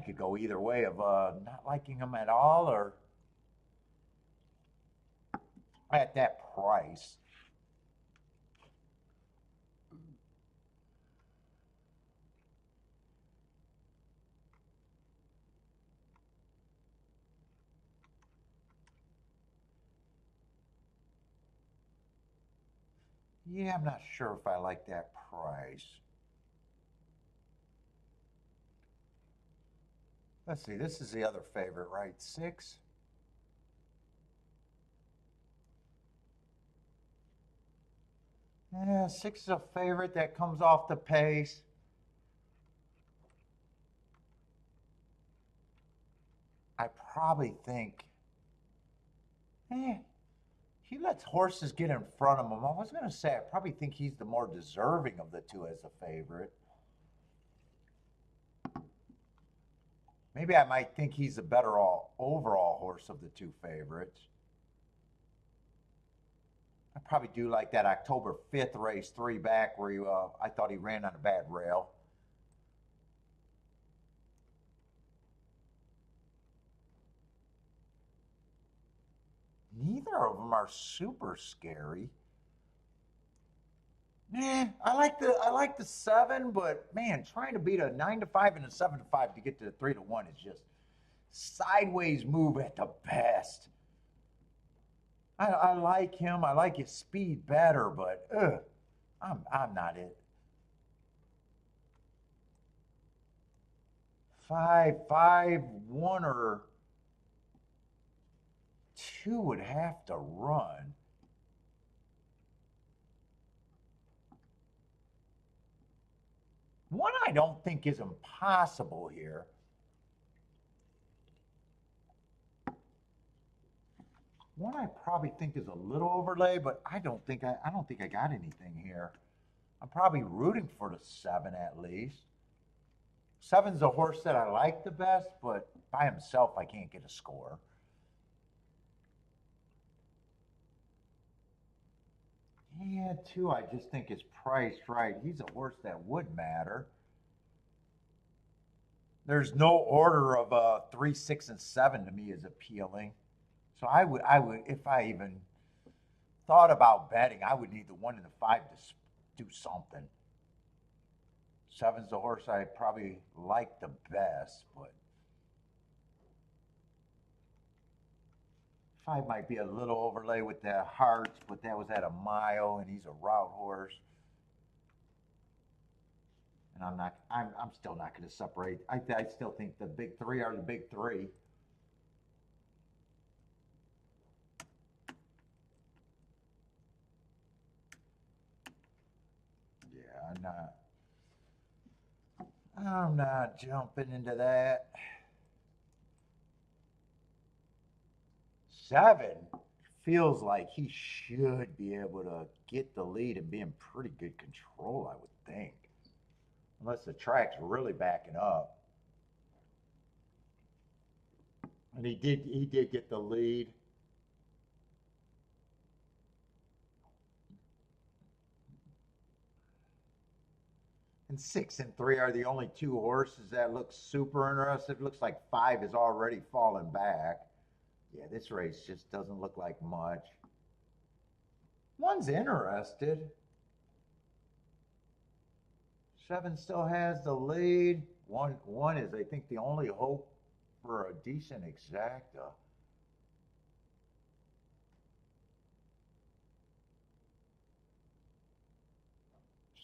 A: could go either way of not liking them at all or at that price. Yeah, I'm not sure if I like that price. Let's see, this is the other favorite, right? 6. Yeah, 6 is a favorite that comes off the pace. I probably think, he lets horses get in front of him. I was going to say, I probably think he's the more deserving of the 2 as a favorite. Maybe I might think he's the better overall horse of the 2 favorites. I probably do like that October 5th race, 3 back, where I thought he ran on a bad rail. Neither of them are super scary. I like the 7, but man, trying to beat a 9-5 and a 7-5 to get to the 3-1 is just sideways move at the best. I like him. I like his speed better, but I'm not it. 5-5-1 or 2 would have to run. One I don't think is impossible here. One I probably think is a little overlay, but I don't think I got anything here. I'm probably rooting for the 7 at least. 7's a horse that I like the best, but by himself I can't get a score. Yeah, 2 I just think is priced right. He's a horse that would matter. There's no order of 3, 6, and 7 to me is appealing. So I would, if I even thought about betting, I would need the 1 and the 5 to do something. 7's the horse I probably like the best, but 5 might be a little overlay with the hearts, but that was at a mile, and he's a route horse. And I'm still not going to separate. I still think the big 3 are the big 3. Yeah, I'm not jumping into that. 7 feels like he should be able to get the lead and be in pretty good control, I would think. Unless the track's really backing up. And he did get the lead. And 6 and 3 are the only 2 horses that look super interested. It looks like 5 is already falling back. Yeah, this race just doesn't look like much. 1's interested. 7 still has the lead. One is, I think, the only hope for a decent exacta.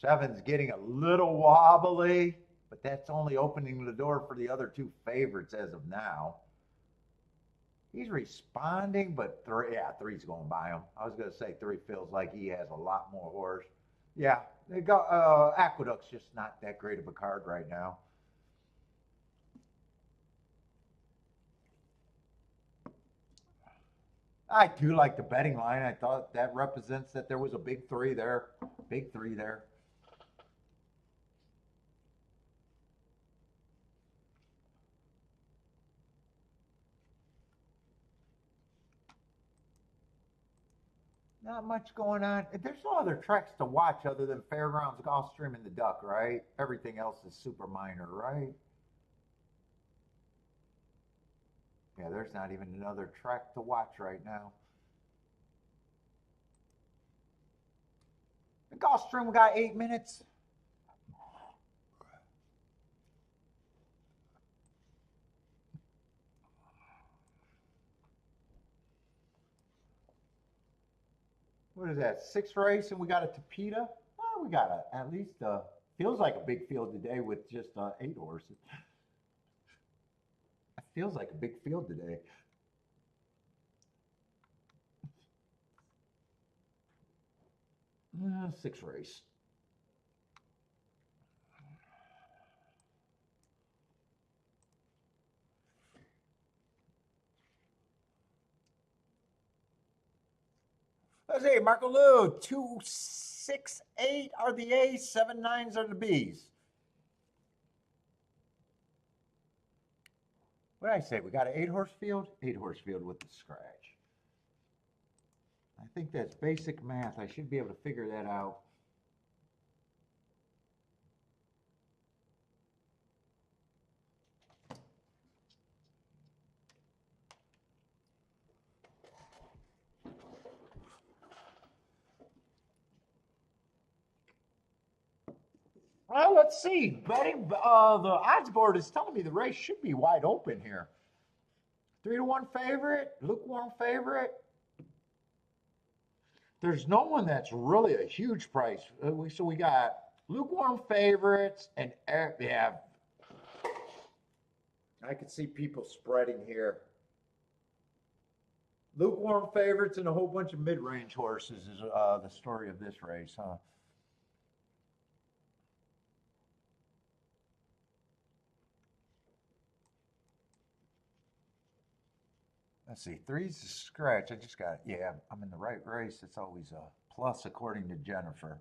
A: Seven's getting a little wobbly, but that's only opening the door for the other 2 favorites as of now. He's responding, but 3's going by him. I was going to say 3 feels like he has a lot more horse. Yeah, they got Aqueduct's just not that great of a card right now. I do like the betting line. I thought that represents that there was a big 3 there. Big 3 there. Not much going on. There's no other tracks to watch other than Fairgrounds, Gulfstream, and the Duck, right? Everything else is super minor, right? Yeah, there's not even another track to watch right now. The Gulfstream, we got 8 minutes. What is that? 6 race, and we got a Tapeta. Well, we got at least feels like a big field today with just 8 horses. It feels like a big field today. Six race. Let's see, Marco Lou, 268 are the A's, 7 9s are the B's. What did I say? We got an 8-horse field? 8-horse field with the scratch. I think that's basic math. I should be able to figure that out. Well, let's see. Betting the odds board is telling me the race should be wide open here. 3-1 favorite, lukewarm favorite. There's no one that's really a huge price. So we got lukewarm favorites and yeah, I could see people spreading here. Lukewarm favorites and a whole bunch of mid-range horses is the story of this race, huh? Let's see, three's a scratch. I just got, yeah, I'm in the right race. It's always a plus according to Jennifer.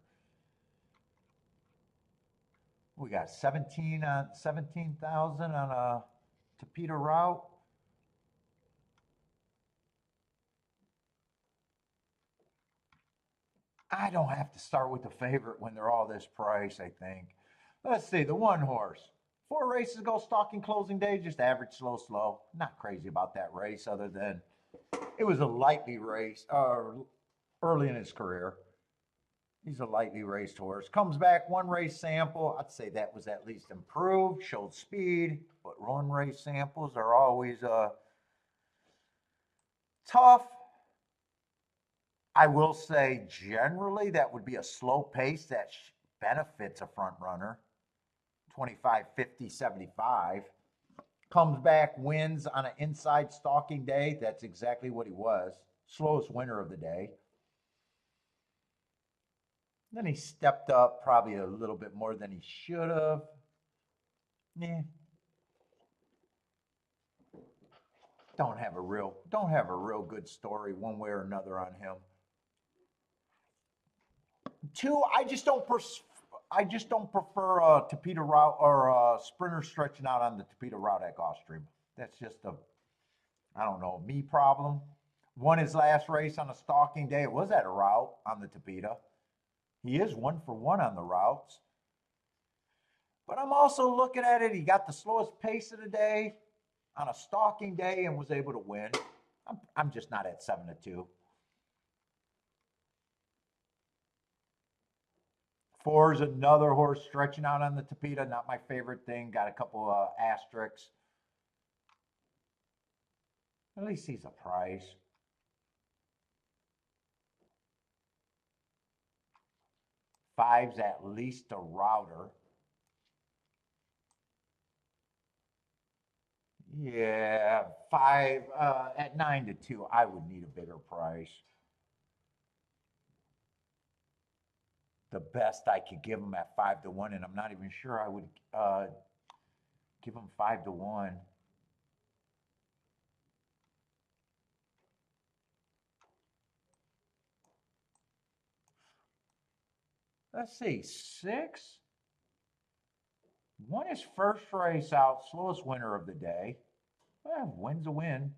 A: We got 17,000 on a Topeta route. I don't have to start with the favorite when they're all this price, I think. Let's see, the one horse. 4 races ago, stalking closing day, just average, slow. Not crazy about that race other than it was a lightly raced, early in his career. He's a lightly raced horse. Comes back, 1 race sample. I'd say that was at least improved, showed speed, but 1 race samples are always tough. I will say generally that would be a slow pace that benefits a front runner. 25, 50, 75. Comes back, wins on an inside stalking day. That's exactly what he was. Slowest winner of the day. Then he stepped up probably a little bit more than he should have. Yeah. Don't have a real good story one way or another on him. 2, I just don't prefer Topeta route or sprinter stretching out on the Topeta route at Gulfstream. That's just I don't know, me problem. Won his last race on a stalking day. It was at a route on the Topeta. He is 1-for-1 on the routes. But I'm also looking at it. He got the slowest pace of the day on a stalking day and was able to win. I'm just not at 7-2. 4 is another horse stretching out on the Topeta. Not my favorite thing. Got a couple asterisks. At least he's a price. 5's at least a router. Yeah, 5 at 9-2. I would need a bigger price. The best I could give him at 5-1, and I'm not even sure I would give him 5-1. Let's see, 6. Won his first race out, slowest winner of the day. Well, win's a win.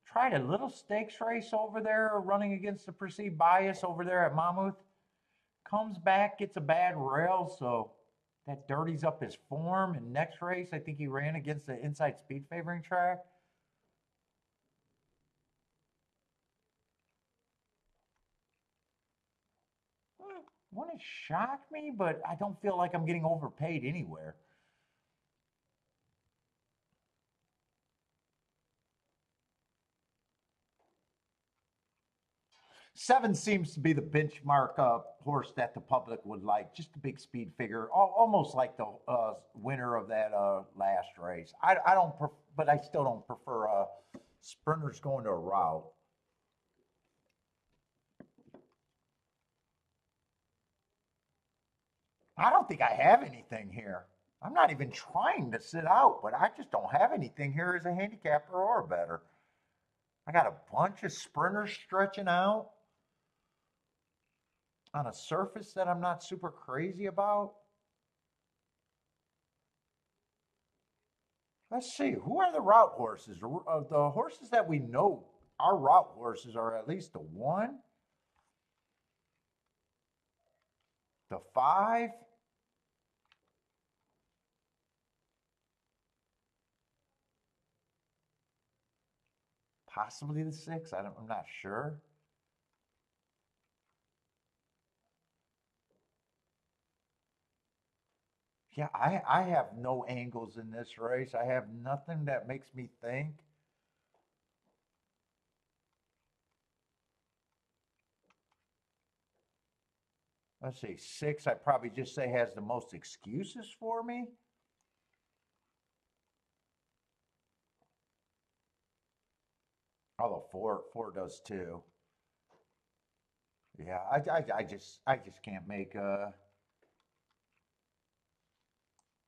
A: Tried a little stakes race over there, running against the perceived bias over there at Monmouth. Comes back, gets a bad rail, so that dirties up his form. And next race, I think he ran against the inside speed favoring track. Wouldn't shock me, but I don't feel like I'm getting overpaid anywhere. Seven seems to be the benchmark horse that the public would like. Just a big speed figure, almost like the winner of that last race. I don't, but I still don't prefer sprinters going to a route. I don't think I have anything here. I'm not even trying to sit out, but I just don't have anything here as a handicapper or a bettor. I got a bunch of sprinters stretching out on a surface that I'm not super crazy about. Let's see, who are the route horses? The horses that we know are route horses are at least the 1, the 5, possibly the 6. I'm not sure. Yeah, I have no angles in this race. I have nothing that makes me think. Let's see, 6, I probably just say has the most excuses for me. Although four does too. Yeah, I just can't make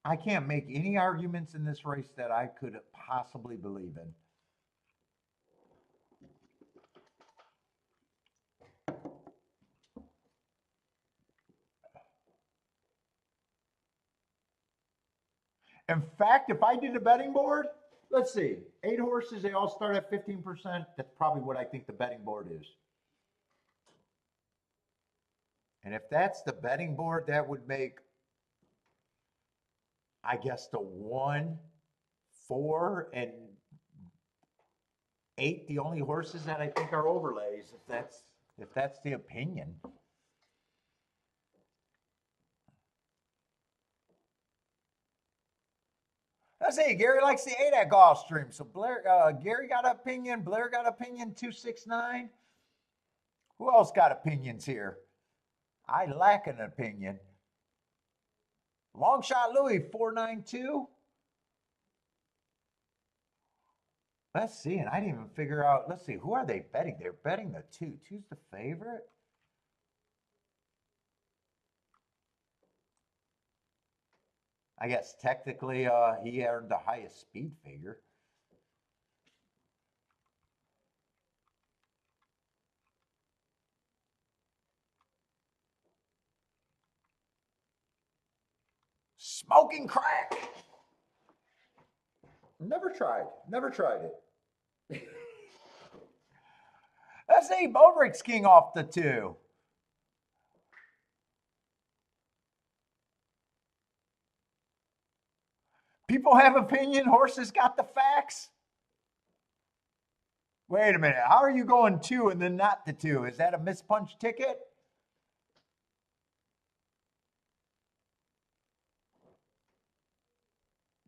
A: I can't make any arguments in this race that I could possibly believe in. In fact, if I did a betting board, let's see, 8 horses, they all start at 15%. That's probably what I think the betting board is. And if that's the betting board, that would make, I guess, the 1, 4, and 8 the only horses that I think are overlays. If that's the opinion. Let's see. Gary likes the 8 at Gulfstream. So Gary got an opinion. Blair got opinion. 269. Who else got opinions here? I lack an opinion. Long shot Louis 492. Let's see. And I didn't even figure out. Let's see. Who are they betting? They're betting the 2. 2's the favorite. I guess technically he earned the highest speed figure. Smoking crack. Never tried. Never tried it. Let's see. Bodrick's king off the 2. People have opinion. Horses got the facts. Wait a minute. How are you going 2 and then not the 2? Is that a mispunch ticket?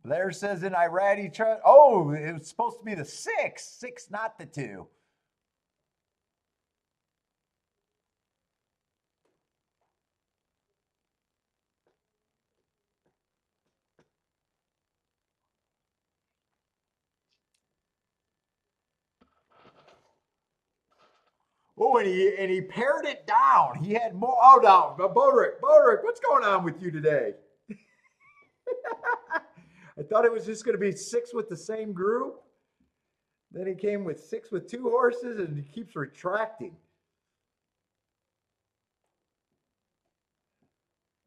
A: Blair says in Irati trust. Oh, it was supposed to be the 6. 6, not the 2. Oh, and he pared it down. He had more. Oh no, Bodrick, what's going on with you today? I thought it was just going to be 6 with the same group. Then he came with 6 with 2 horses, and he keeps retracting.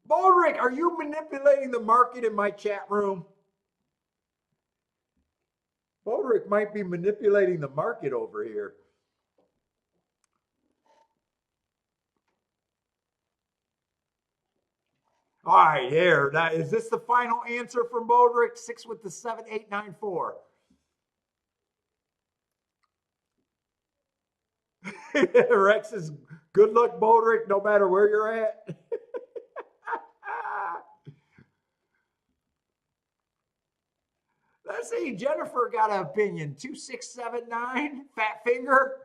A: Bodrick, are you manipulating the market in my chat room? Bodrick might be manipulating the market over here. All right, here. Now, is this the final answer from Bodrick? 6 with the 7, 8, 9, 4. Rex says, good luck, Bodrick, no matter where you're at. Let's see. Jennifer got an opinion. 2679, fat finger.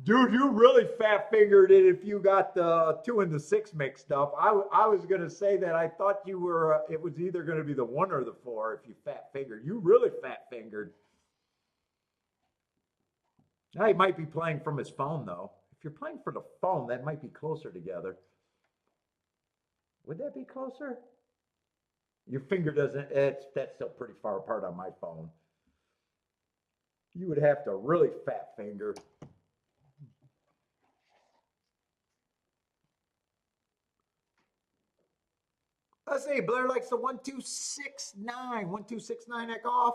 A: Dude, you really fat fingered it if you got the 2 and the 6 mixed up. I was going to say that I thought you were, it was either going to be the 1 or the 4 if you fat fingered. You really fat fingered. Now he might be playing from his phone, though. If you're playing for the phone, that might be closer together. Would that be closer? Your finger doesn't, that's still pretty far apart on my phone. You would have to really fat finger. Let's see, Blair likes the 1269. 1269 at golf.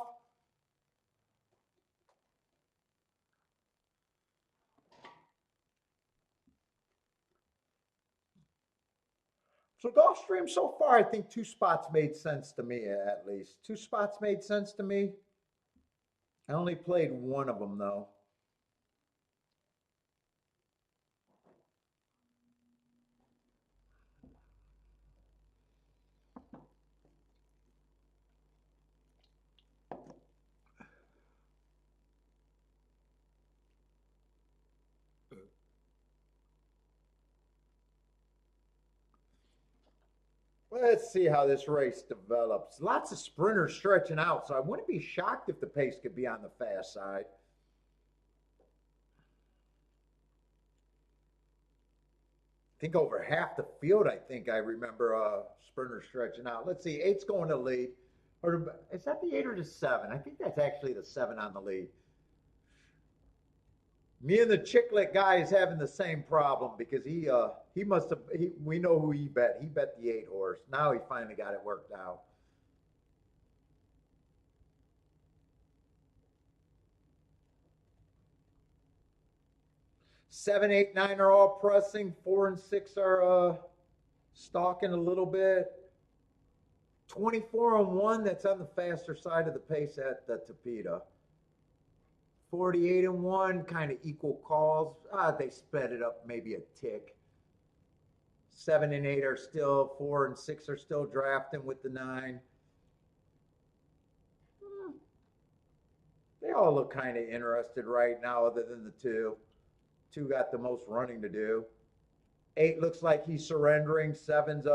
A: So Gulfstream so far, I think 2 spots made sense to me at least. 2 spots made sense to me. I only played one of them though. Let's see how this race develops. Lots of sprinters stretching out, so I wouldn't be shocked if the pace could be on the fast side. I think over half the field, I think I remember sprinters stretching out. Let's see, 8's going to lead. Or is that the 8 or the 7? I think that's actually the 7 on the lead. Me and the Chicklet guy is having the same problem because he must have we know who he bet. He bet the 8 horse. Now he finally got it worked out. Seven, 8, 9 are all pressing. 4 and 6 are stalking a little bit. 24 and 1, that's on the faster side of the pace at the Tapeta. 48 and 1, kind of equal calls. They sped it up maybe a tick. 7 and 8 are still, 4 and 6 are still drafting with the 9. They all look kind of interested right now, other than the 2. 2 got the most running to do. 8 looks like he's surrendering. 7's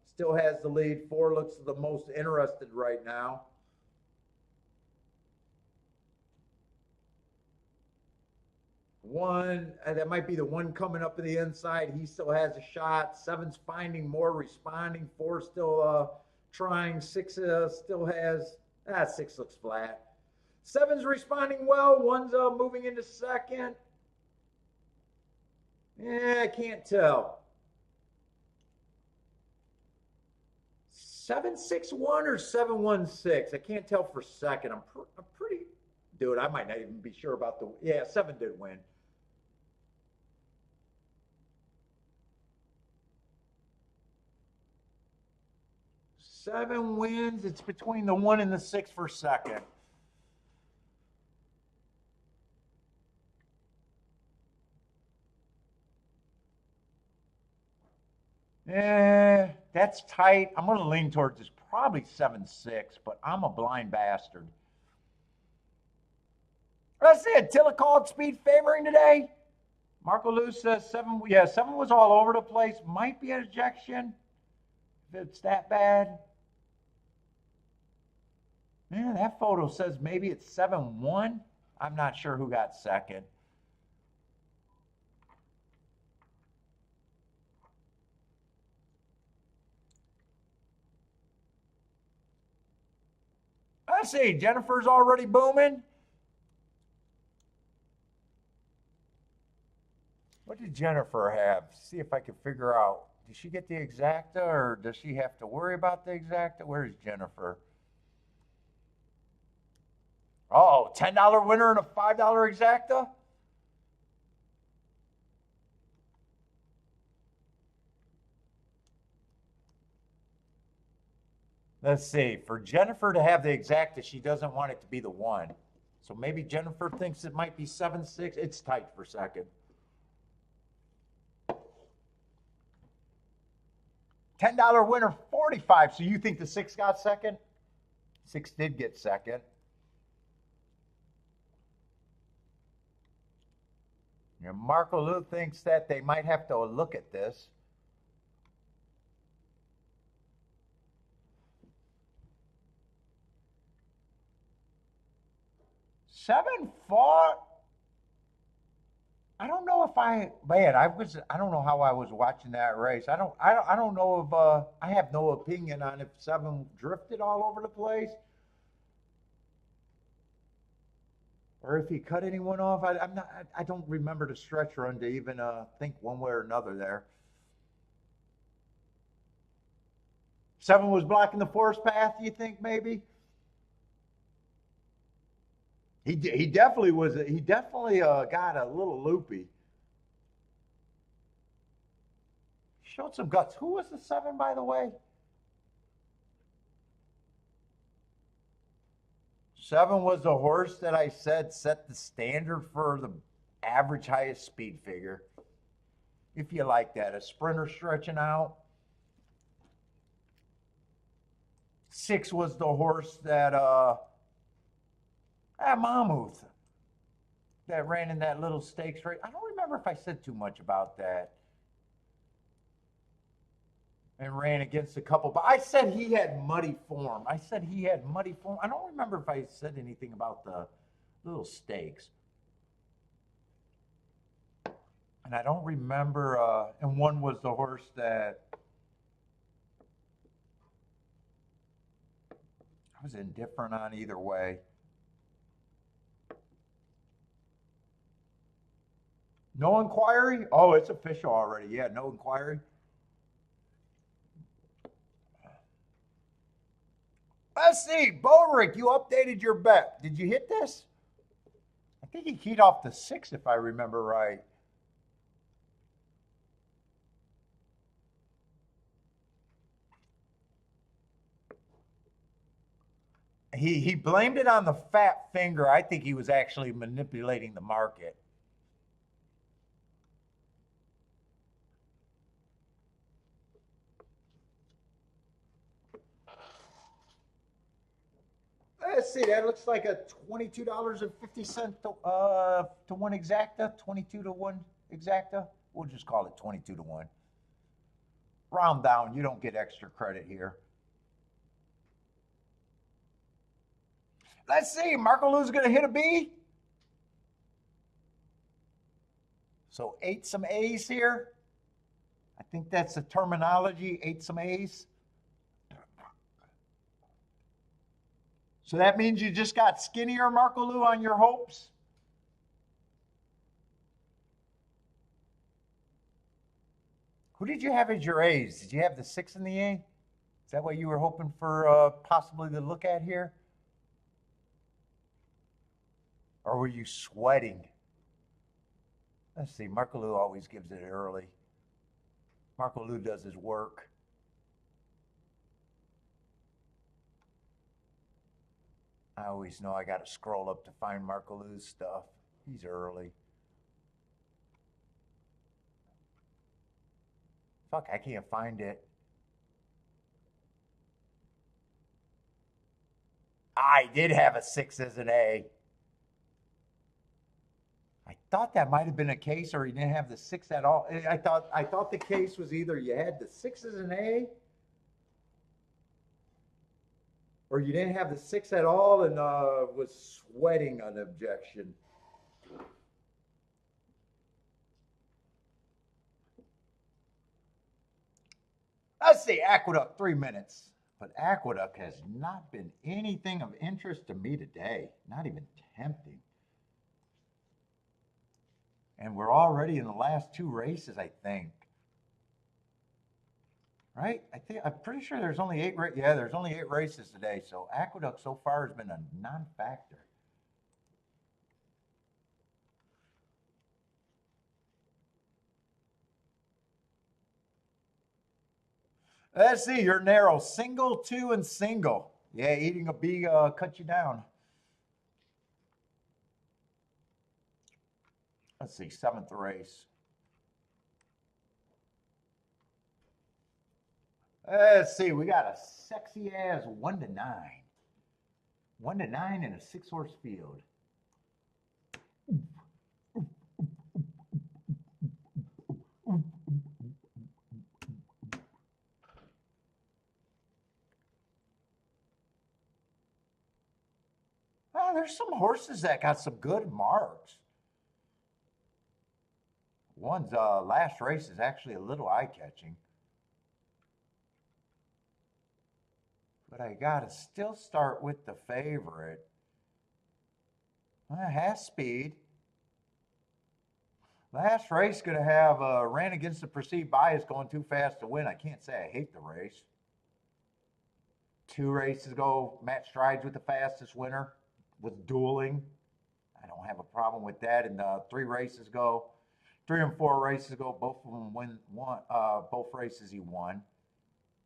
A: still has the lead. 4 looks the most interested right now. One, that might be the one coming up to the inside. He still has a shot. 7's finding more, responding. 4 still trying. 6 still has, 6 looks flat. 7's responding well. 1's moving into second. I can't tell. 761 or 716. I can't tell for second. I'm pretty, dude, I might not even be sure about the, 7 did win. Seven wins. It's between the 1 and the 6 for second. That's tight. I'm going to lean towards this. Probably 7-6, but I'm a blind bastard. That's it. Tilla called speed favoring today. Marco Lou says 7. Yeah, 7 was all over the place. Might be an ejection. If it's that bad. Yeah, that photo says maybe it's 7-1. I'm not sure who got second. I see. Jennifer's already booming. What did Jennifer have? See if I can figure out. Did she get the exacta or does she have to worry about the exacta? Where's Jennifer? Oh, $10 winner and a $5 exacta? Let's see. For Jennifer to have the exacta, she doesn't want it to be the 1. So maybe Jennifer thinks it might be 7-6. It's tight for second. $10 winner, 45. So you think the 6 got second? 6 did get second. You know, Marco Lou thinks that they might have to look at this. Seven fought. I don't know if I don't know how I was watching that race. I don't know if I have no opinion on if 7 drifted all over the place or if he cut anyone off. I don't remember the stretch run to even think one way or another there. 7 was blocking the forest path, you think maybe? He definitely was. He definitely got a little loopy. Showed some guts. Who was the 7, by the way? 7 was the horse that I said set the standard for the average highest speed figure. If you like that, a sprinter stretching out. 6 was the horse that Mammoth that ran in that little stakes race. I don't remember if I said too much about that. and ran against a couple. But I said he had muddy form. I said he had muddy form. I don't remember if I said anything about the little stakes. And I don't remember, and one was the horse that I was indifferent on either way. No inquiry? Oh, it's official already. Yeah, no inquiry. Let's see. Borick, you updated your bet. Did you hit this? I think he keyed off the 6, if I remember right. He blamed it on the fat finger. I think he was actually manipulating the market. Let's see. That looks like a $22.50 to 1 exacta. 22 to 1 exacta. We'll just call it 22 to 1. Round down. You don't get extra credit here. Let's see. Marco Lou's going to hit a B. So ate some A's here. I think that's the terminology. Ate some A's. So that means you just got skinnier, Marco Lou, on your hopes? Who did you have as your A's? Did you have the 6 in the A? Is that what you were hoping for possibly to look at here? Or were you sweating? Let's see. Marco Lou always gives it early. Marco Lou does his work. I always know I got to scroll up to find Marco Lou's stuff. He's early. Fuck, I can't find it. I did have a 6 as an A. I thought that might have been a case, or he didn't have the 6 at all. I thought the case was either you had the 6 as an A, or you didn't have the 6 at all and was sweating an objection. Let's see, Aqueduct, 3 minutes. But Aqueduct has not been anything of interest to me today. Not even tempting. And we're already in the last 2 races, I think. Right? I'm pretty sure there's only 8 yeah, there's only 8 races today. So Aqueduct so far has been a non-factor. Let's see, you're narrow. Single, 2, and single. Yeah, eating a B cut you down. Let's see, 7th race. Let's see, we got a sexy ass 1 to 9. 1 to 9 in a 6-horse field. Oh, there's some horses that got some good marks. One's last race is actually a little eye-catching. But I got to still start with the favorite. Has speed. Last race going to have ran against the perceived bias going too fast to win. I can't say I hate the race. 2 races ago, Matt Strides with the fastest winner with dueling. I don't have a problem with that. And 3 races ago, 3 and 4 races ago, both of them won. Both races he won.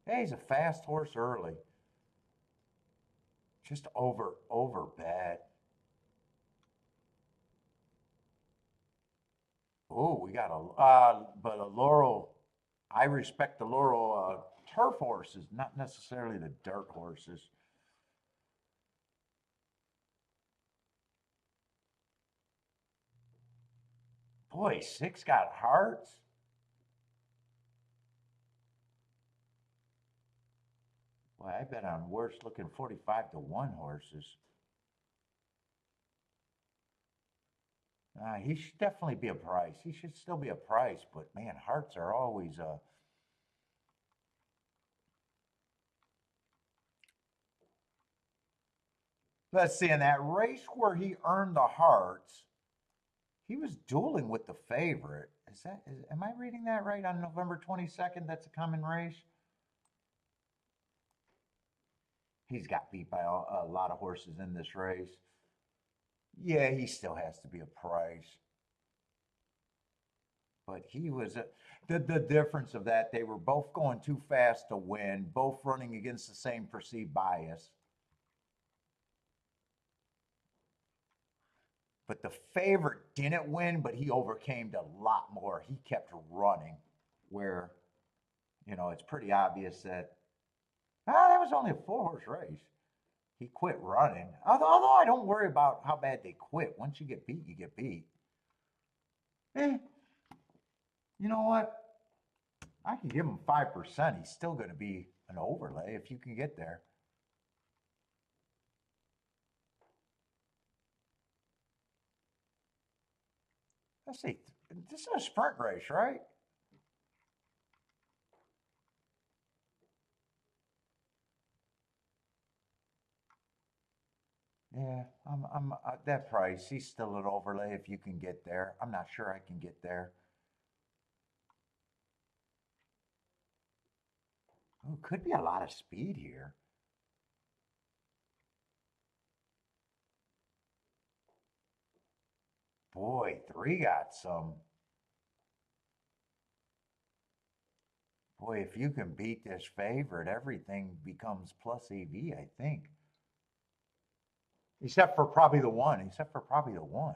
A: Hey, he's a fast horse early. Just over bet. Oh, we got but a Laurel. I respect the Laurel turf horses, not necessarily the dirt horses. Boy, 6 got hearts. Boy, I bet on worse looking 45-1 horses. He should definitely be a price. He should still be a price, but man, hearts are always Let's see, in that race where he earned the hearts, he was dueling with the favorite. Am I reading that right on November 22nd? That's a common race. He's got beat by a lot of horses in this race. Yeah, he still has to be a price. But he was the difference of that, they were both going too fast to win, both running against the same perceived bias. But the favorite didn't win, but he overcame a lot more. He kept running, where, it's pretty obvious that, that was only a 4-horse race. He quit running. Although I don't worry about how bad they quit. Once you get beat, you get beat. You know what? I can give him 5%. He's still going to be an overlay if you can get there. Let's see. This is a sprint race, right? Yeah, I'm that price. He's still an overlay if you can get there. I'm not sure I can get there. Oh, could be a lot of speed here. Boy, 3 got some. Boy, if you can beat this favorite, everything becomes plus EV, I think. Except for probably the one. Except for probably the one.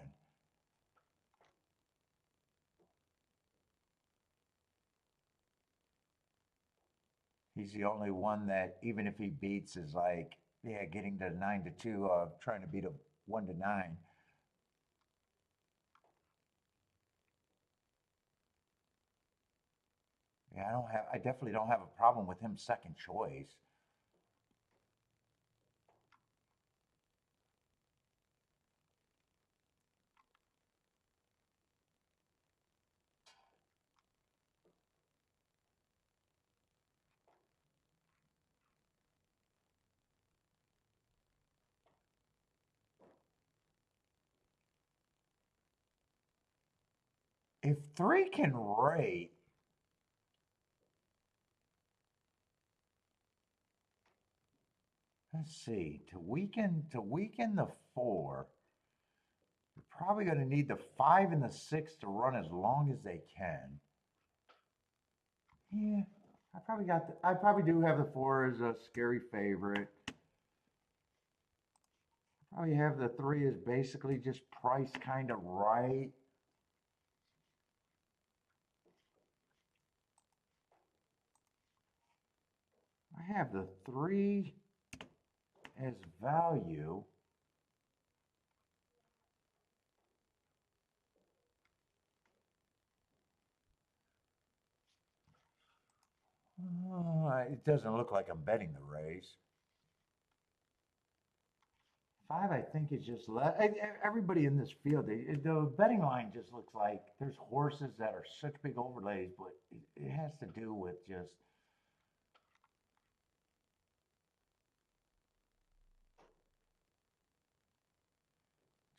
A: He's the only one that, even if he beats, is like, yeah, getting to 9-2, trying to beat a 1-9. Yeah, I definitely don't have a problem with him second choice. If 3 can rate, let's see, to weaken the 4, you're probably going to need the 5 and the 6 to run as long as they can. Yeah, I probably do have the 4 as a scary favorite. Probably have the 3 as basically just priced kind of right. I have the 3 as value. It doesn't look like I'm betting the race. 5, I think, is just everybody in this field. The betting line just looks like there's horses that are such big overlays, but it has to do with just.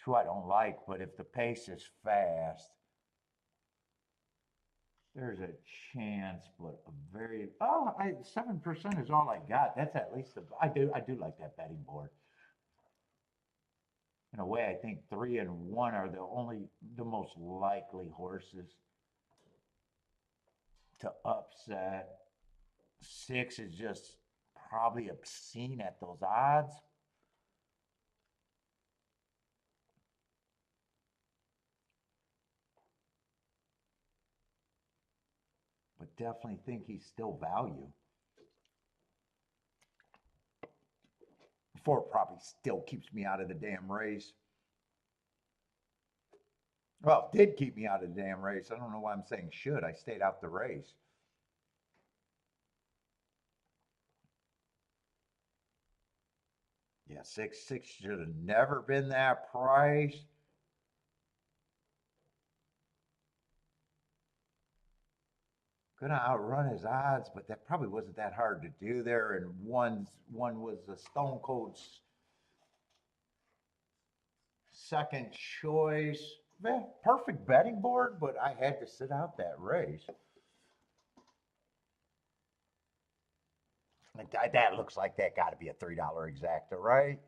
A: 2 I don't like, but if the pace is fast, there's a chance, but a very 7% is all I got. That's at least I do like that betting board. In a way, I think 3 and 1 are the most likely horses to upset. 6 is just probably obscene at those odds. But definitely think he's still value. 4 probably still keeps me out of the damn race. Well, did keep me out of the damn race. I don't know why I'm saying should. I stayed out the race. Yeah, six should have never been that price. Gonna outrun his odds, but that probably wasn't that hard to do there. And one was a Stone Cold second choice. Perfect betting board, but I had to sit out that race. That looks like that got to be a $3 exacta, right?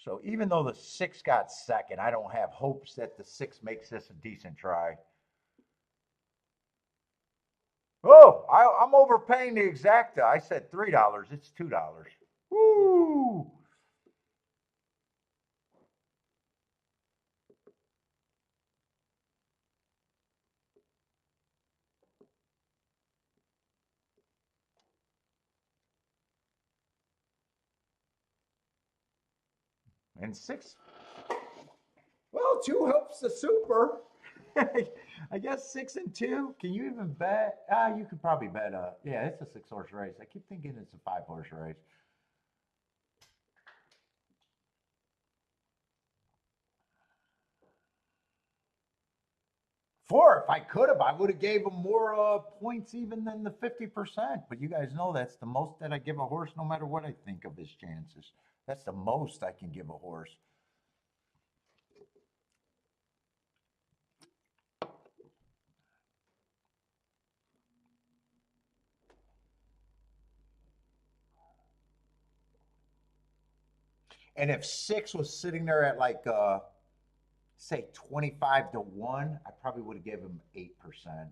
A: So even though the six got second, I don't have hopes that the six makes this a decent try. Oh, I'm overpaying the exacta. I said $3. It's $2. Woo! And six, well, two helps the super. I guess 6 and 2. Can you even bet? You could probably bet. Yeah, it's a 6 horse race. I keep thinking it's a 5 horse race. Four. If I could have, I would have gave him more points even than the 50%. But you guys know that's the most that I give a horse, no matter what I think of his chances. That's the most I can give a horse. And if six was sitting there at like say 25-1, I probably would have given him 8%.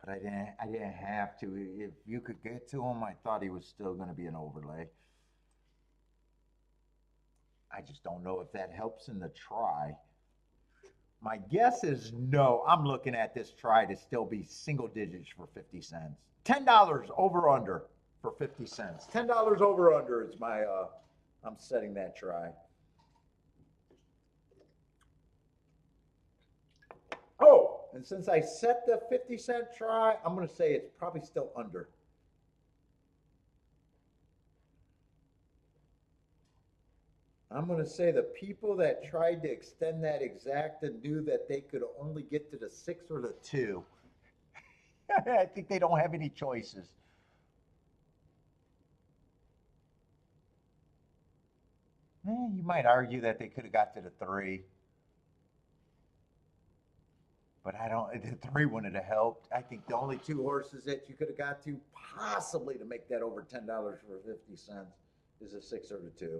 A: But I didn't have to. If you could get to him, I thought he was still going to be an overlay. I just don't know if that helps in the try. My guess is no. I'm looking at this try to still be single digits for 50 cents. $10 over under for 50 cents. $10 over under is my I'm setting that try. Oh, and since I set the 50-cent try, I'm going to say it's probably still under. I'm going to say the people that tried to extend that exacta knew that they could only get to the 6 or the 2. I think they don't have any choices. You might argue that they could have got to the 3. But I don't. The 3 wouldn't have helped. I think the only 2 horses that you could have got to possibly to make that over $10 for 50 cents is a 6 or the 2.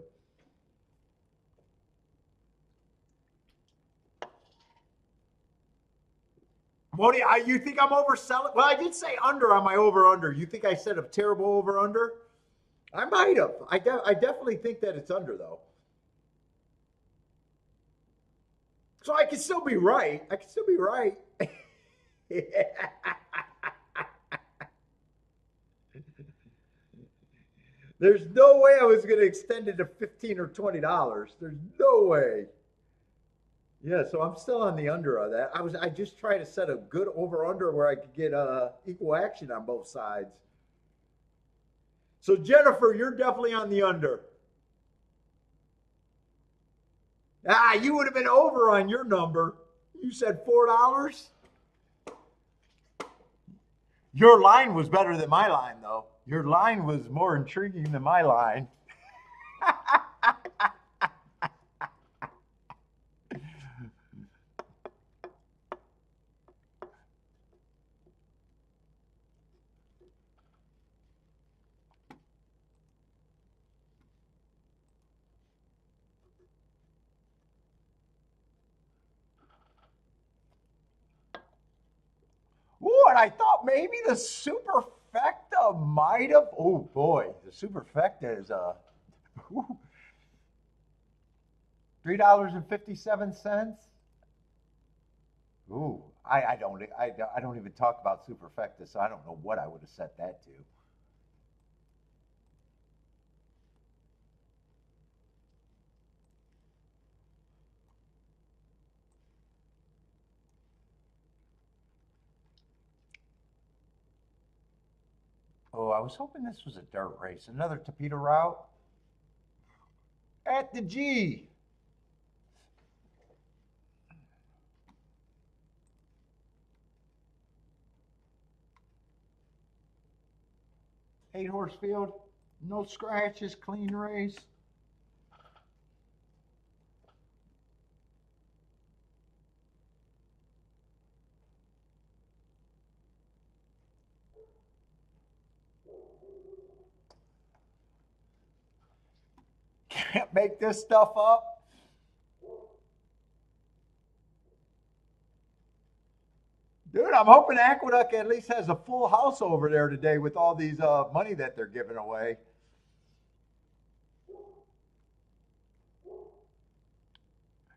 A: What do you think I'm overselling? Well, I did say under on my over under. You think I said a terrible over under? I might have. I definitely think that it's under though. So I can still be right. I can still be right. There's no way I was going to extend it to $15 or $20. There's no way. Yeah, so I'm still on the under on that. I just try to set a good over under where I could get equal action on both sides. So Jennifer, you're definitely on the under. You would have been over on your number. You said $4. Your line was better than my line, though. Your line was more intriguing than my line. Ooh, and I thought maybe the superfecta might have. Oh boy, the superfecta is $3.57. Ooh, I don't even talk about superfecta, so I don't know what I would have set that to. Oh, I was hoping this was a dirt race. Another torpedo route at the G. Eight-horse field, no scratches, clean race. Can't make this stuff up. Dude, I'm hoping Aqueduct at least has a full house over there today with all these money that they're giving away.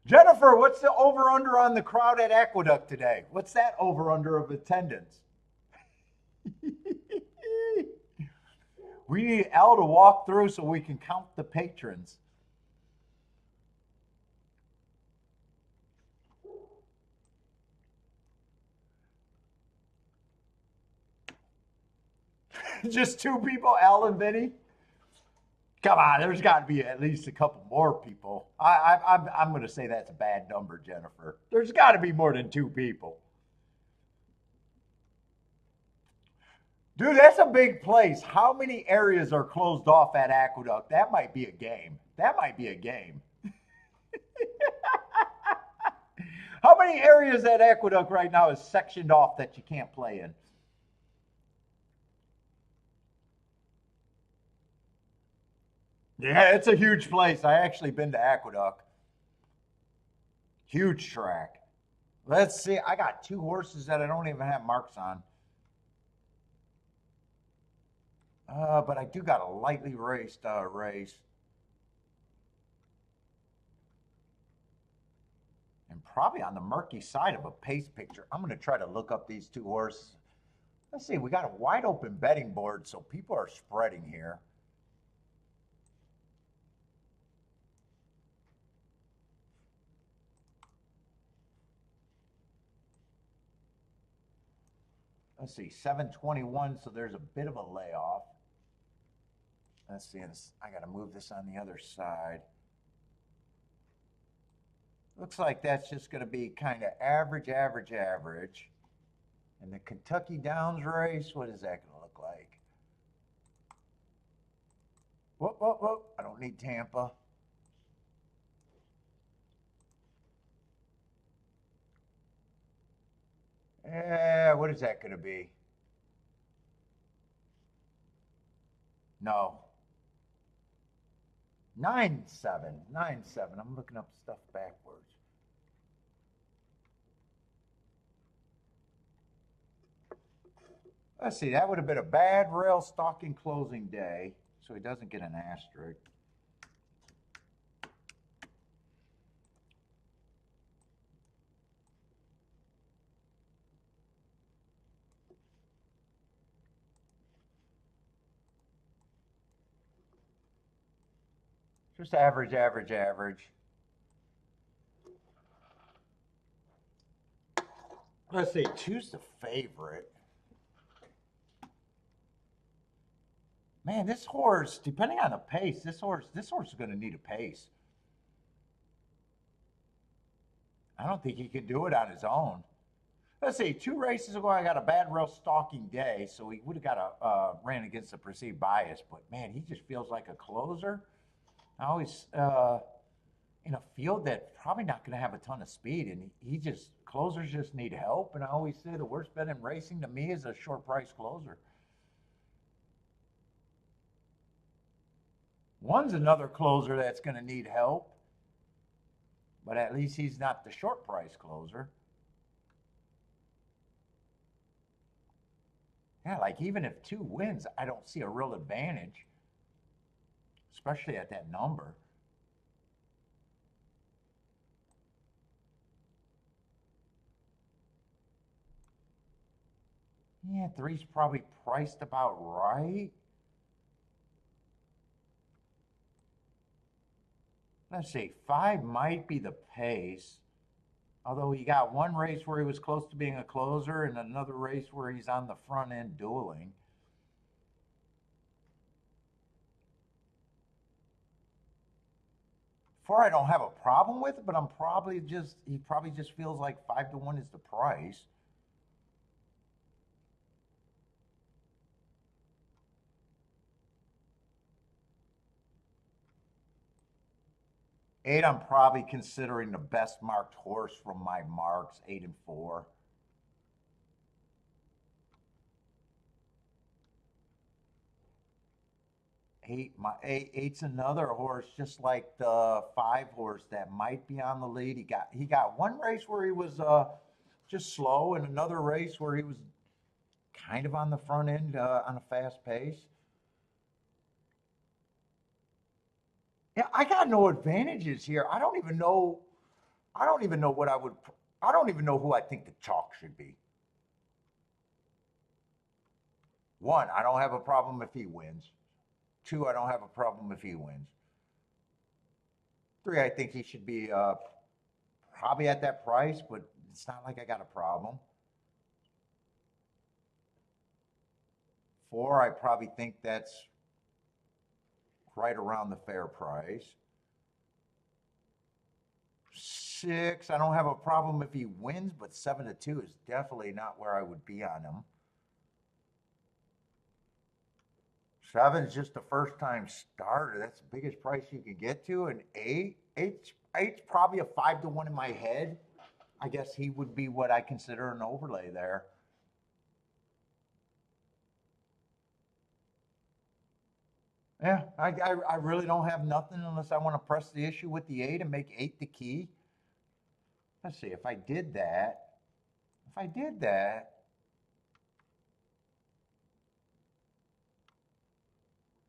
A: Jennifer, what's the over-under on the crowd at Aqueduct today? What's that over-under of attendance? We need L to walk through so we can count the patrons. Just two people, Al and Vinny? Come on, there's got to be at least a couple more people. I'm going to say that's a bad number, Jennifer. There's got to be more than two people. Dude, that's a big place. How many areas are closed off at Aqueduct? That might be a game. That might be a game. How many areas at Aqueduct right now is sectioned off that you can't play in? Yeah, it's a huge place. I actually been to Aqueduct. Huge track. Let's see. I got two horses that I don't even have marks on. But I do got a lightly raced race. And probably on the murky side of a pace picture. I'm going to try to look up these two horses. Let's see. We got a wide open betting board, so people are spreading here. Let's see, 721, so there's a bit of a layoff. Let's see, I got to move this on the other side. Looks like that's just going to be kind of average, average, average. And the Kentucky Downs race, what is that going to look like? Whoop, whoop, whoop. I don't need Tampa. What is that going to be? No. 9-7. 9-7. I'm looking up stuff backwards. Let's see, that would have been a bad rail stocking closing day, so he doesn't get an asterisk. Just average, average, average. Let's see, choose the favorite. Man, this horse, depending on the pace, this horse is going to need a pace. I don't think he can do it on his own. Let's see, 2 races ago, I got a bad rail stalking day, so he would have got a ran against the perceived bias. But man, he just feels like a closer. I always in a field that's probably not going to have a ton of speed, and closers just need help. And I always say the worst bet in racing to me is a short price closer. One's another closer that's going to need help, but at least he's not the short price closer. Yeah, like even if 2 wins, I don't see a real advantage, especially at that number. Yeah, 3's probably priced about right. Let's see, 5 might be the pace. Although he got one race where he was close to being a closer and another race where he's on the front end dueling. Four, I don't have a problem with it, but he probably just feels like 5 to 1 is the price. Eight, I'm probably considering the best marked horse from my marks, 8 and 4. Eight's another horse, just like the 5 horse that might be on the lead. He got one race where he was just slow, and another race where he was kind of on the front end on a fast pace. Yeah, I got no advantages here. I don't even know. I don't even know what I would. I don't even know who I think the chalk should be. One, I don't have a problem if he wins. Two, I don't have a problem if he wins. Three, I think he should be probably at that price, but it's not like I got a problem. Four, I probably think that's right around the fair price. Six, I don't have a problem if he wins, but 7 to 2 is definitely not where I would be on him. Seven's just a first time starter. That's the biggest price you can get to. And eight's probably a 5 to 1 in my head. I guess he would be what I consider an overlay there. Yeah, I really don't have nothing unless I want to press the issue with the 8 and make 8 the key. Let's see, if I did that,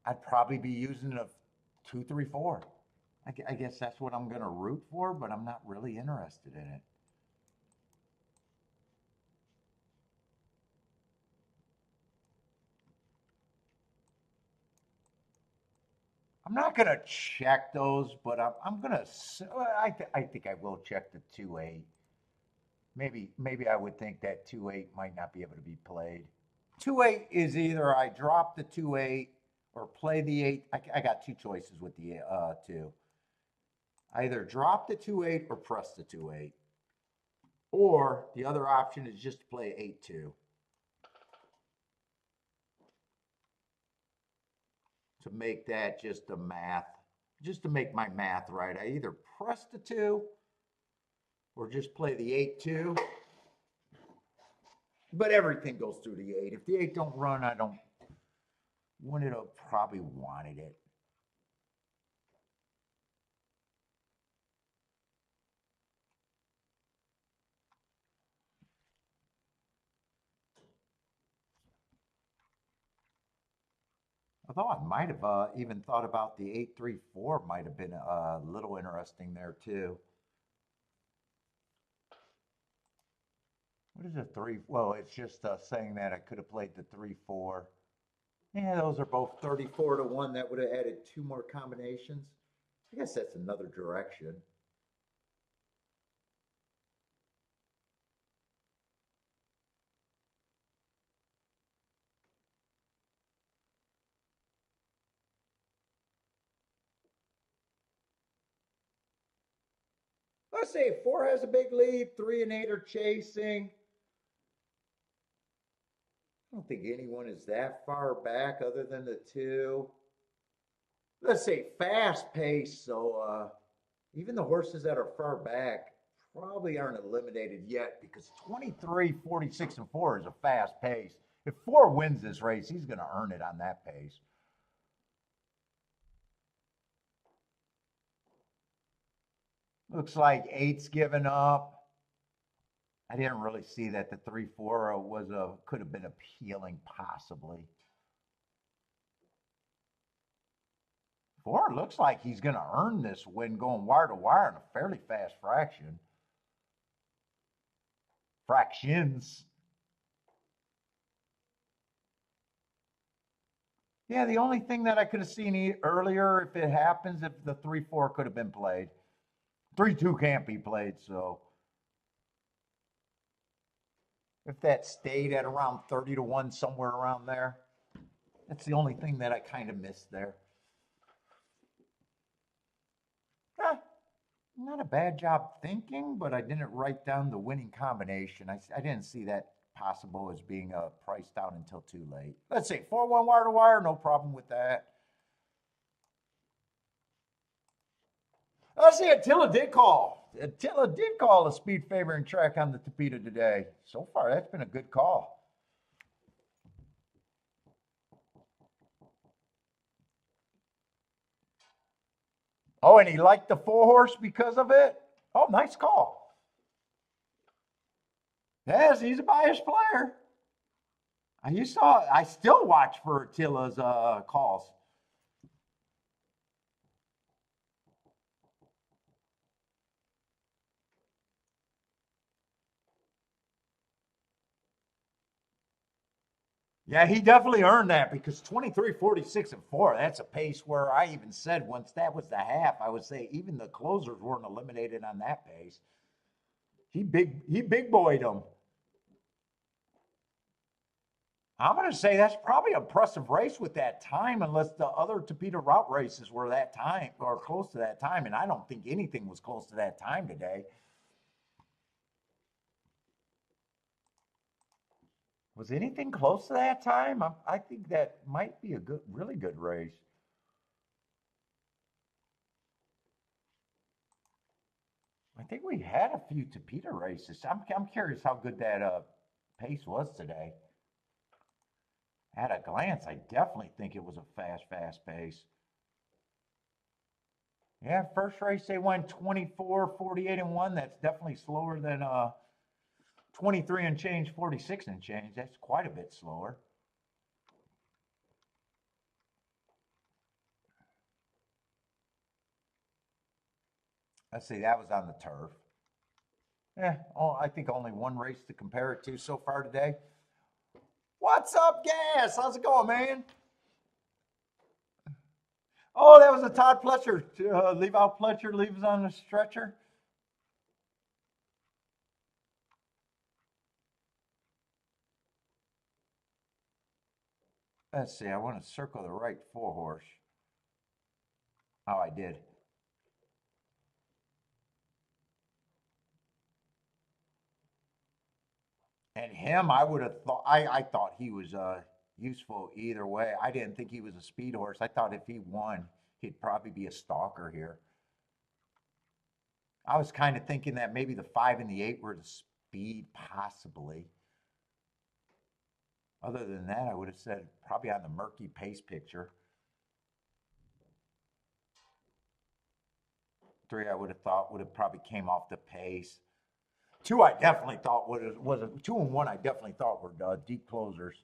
A: I'd probably be using a 2, 3, 4. I guess that's what I'm going to root for, but I'm not really interested in it. I'm not going to check those, but I'm going to, I think I will check the 2, 8. Maybe I would think that 2, 8 might not be able to be played. 2, 8 is either I drop the 2, 8 or play the 8. I got two choices with the 2. I either drop the 2, 8 or press the 2, 8. Or the other option is just to play 8, 2. To make that just a math, just to make my math right. I either press the 2 or just play the 8, 2. But everything goes through the 8. If the 8 don't run, I don't, wouldn't have probably wanted it. Although I might have even thought about the 8, 3, 4 might have been a little interesting there too. What is a 3? Well, it's just saying that I could have played the 3, 4. Yeah, those are both 34 to 1. That would have added 2 more combinations. I guess that's another direction. Let's say 4 has a big lead, 3 and 8 are chasing. I don't think anyone is that far back other than the 2. Let's say fast pace, so even the horses that are far back probably aren't eliminated yet because 23, 46, and 4 is a fast pace. If 4 wins this race, he's going to earn it on that pace. Looks like 8's given up. I didn't really see that the 3, 4 could have been appealing possibly. 4 looks like he's going to earn this win going wire to wire in a fairly fast fraction. Fractions. Yeah, the only thing that I could have seen earlier, if it happens, if the 3, 4 could have been played. 3, 2 can't be played, so. If that stayed at around 30 to 1, somewhere around there, that's the only thing that I kind of missed there. Not a bad job thinking, but I didn't write down the winning combination. I didn't see that possible as being priced out until too late. Let's see, 4-1 wire to wire, no problem with that. Let's see, Attila did call. Attila did call a speed favoring track on the Tapeta today. So far, that's been a good call. Oh, and he liked the 4-horse because of it? Oh, nice call. Yes, he's a biased player. I still watch for Attila's calls. Yeah, he definitely earned that because 23, 46, and 4, that's a pace where I even said once that was the half, I would say even the closers weren't eliminated on that pace. He big boyed them. I'm going to say that's probably an impressive race with that time, unless the other Tapeta route races were that time or close to that time. And I don't think anything was close to that time today. Was anything close to that time? I think that might be a good, really good race. I think we had a few Tapeta races. I'm curious how good that pace was today. At a glance, I definitely think it was a fast pace. Yeah, first race they went 24, 48, and 1. That's definitely slower than 23 and change, 46 and change. That's quite a bit slower. Let's see, that was on the turf. Yeah, oh, I think only one race to compare it to so far today. What's up, Gas? How's it going, man? Oh, that was a Todd Pletcher. Leave out Pletcher, leaves on the stretcher. Let's see, I want to circle the right 4-horse. Oh, I did. And him, I would have thought, I thought he was useful either way. I didn't think he was a speed horse. I thought if he won, he'd probably be a stalker here. I was kind of thinking that maybe the 5 and the 8 were the speed, possibly. Other than that, I would have said probably on the murky pace picture. 3, I would have thought would have probably came off the pace. 2, I definitely thought was a 2 and 1. I definitely thought were deep closers.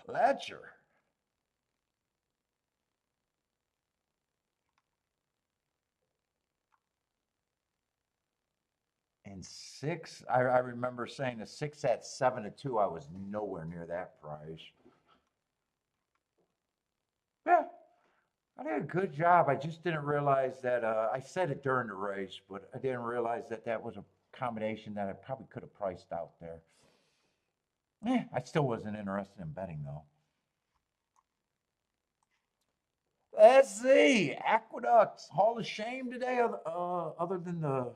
A: Pleasure. And 6, I remember saying a 6 at 7-2. I was nowhere near that price. Yeah, I did a good job. I just didn't realize that. I said it during the race, but I didn't realize that that was a combination that I probably could have priced out there. I still wasn't interested in betting though. Let's see. Aqueducts Hall of Shame today, other than the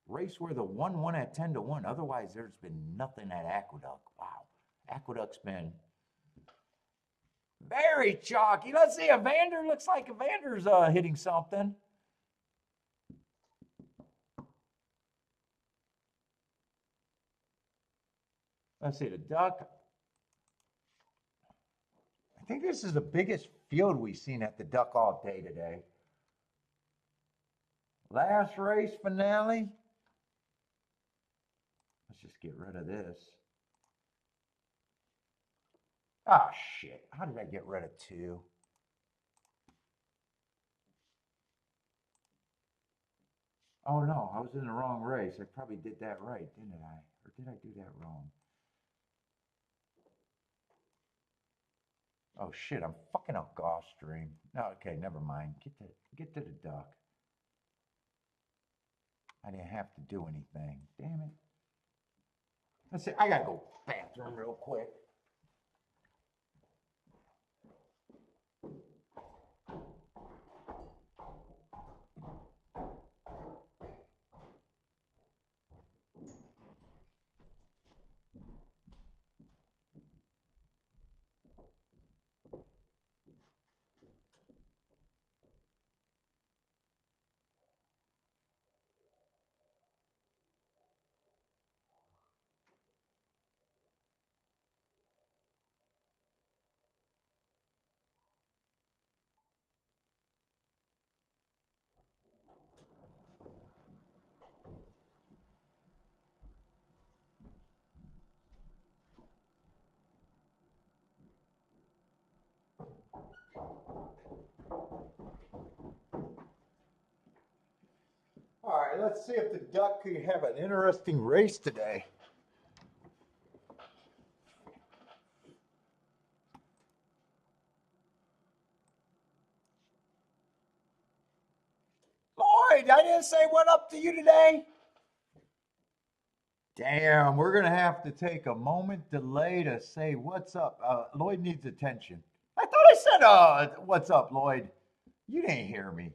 A: race where the 1 at 10-1. Otherwise, there's been nothing at Aqueduct. Wow. Aqueduct's been very chalky. Let's see. Evander looks like Evander's hitting something. Let's see. The Duck. I think this is the biggest field we've seen at the Duck all day today. Last race finale. Let's just get rid of this. Oh, shit. How did I get rid of 2? Oh, no. I was in the wrong race. I probably did that right, didn't I? Or did I do that wrong? Oh, shit. I'm fucking up Gulfstream. No, okay. Never mind. Get to the Duck. I didn't have to do anything. Damn it. Let's see, I gotta go bathroom real quick. All right, let's see if the duck could have an interesting race today. Lloyd, I didn't say what up to you today. Damn, we're gonna have to take a moment delay to say what's up. Lloyd needs attention. I thought I said, what's up, Lloyd? You didn't hear me.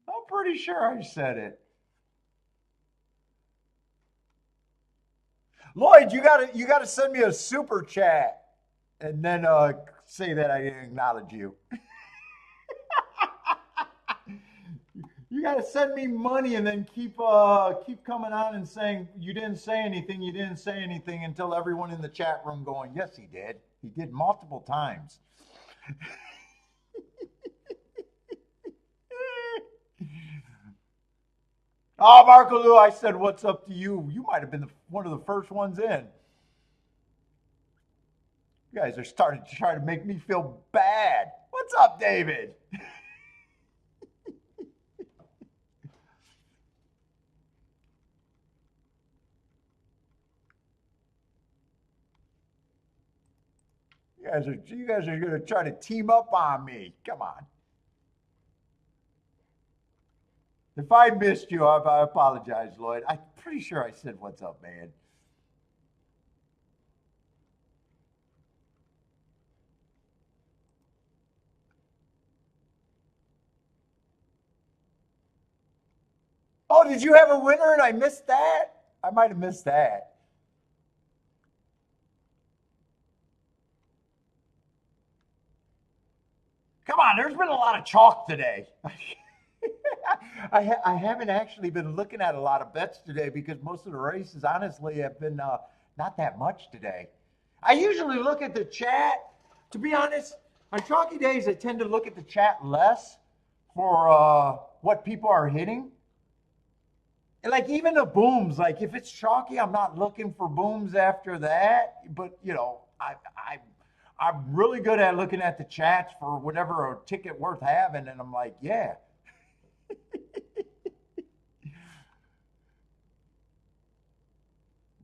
A: I'm pretty sure I said it. Lloyd, you gotta send me a super chat and then say that I didn't acknowledge you. You gotta send me money and then keep coming on and saying you didn't say anything, you didn't say anything until everyone in the chat room going, yes, he did. He did multiple times. Oh, Marco Lou, I said, what's up to you? You might have been one of the first ones in. You guys are starting to try to make me feel bad. What's up, David? You guys are going to try to team up on me. Come on. If I missed you, I apologize, Lloyd. I'm pretty sure I said, what's up, man? Oh, did you have a winner and I missed that? I might have missed that. Come on, there's been a lot of chalk today. I haven't actually been looking at a lot of bets today because most of the races, honestly, have been not that much today. I usually look at the chat. To be honest, on chalky days, I tend to look at the chat less for what people are hitting. And like even the booms, like if it's chalky, I'm not looking for booms after that. But you know, I'm really good at looking at the chats for whatever a ticket worth having, and I'm like, yeah.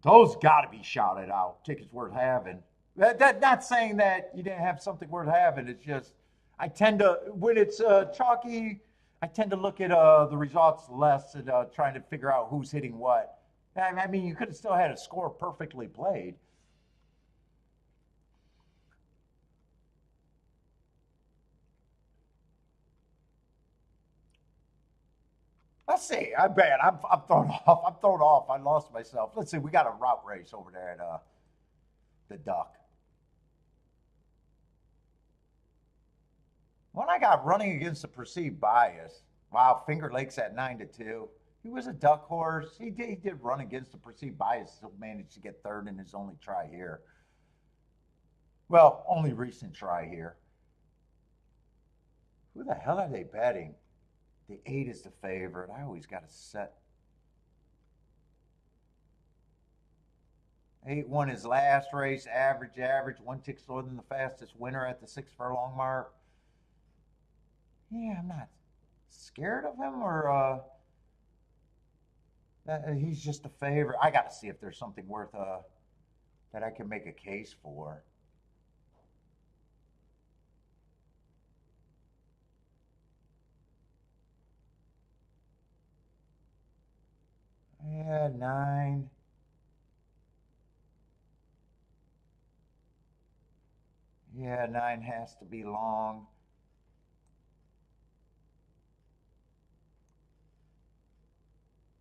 A: Those got to be shouted out. Tickets worth having. That not saying that you didn't have something worth having. It's just I tend to when it's chalky, I tend to look at the results less and trying to figure out who's hitting what. I mean, you could have still had a score perfectly played. Let's see. I'm bad. I'm thrown off. I'm thrown off. I lost myself. Let's see. We got a route race over there at the Duck. When I got running against the perceived bias, wow, Finger Lakes at 9-2. He was a duck horse. He did run against the perceived bias, so managed to get third in his only try here. Well, only recent try here. Who the hell are they betting? The 8 is the favorite. I always got to set. 8 won his last race, average, 1 tick slower than the fastest winner at the 6 furlong mark. Yeah, I'm not scared of him, or he's just a favorite. I got to see if there's something worth that I can make a case for. 9. Yeah, 9 has to be long.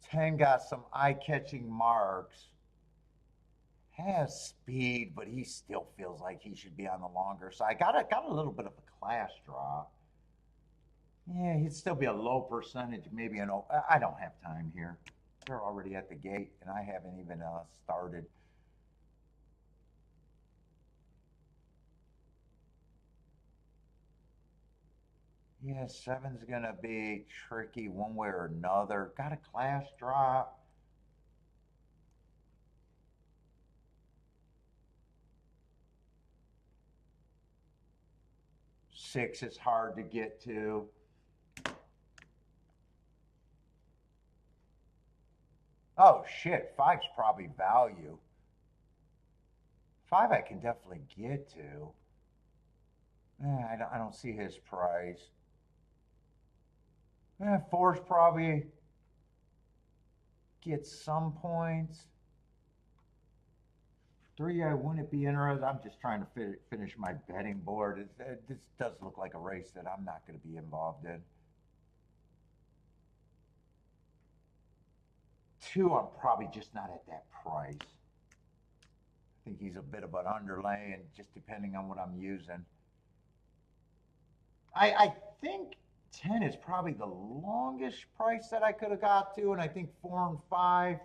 A: Ten got some eye-catching marks. Has speed, but he still feels like he should be on the longer side. Got a little bit of a class drop. Yeah, he'd still be a low percentage, maybe an. I don't have time here. They're already at the gate, and I haven't even started. Yeah, 7's gonna be tricky one way or another. Got a class drop. Six is hard to get to. Oh shit, 5's probably value. 5 I can definitely get to. I don't see his price. 4's probably get some points. 3, I wouldn't be interested. I'm just trying to finish my betting board. This does look like a race that I'm not going to be involved in. 2, I'm probably just not at that price. I think he's a bit of an underlay, and just depending on what I'm using. I think 10 is probably the longest price that I could have got to, and I think 4 and 5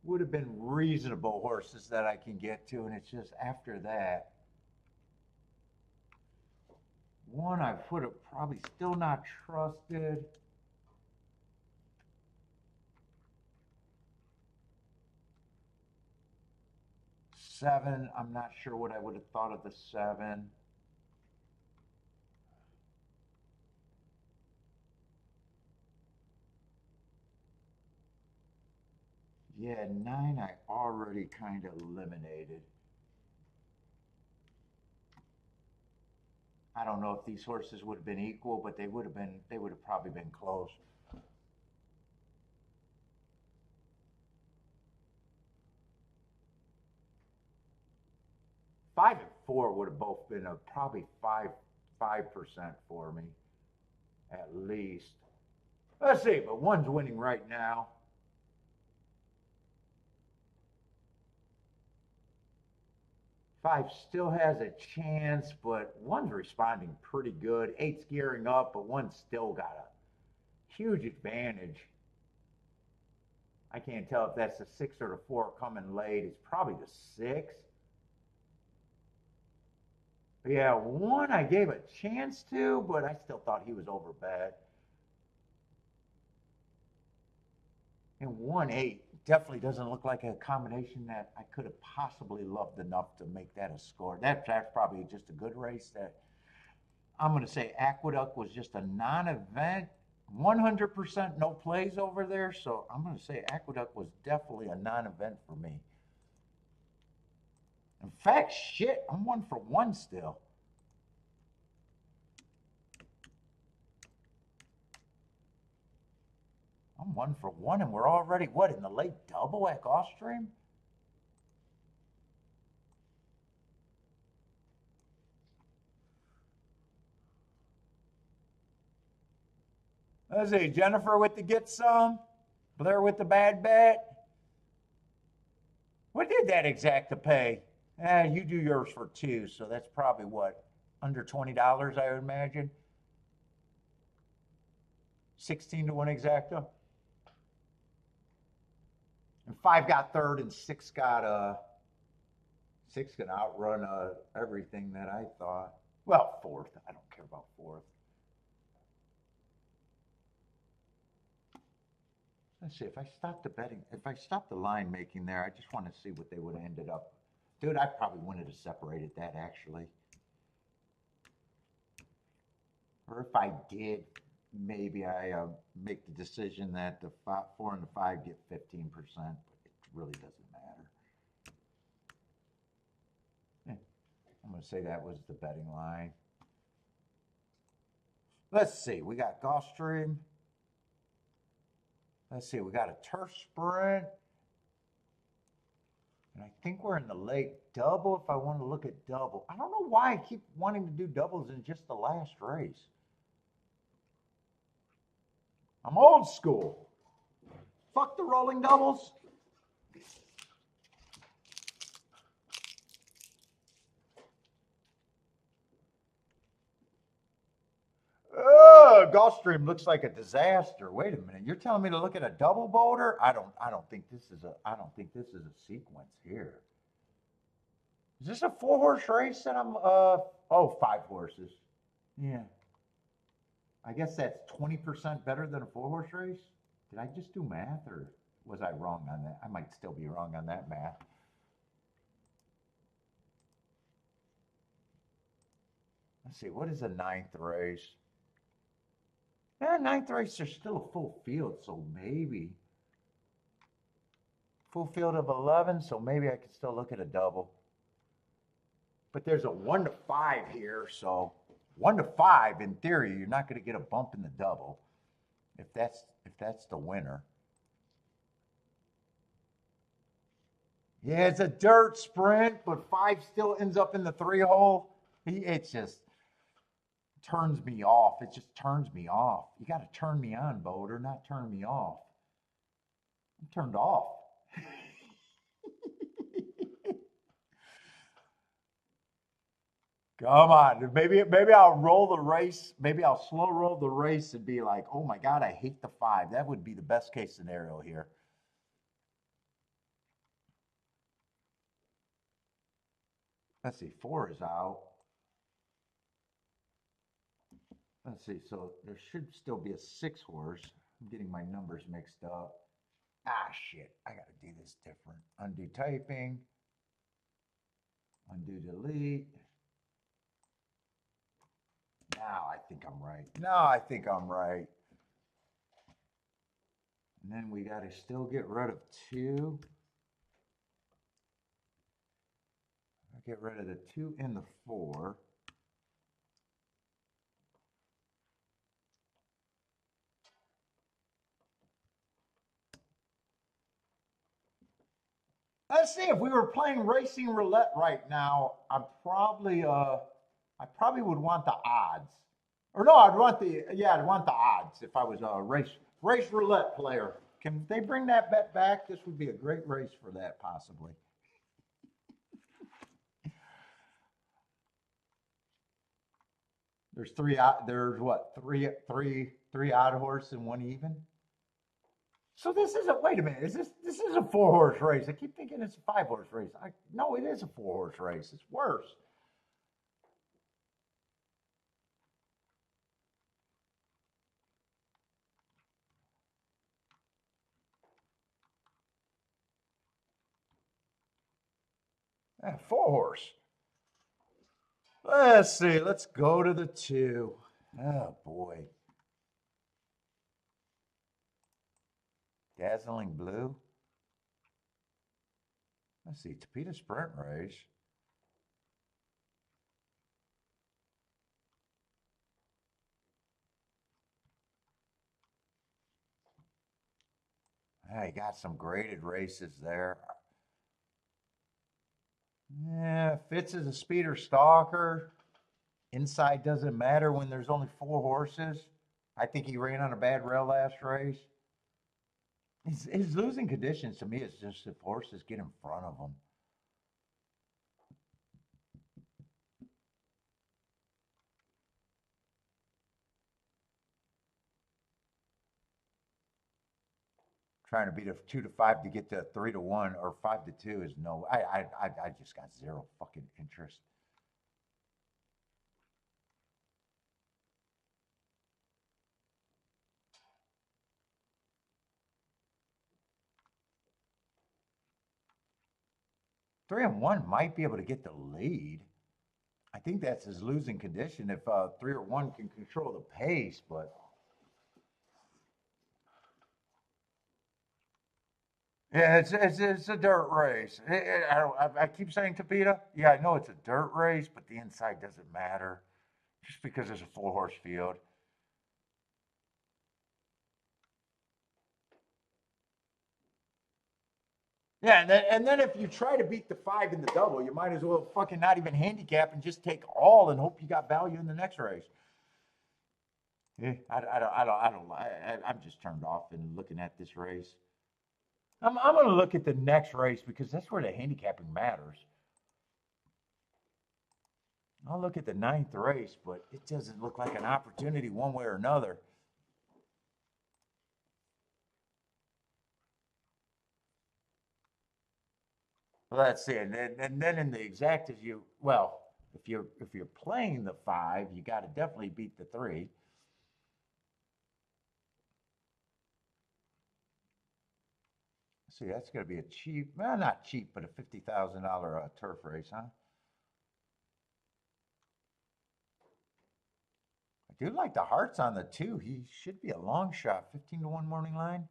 A: would have been reasonable horses that I can get to, and it's just after that. 1 I would have probably still not trusted. Seven, I'm not sure what I would have thought of the 7. Yeah, 9 I already kind of eliminated. I don't know if these horses would have been equal, but they would have probably been close. Five and 4 would have both been probably 5% for me, at least. Let's see, but 1's winning right now. 5 still has a chance, but 1's responding pretty good. 8's gearing up, but 1's still got a huge advantage. I can't tell if that's the 6 or the 4 coming late. It's probably the 6. Yeah, 1 I gave a chance to, but I still thought he was overbet. And 1-8 definitely doesn't look like a combination that I could have possibly loved enough to make that a score. That's probably just a good race. That I'm going to say Aqueduct was just a non-event. 100% no plays over there. So I'm going to say Aqueduct was definitely a non-event for me. In fact, shit, I'm 1 for 1 still. I'm 1 for 1, and we're already, what, in the late double at Gulfstream? Let's see, Jennifer with the get some, Blair with the bad bet. What did that exacta pay? You do yours for 2, so that's probably what, under $20, I would imagine. 16 to 1 exacta. And 5 got third, and 6 got 6 can outrun everything that I thought. Well, 4th. I don't care about 4th. Let's see, if I stopped the betting, if I stopped the line making there, I just want to see what they would have ended up. Dude, I probably wanted to separate that, actually. Or if I did, maybe I make the decision that the 4 and the 5 get 15%, but it really doesn't matter. Yeah, I'm going to say that was the betting line. Let's see, we got Gulfstream. Let's see, we got a turf sprint. And I think we're in the late double if I want to look at double. I don't know why I keep wanting to do doubles in just the last race. I'm old school. Fuck the rolling doubles. Oh, Gulfstream looks like a disaster. Wait a minute. You're telling me to look at a double boulder? I don't think this is a sequence here. Is this a 4-horse race that I'm oh, 5 horses. Yeah. I guess that's 20% better than a 4-horse race? Did I just do math or was I wrong on that? I might still be wrong on that math. Let's see, what is a 9th race? Yeah, 9th race, there's still a full field, so maybe. Full field of 11, so maybe I could still look at a double. But there's a 1 to 5 here, so 1 to 5, in theory, you're not going to get a bump in the double if that's the winner. Yeah, it's a dirt sprint, but 5 still ends up in the 3-hole. It just turns me off. It just turns me off. You got to turn me on, Boulder, not turn me off. I'm turned off. Come on, maybe I'll roll the race. Maybe I'll slow roll the race and be like, oh my God, I hate the 5. That would be the best case scenario here. Let's see, 4 is out. Let's see, so there should still be a 6-horse. I'm getting my numbers mixed up. Ah, shit, I gotta do this different. Undo typing. Undo delete. Now I think I'm right. Now I think I'm right. And then we gotta still get rid of 2. Get rid of the 2 and the 4. Let's see, if we were playing racing roulette right now, I probably would want the odds. Or no, I'd want the odds if I was a race roulette player. Can they bring that bet back? This would be a great race for that, possibly. There's what, three odd horse and 1 even? So this isn't, wait a minute, this is a 4-horse race. I keep thinking it's a 5-horse race. No, it is a 4-horse race. It's worse. Yeah, 4-horse. Let's see, let's go to the 2. Oh boy. Dazzling blue. Let's see, Topeka sprint race. Yeah, you got some graded races there. Yeah, Fitz is a speeder stalker. Inside doesn't matter when there's only 4 horses. I think he ran on a bad rail last race. His losing conditions to me is just if horses get in front of him. Trying to beat a 2 to 5 to get to 3 to 1 or 5 to 2 is no. I just got zero fucking interest. Three and 1 might be able to get the lead. I think that's his losing condition if 3 or 1 can control the pace, but yeah, it's a dirt race. I keep saying Topeka. Yeah, I know it's a dirt race, but the inside doesn't matter just because it's a 4-horse field. Yeah, and then if you try to beat the 5 in the double, you might as well fucking not even handicap and just take all and hope you got value in the next race. Yeah, I'm just turned off in looking at this race. I'm going to look at the next race because that's where the handicapping matters. I'll look at the 9th race, but it doesn't look like an opportunity one way or another. Well, let's see, and then in the exactas, if you're playing the 5, you got to definitely beat the 3. See, that's going to be a cheap, well, not cheap, but a $50,000 turf race, huh? I do like the hearts on the 2. He should be a long shot, 15-1 morning line.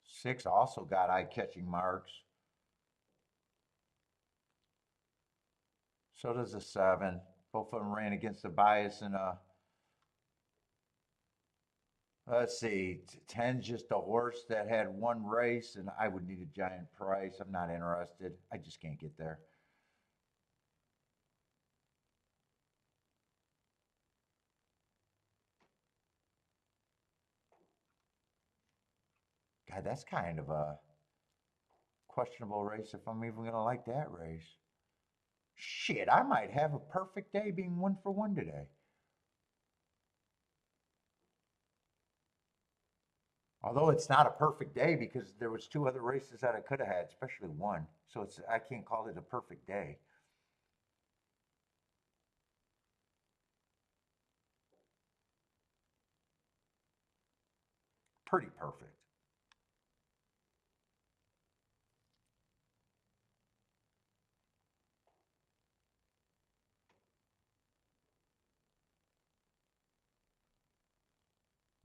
A: Six also got eye-catching marks. So does the 7. Both of them ran against the bias and let's see, 10's just a horse that had one race, and I would need a giant price. I'm not interested. I just can't get there. God, that's kind of a questionable race if I'm even going to like that race. Shit, I might have a perfect day being 1-for-1 today. Although it's not a perfect day because there was 2 other races that I could have had, especially one. So I can't call it a perfect day. Pretty perfect.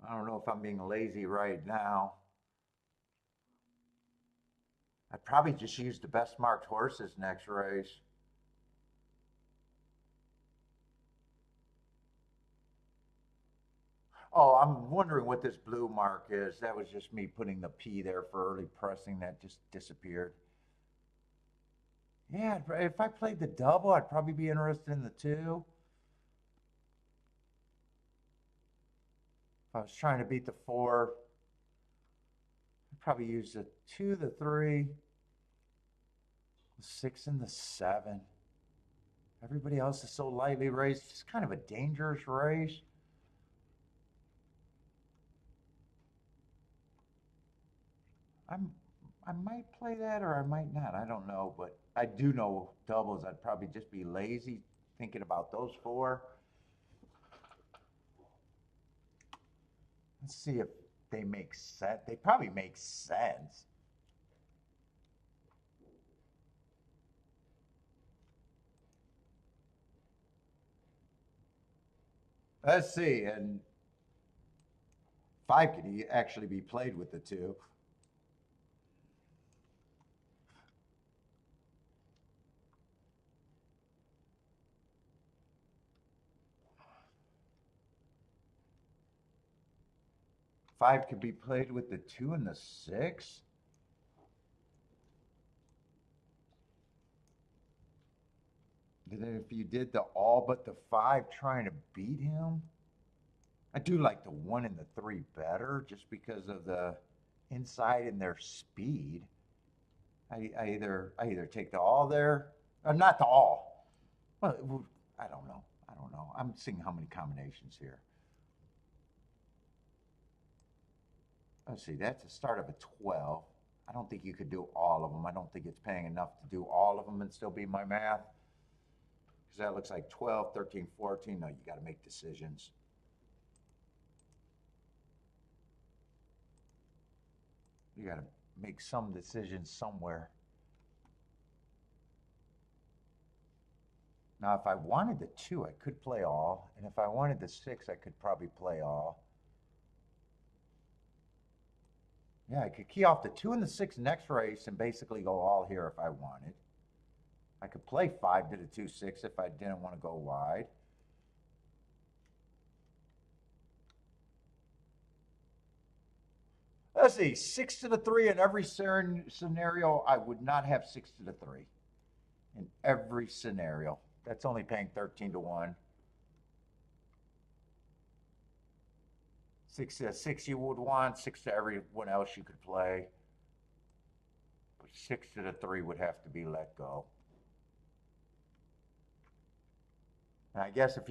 A: I don't know if I'm being lazy right now. I'd probably just use the best marked horses next race. Oh, I'm wondering what this blue mark is. That was just me putting the P there for early pressing. That just disappeared. Yeah, if I played the double, I'd probably be interested in the 2. If I was trying to beat the 4, I'd probably use the 2, the 3, the 6, and the 7. Everybody else is so lightly raced. It's kind of a dangerous race. I'm I might play that or I might not. I don't know, but I do know doubles. I'd probably just be lazy thinking about those 4. Let's see if they make sense. They probably make sense. Let's see, and 5 could actually be played with the 2. 5 could be played with the 2 and the 6. Then if you did the all but the 5 trying to beat him, I do like the 1 and the 3 better just because of the inside and their speed. I either take the all there, or not the all. Well, I don't know. I don't know. I'm seeing how many combinations here. Let's see. That's the start of a 12. I don't think you could do all of them. I don't think it's paying enough to do all of them and still be my math. Because that looks like 12, 13, 14. No, you got to make decisions. You got to make some decisions somewhere. Now, if I wanted the 2, I could play all. And if I wanted the 6, I could probably play all. Yeah, I could key off the 2 and the 6 next race and basically go all here if I wanted. I could play 5 to the 2-6 if I didn't want to go wide. Let's see, 6 to the 3 in every scenario. I would not have 6 to the 3 in every scenario. That's only paying 13 to 1. 6 to 6 you would want, 6 to everyone else you could play. But 6 to the 3 would have to be let go. And I guess if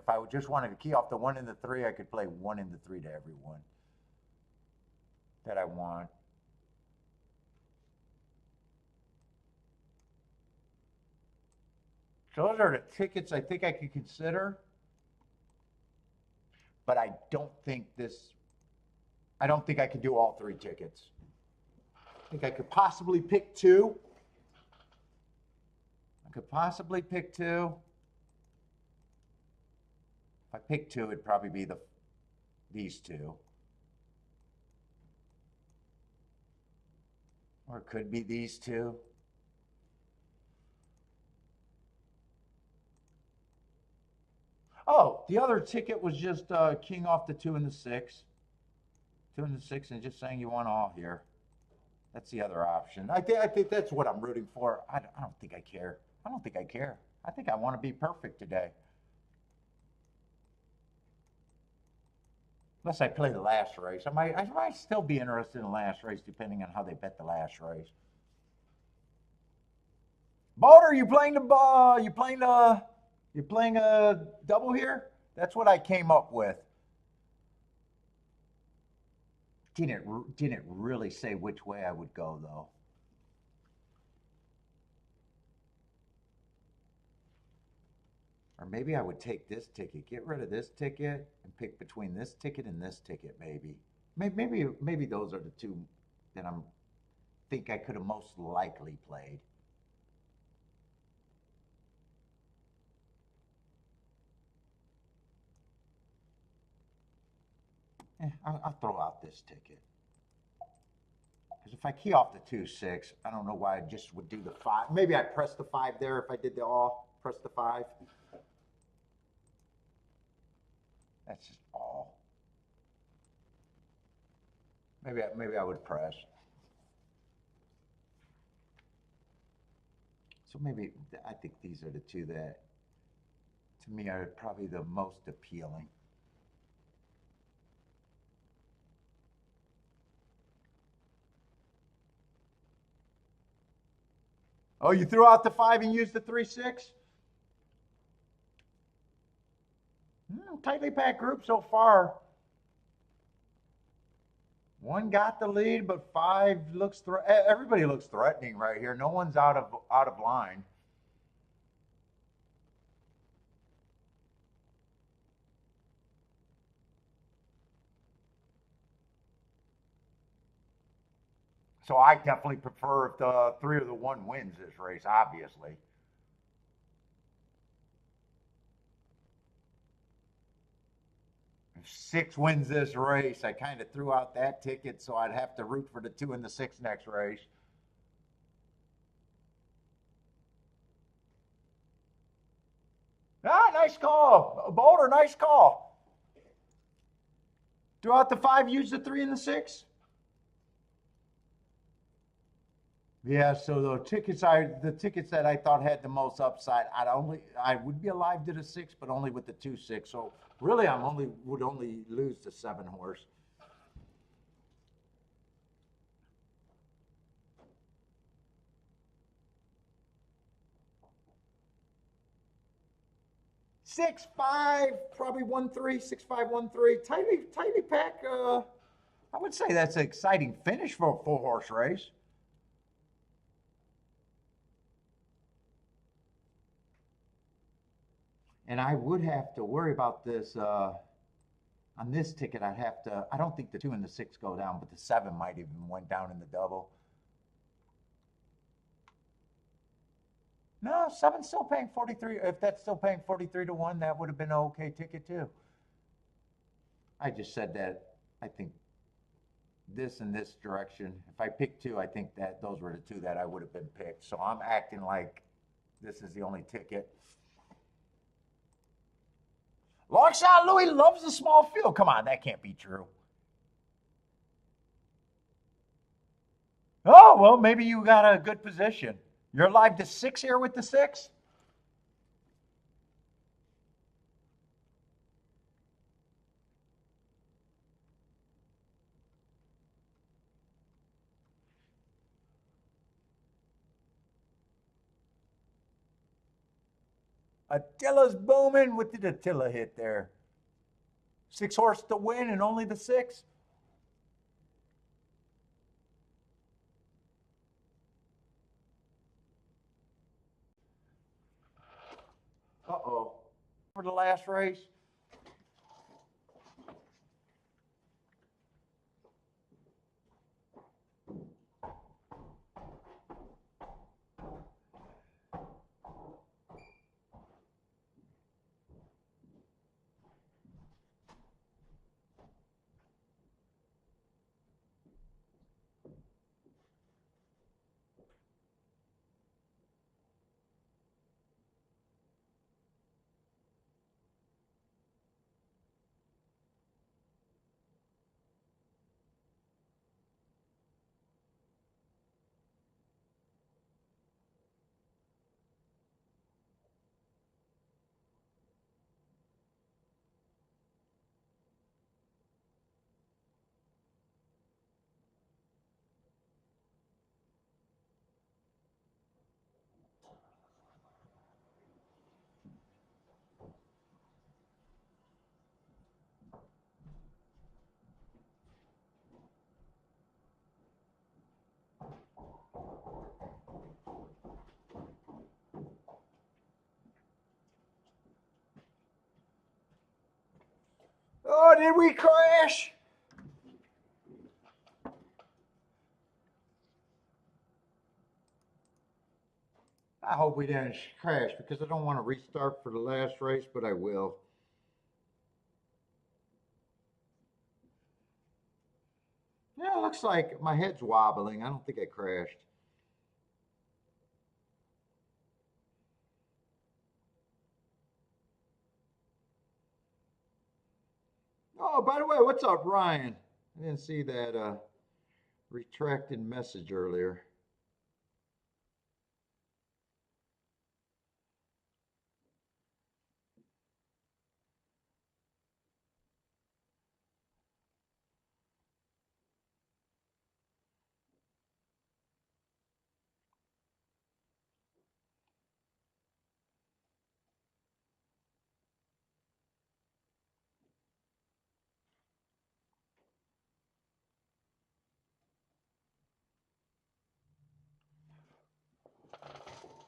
A: I just wanted to key off the 1 and the 3, I could play 1 and the 3 to everyone that I want. So those are the tickets I think I could consider. But I don't think I could do all 3 tickets. I think I could possibly pick 2. I could possibly pick 2. If I pick 2, it'd probably be these 2. Or it could be these 2. Oh, the other ticket was just king off the 2 and the 6. 2 and the 6 and just saying you want all here. That's the other option. I think that's what I'm rooting for. I don't think I care. I don't think I care. I think I want to be perfect today. Unless I play the last race. I might still be interested in the last race depending on how they bet the last race. Boulder, you playing a double here? That's what I came up with. Didn't really say which way I would go though. Or maybe I would take this ticket, get rid of this ticket, and pick between this ticket and this ticket, maybe. Maybe those are the 2 that I think I could have most likely played. I'll throw out this ticket. Because if I key off the 2-6, I don't know why I just would do the 5. Maybe I'd press the 5 there if I did the all, press the 5. That's just all. Maybe I would press. So maybe I think these are the 2 that, to me, are probably the most appealing. Oh, you threw out the 5 and used the 3-6? Tightly packed group so far. 1 got the lead, but 5 looks everybody looks threatening right here. No one's out of line. So I definitely prefer if the 3 or the 1 wins this race, obviously. If 6 wins this race, I kind of threw out that ticket, so I'd have to root for the 2 and the 6 next race. Ah, nice call. Boulder, nice call. Threw out the 5, use the 3 and the 6. Yeah, so the tickets that I thought had the most upside, I would be alive to the 6, but only with the 2-6. So really, would only lose the 7 horse. Six, 5, probably 1-3, 6-5, 1-3. Tightly pack. I would say that's an exciting finish for a 4-horse race. And I would have to worry about this on this ticket. I don't think the 2 and the 6 go down, but the 7 might even went down in the double. No, 7's still paying 43. If that's still paying 43 to 1, that would have been an okay ticket too. I just said that I think this and this direction. If I pick 2, I think that those were the 2 that I would have been picked. So I'm acting like This is the only ticket. Long shot Louis loves the small field. Come on, that can't be true. Oh, well, maybe you got a good position. You're alive to 6 here with the 6? Attila's booming. What did Attila hit there? 6 horse to win and only the 6? Uh-oh. For the last race. Oh, did we crash? I hope we didn't crash because I don't want to restart for the last race, but I will. Yeah, it looks like my head's wobbling. I don't think I crashed. Oh, by the way, what's up, Ryan? I didn't see that retracted message earlier.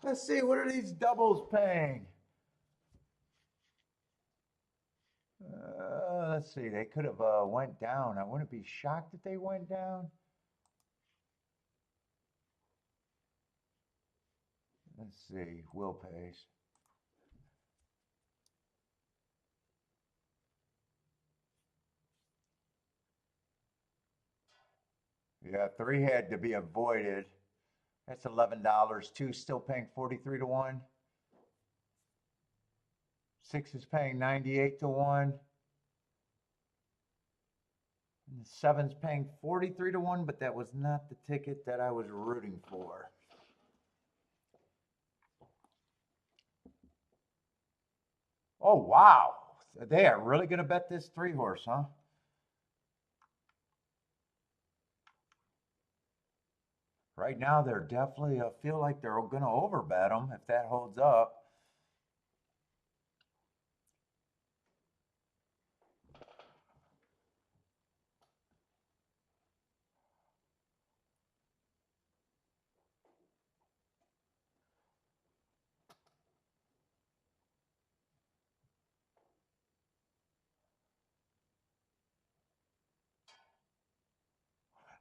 A: Let's see, what are these doubles paying? Let's see, they could have went down. I wouldn't be shocked if they went down. Let's see, Will pays. Yeah, 3 had to be avoided. That's $11. 2 still paying 43 to 1. 6 is paying 98 to 1. And 7's paying 43 to 1, but that was not the ticket that I was rooting for. Oh, wow. They are really going to bet this 3 horse, huh? Right now, they're definitely feel like they're going to overbet them if that holds up.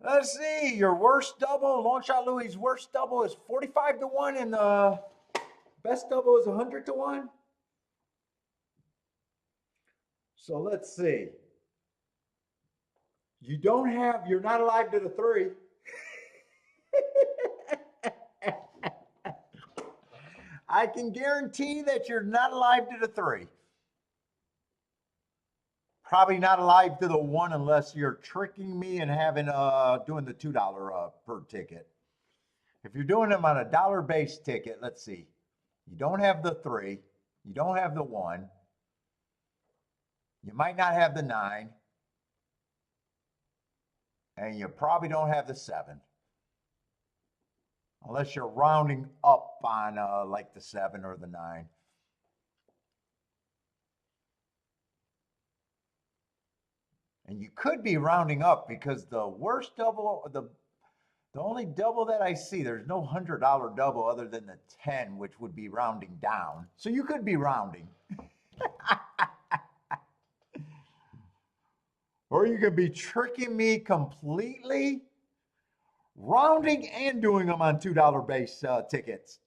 A: Let's see, your worst double, Long Shot Louis' worst double is 45 to 1, and the best double is 100 to 1. So let's see. You're not alive to the 3. I can guarantee that you're not alive to the 3. Probably not alive to the 1 unless you're tricking me and having doing the $2 per ticket. If you're doing them on a dollar-based ticket, let's see. You don't have the 3. You don't have the 1. You might not have the 9. And you probably don't have the 7. Unless you're rounding up on like the 7 or the 9. And you could be rounding up because the worst double, the only double that I see, there's no $100 double other than the 10, which would be rounding down. So you could be rounding. Or you could be tricking me completely, rounding and doing them on $2 base tickets.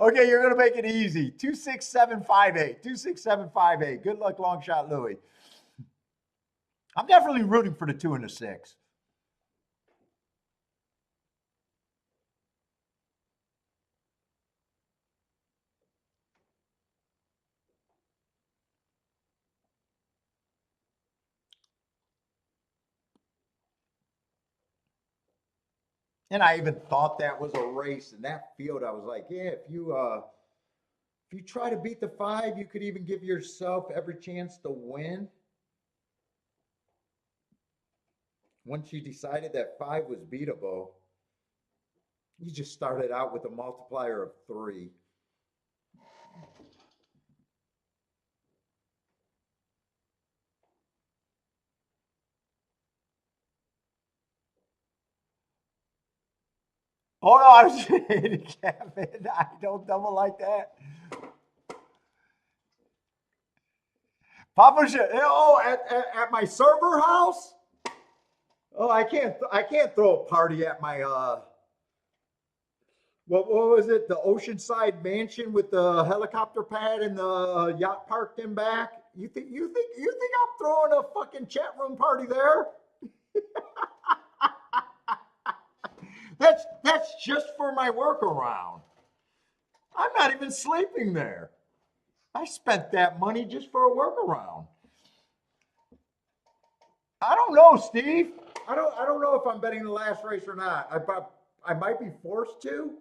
A: Okay, you're going to make it easy. 26758. 26758. Good luck, long shot, Louie. I'm definitely rooting for the 2 and the 6. And I even thought that was a race in that field. I was like, yeah, if you try to beat the 5, you could even give yourself every chance to win. Once you decided that 5 was beatable, you just started out with a multiplier of 3. Oh no, I was handicapping. I don't double like that. Papa, oh, at my server house. Oh, I can't throw a party at my what was it? The Oceanside mansion with the helicopter pad and the yacht parked in back. You think I'm throwing a fucking chat room party there? That's just for my workaround. I'm not even sleeping there. I spent that money just for a workaround. I don't know, Steve. I don't know if I'm betting the last race or not. I might be forced to.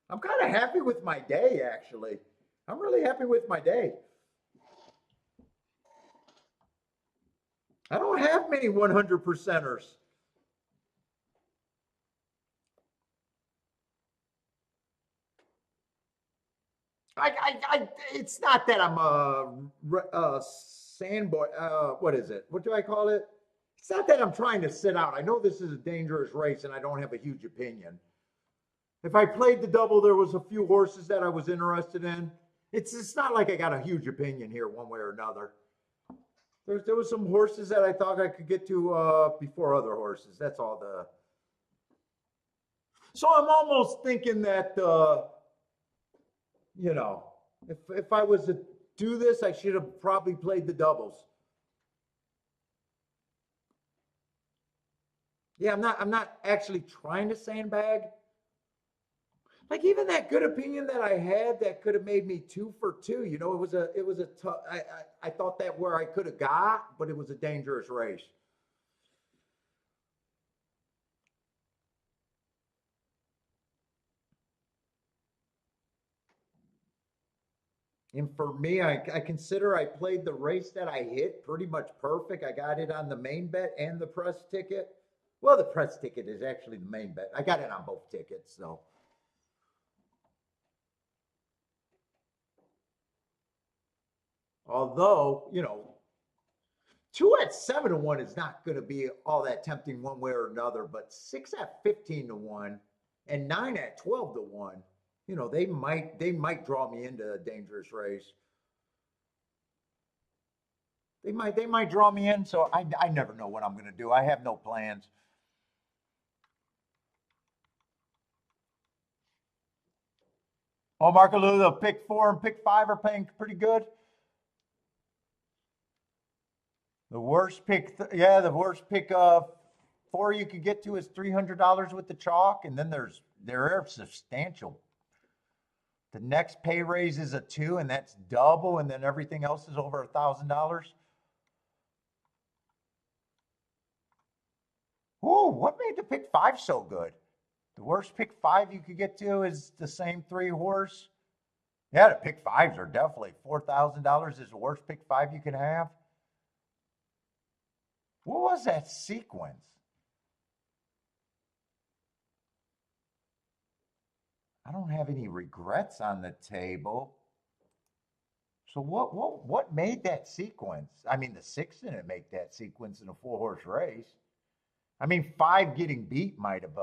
A: I'm kind of happy with my day, actually. I'm really happy with my day. I don't have many 100%ers. It's not that I'm a sandboy. What is it? What do I call it? It's not that I'm trying to sit out. I know this is a dangerous race and I don't have a huge opinion. If I played the double, there was a few horses that I was interested in. It's not like I got a huge opinion here one way or another. There was some horses that I thought I could get to before other horses. That's all the. So I'm almost thinking that you know, if I was to do this, I should have probably played the doubles. Yeah, I'm not actually trying to sandbag. Like even that good opinion that I had that could have made me 2 for 2. You know, it was a tough. I thought that where I could have got, but it was a dangerous race. And for me, I consider I played the race that I hit pretty much perfect. I got it on the main bet and the press ticket. Well, the press ticket is actually the main bet. I got it on both tickets, so. Although, you know, 2 at 7 to 1 is not going to be all that tempting one way or another, but 6 at 15 to 1 and 9 at 12 to 1, you know, they might draw me into a dangerous race. They might draw me in, so I never know what I'm going to do. I have no plans. Oh, Markaloo, the pick 4 and pick 5 are paying pretty good. The worst pick, the worst pick 4 you could get to is $300 with the chalk, and then there's they're substantial. The next pay raise is a 2, and that's double, and then everything else is over $1,000. Ooh, what made the pick 5 so good? The worst pick 5 you could get to is the same 3 horse. Yeah, the pick 5s are definitely $4,000 is the worst pick 5 you can have. What was that sequence? I don't have any regrets on the table. So what made that sequence? I mean, the 6 didn't make that sequence in a 4-horse race. I mean, 5 getting beat might have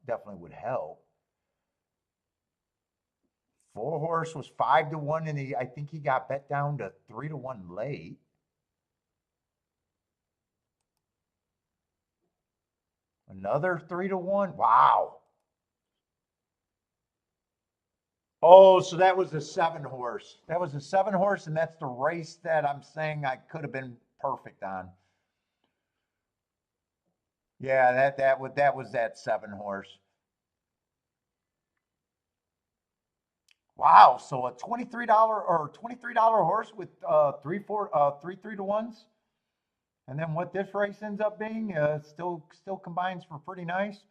A: definitely would help. 4-horse was 5-1, and I think he got bet down to 3-1 late. Another 3-1. Wow. Oh, so that was a 7-horse. That was a 7-horse, and that's the race that I'm saying I could have been perfect on. Yeah, that was that 7-horse. Wow, so a $23 or $23 horse with 3-3 to 1s, and then what this race ends up being still combines for pretty nice.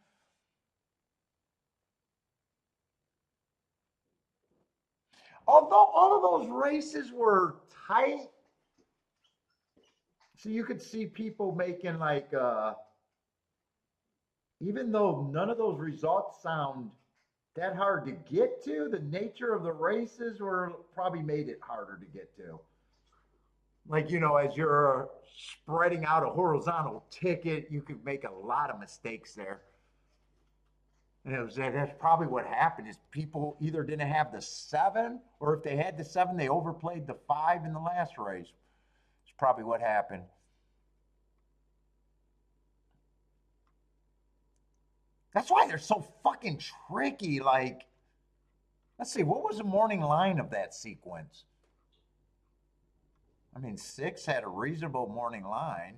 A: Although all of those races were tight, so you could see people making like, even though none of those results sound that hard to get to, the nature of the races were probably made it harder to get to. Like, as you're spreading out a horizontal ticket, you could make a lot of mistakes there. And that's probably what happened is people either didn't have the 7, or if they had the 7, they overplayed the 5 in the last race. It's probably what happened. That's why they're so fucking tricky. Like, let's see, what was the morning line of that sequence? I mean, 6 had a reasonable morning line.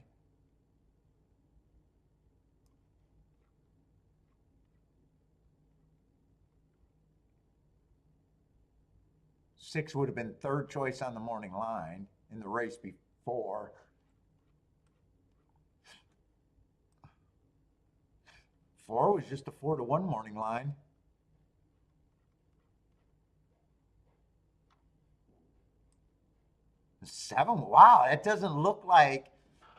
A: Six would have been third choice on the morning line in the race before. 4 was just a 4-1 morning line. 7, wow, that doesn't look like,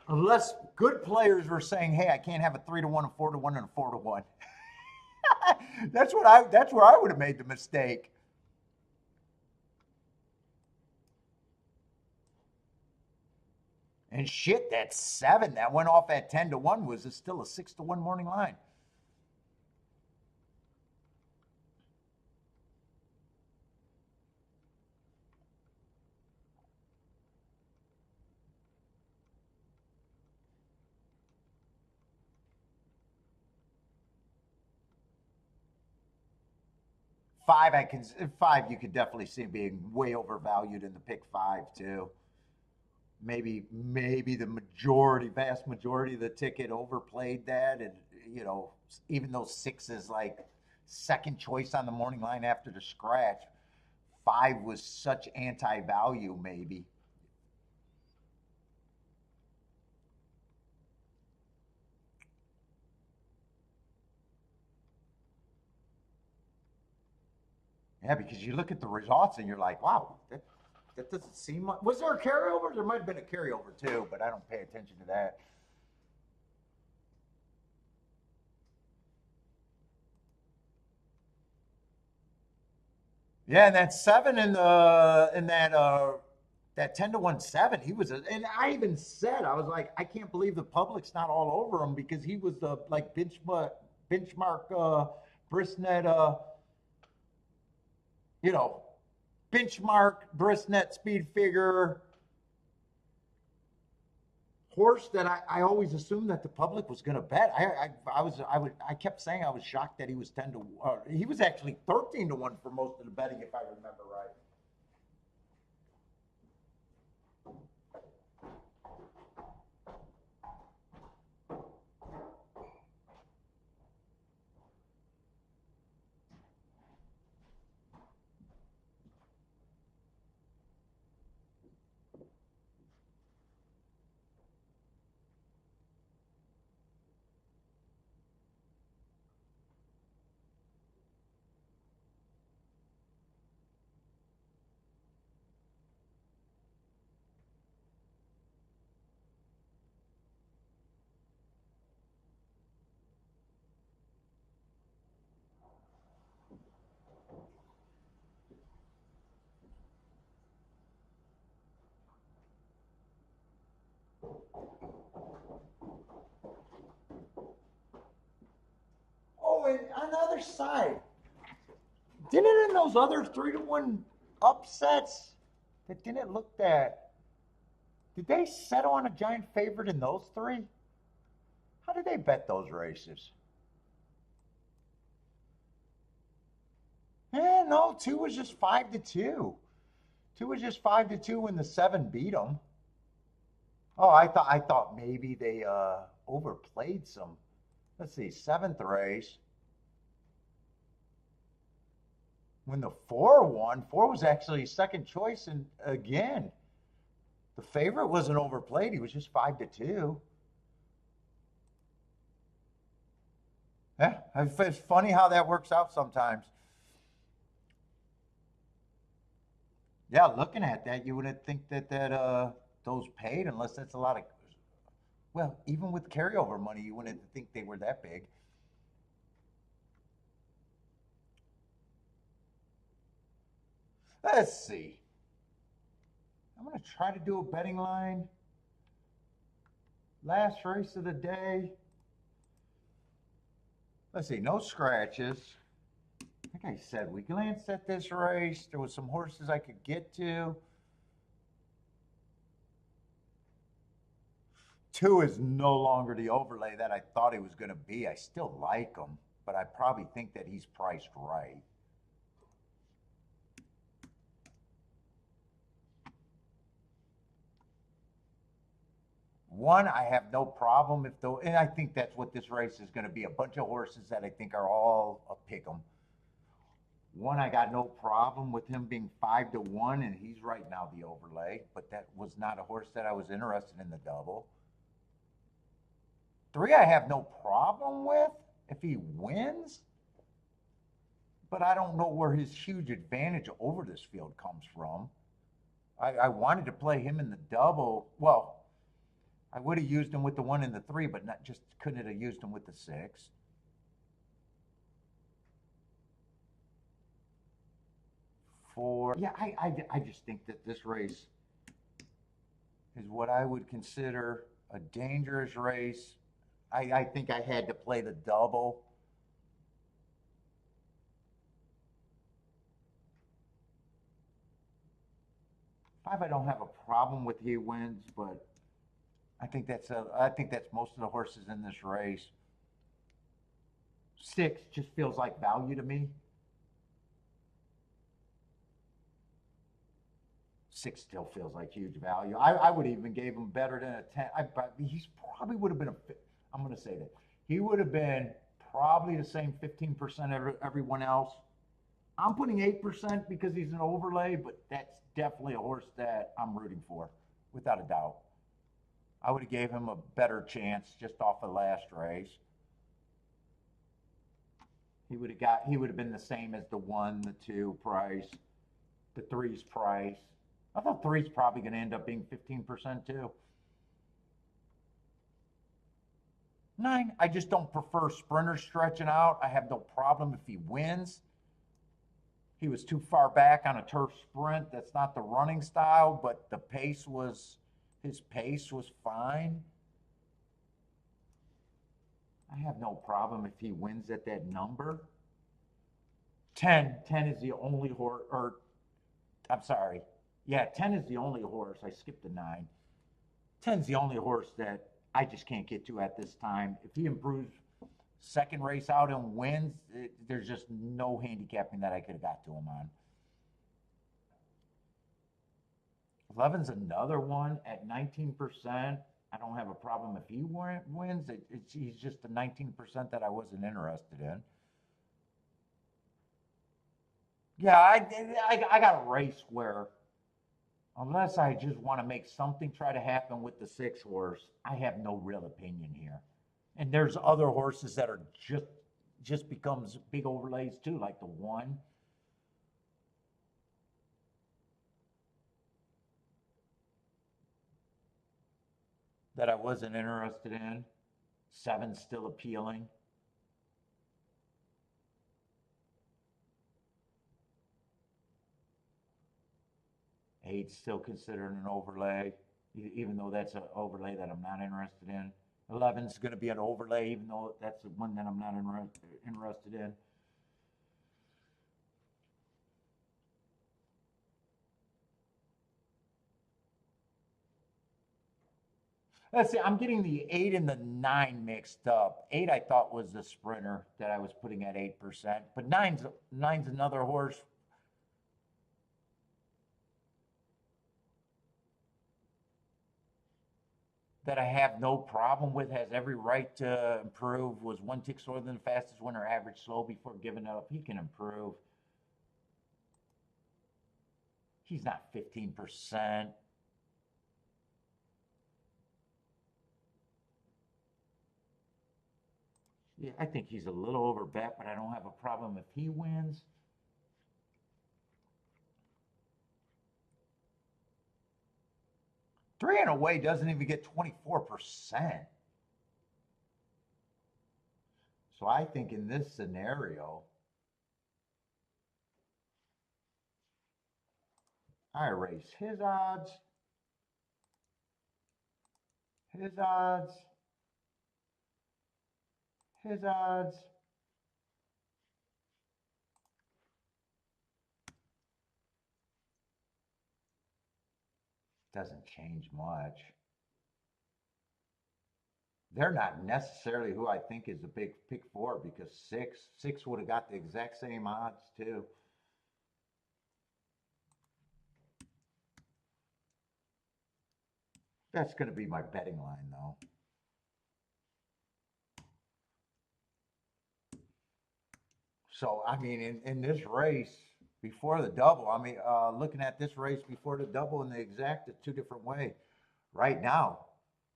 A: unless good players were saying, hey, I can't have a 3-1, a 4-1, and a 4-1. That's where I would have made the mistake. And shit, that 7 that went off at 10-1 was still a 6-1 morning line. Five you could definitely see being way overvalued in the pick 5 too. Maybe the vast majority of the ticket overplayed that, and even though 6 is like second choice on the morning line after the scratch, 5 was such anti-value maybe. Yeah, because you look at the results and you're like, wow, that doesn't seem like. Was there a carryover? There might have been a carryover too, but I don't pay attention to that. Yeah, and that 7 in that 10-1 7, he was and I even said, I was like, I can't believe the public's not all over him, because he was the like benchmark brisnet you know benchmark brisnet speed figure horse that I always assumed that the public was going to bet. I kept saying I was shocked that he was 10 to he was actually 13-1 for most of the betting, if I remember right. Oh, and on the other side, didn't in those other 3-1 upsets that didn't look that, did they settle on a giant favorite in those three? How did they bet those races? Yeah, no, two was just 5-2. Two was just 5-2 when the 7 beat them. Oh, I thought maybe they overplayed some. Let's see, seventh race. When the 4 won, 4 was actually second choice, and again, the favorite wasn't overplayed. He was just 5-2. Yeah, it's funny how that works out sometimes. Yeah, looking at that, you wouldn't think that those paid unless that's a lot of. Well, even with carryover money, you wouldn't think they were that big. Let's see. I'm gonna try to do a betting line. Last race of the day. Let's see, no scratches. Like I said, we glanced at this race. There was some horses I could get to. 2 is no longer the overlay that I thought he was going to be. I still like him, but I probably think that he's priced right. One, I have no problem if though, and I think that's what this race is going to be, a bunch of horses that I think are all a pick 'em. One, I got no problem with him being 5-1, and he's right now the overlay, but that was not a horse that I was interested in the double. 3, I have no problem with if he wins, but I don't know where his huge advantage over this field comes from. I wanted to play him in the double. Well, I would have used him with the 1 and the 3, but not just couldn't have used him with the 6. 4. Yeah, I just think that this race is what I would consider a dangerous race. I think I had to play the double. Five, I don't have a problem with he wins, but I think that's most of the horses in this race. 6 just feels like value to me. 6 still feels like huge value. I would even gave him better than a 10. He's probably would have been I'm going to say that. He would have been probably the same 15% everyone else. I'm putting 8% because he's an overlay, but that's definitely a horse that I'm rooting for, without a doubt. I would have gave him a better chance just off the last race. He would have been the same as the 1, the 2 price, the 3's price. I thought 3's probably going to end up being 15% too. 9, I just don't prefer sprinters stretching out. I have no problem if he wins. He was too far back on a turf sprint. That's not the running style, but his pace was fine. I have no problem if he wins at that number. 10 is the only horse, or I'm sorry. Yeah, 10 is the only horse. I skipped the 9. 10's the only horse that I just can't get to at this time. If he improves second race out and wins, there's just no handicapping that I could have got to him on. 11's another one at 19%. I don't have a problem if he wins. He's just the 19% that I wasn't interested in. Yeah, I got a race where unless I just want to make something try to happen with the 6 horse, I have no real opinion here. And there's other horses that are just becomes big overlays too, like the 1. That I wasn't interested in. 7's still appealing. 8's still considered an overlay. even though that's an overlay that I'm not interested in. 11 is going to be an overlay, even though that's the one that I'm not interested in. Let's see, I'm getting the 8 and the 9 mixed up. 8 I thought was the sprinter that I was putting at 8%, but nine's another horse. That I have no problem with, has every right to improve, was 1 tick slower than the fastest winner, average slow before giving up. He can improve. He's not 15%. Yeah, I think he's a little over bet, but I don't have a problem if he wins. Three and away doesn't even get 24%. So I think in this scenario, I erase his odds, his odds, his odds. Doesn't change much. They're not necessarily who I think is a big pick for, because six would have got the exact same odds too. That's going to be my betting line though. So, I mean, in this race before the double, I mean, looking at this race before the double and the exact, a two different way. Right now,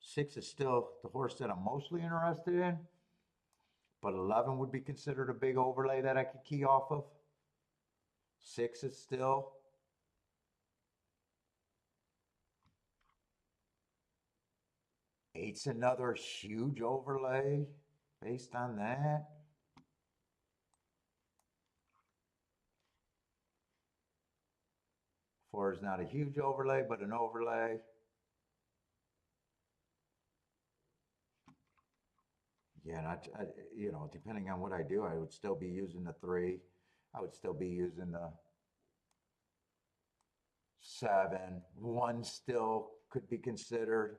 A: 6 is still the horse that I'm mostly interested in, but 11 would be considered a big overlay that I could key off of. 6 is still. Eight's another huge overlay based on that. 4 is not a huge overlay, but an overlay. Yeah, and you know, depending on what I do, I would still be using the 3. I would still be using the 7. 1 still could be considered,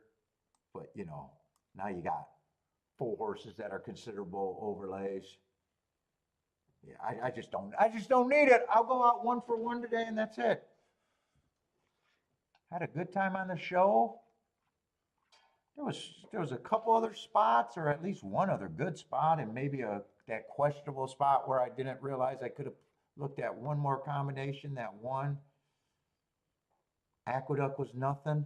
A: but you know, now you got 4 horses that are considerable overlays. Yeah, I just don't need it. I'll go out 1 for 1 today, and that's it. Had a good time on the show. There was a couple other spots, or at least one other good spot, and maybe that questionable spot where I didn't realize I could have looked at one more combination. That one aqueduct was nothing.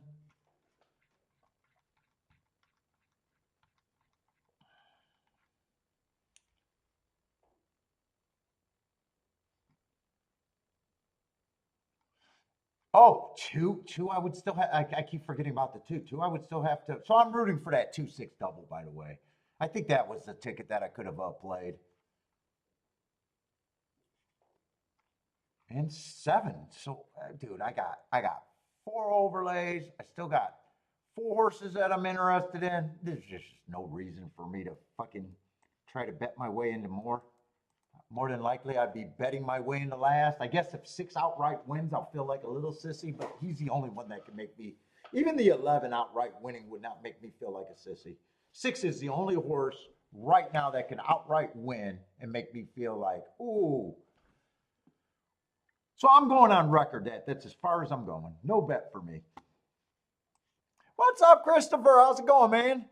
A: Oh, two. I would still have. I keep forgetting about the two. Two. I would still have to. So I'm rooting for that 2-6 double. By the way, I think that was the ticket that I could have played. And 7. So, dude, I got 4 overlays. I still got 4 horses that I'm interested in. There's just no reason for me to fucking try to bet my way into more. More than likely, I'd be betting my way into last. I guess if 6 outright wins, I'll feel like a little sissy, but he's the only one that can make me. Even the 11 outright winning would not make me feel like a sissy. 6 is the only horse right now that can outright win and make me feel like, ooh. So I'm going on record that that's as far as I'm going. No bet for me. What's up, Christopher? How's it going, man?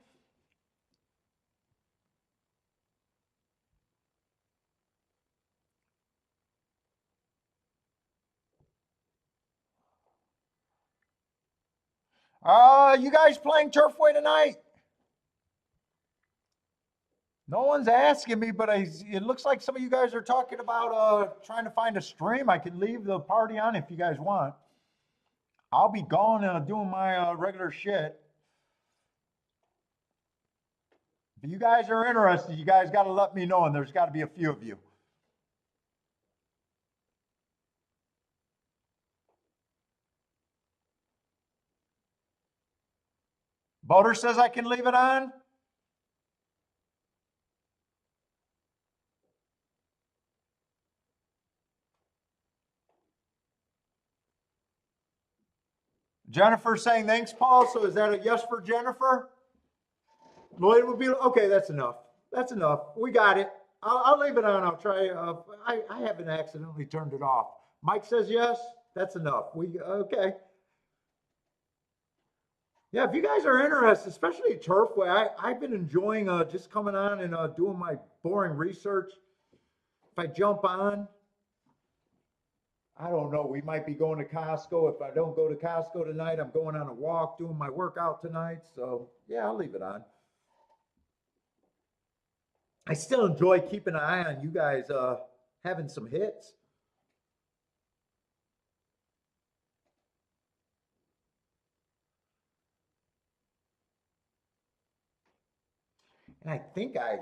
A: You guys playing Turfway tonight? No one's asking me, but it looks like some of you guys are talking about trying to find a stream. I can leave the party on if you guys want. I'll be gone doing my regular shit. If you guys are interested, you guys got to let me know, and there's got to be a few of you. Boater says I can leave it on. Jennifer saying thanks, Paul. So is that a yes for Jennifer? Lloyd would be okay. That's enough. That's enough. We got it. I'll leave it on. I'll try. I haven't accidentally turned it off. Mike says yes. That's enough. We okay. Yeah, if you guys are interested, especially Turfway, I've been enjoying just coming on and doing my boring research. If I jump on, I don't know, we might be going to Costco. If I don't go to Costco tonight, I'm going on a walk, doing my workout tonight. So yeah, I'll leave it on. I still enjoy keeping an eye on you guys having some hits. And I think I'm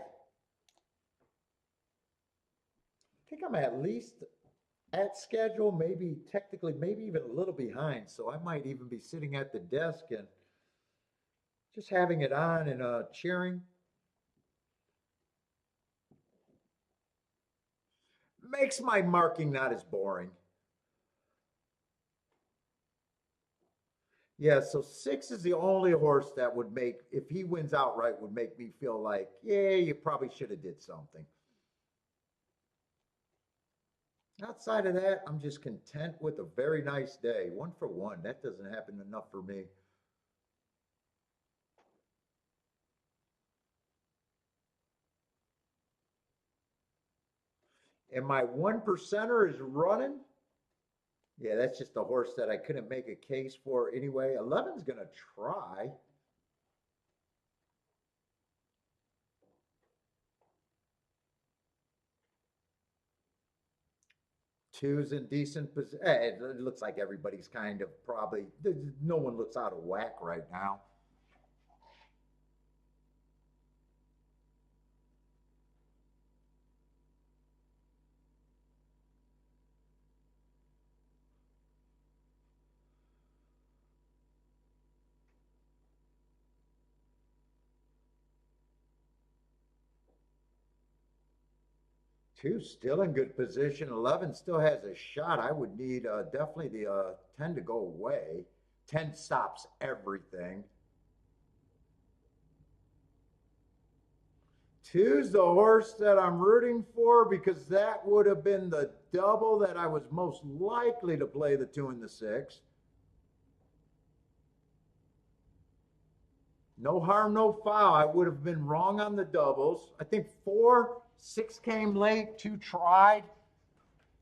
A: at least at schedule, maybe technically, maybe even a little behind. So I might even be sitting at the desk and just having it on and cheering. Makes my marking not as boring. Yeah, so 6 is the only horse that would make, if he wins outright, would make me feel like, yeah, you probably should have did something. Outside of that, I'm just content with a very nice day. 1 for 1. That doesn't happen enough for me. And my 1 percenter is running. Yeah, that's just a horse that I couldn't make a case for anyway. 11's going to try. Two's in decent position. It looks like everybody's kind of probably, no one looks out of whack right now. Two still in good position. 11 still has a shot. I would need definitely the 10 to go away. 10 stops everything. Two's the horse that I'm rooting for because that would have been the double that I was most likely to play the 2 and the 6. No harm, no foul. I would have been wrong on the doubles. I think 4, 6 came late, 2 tried.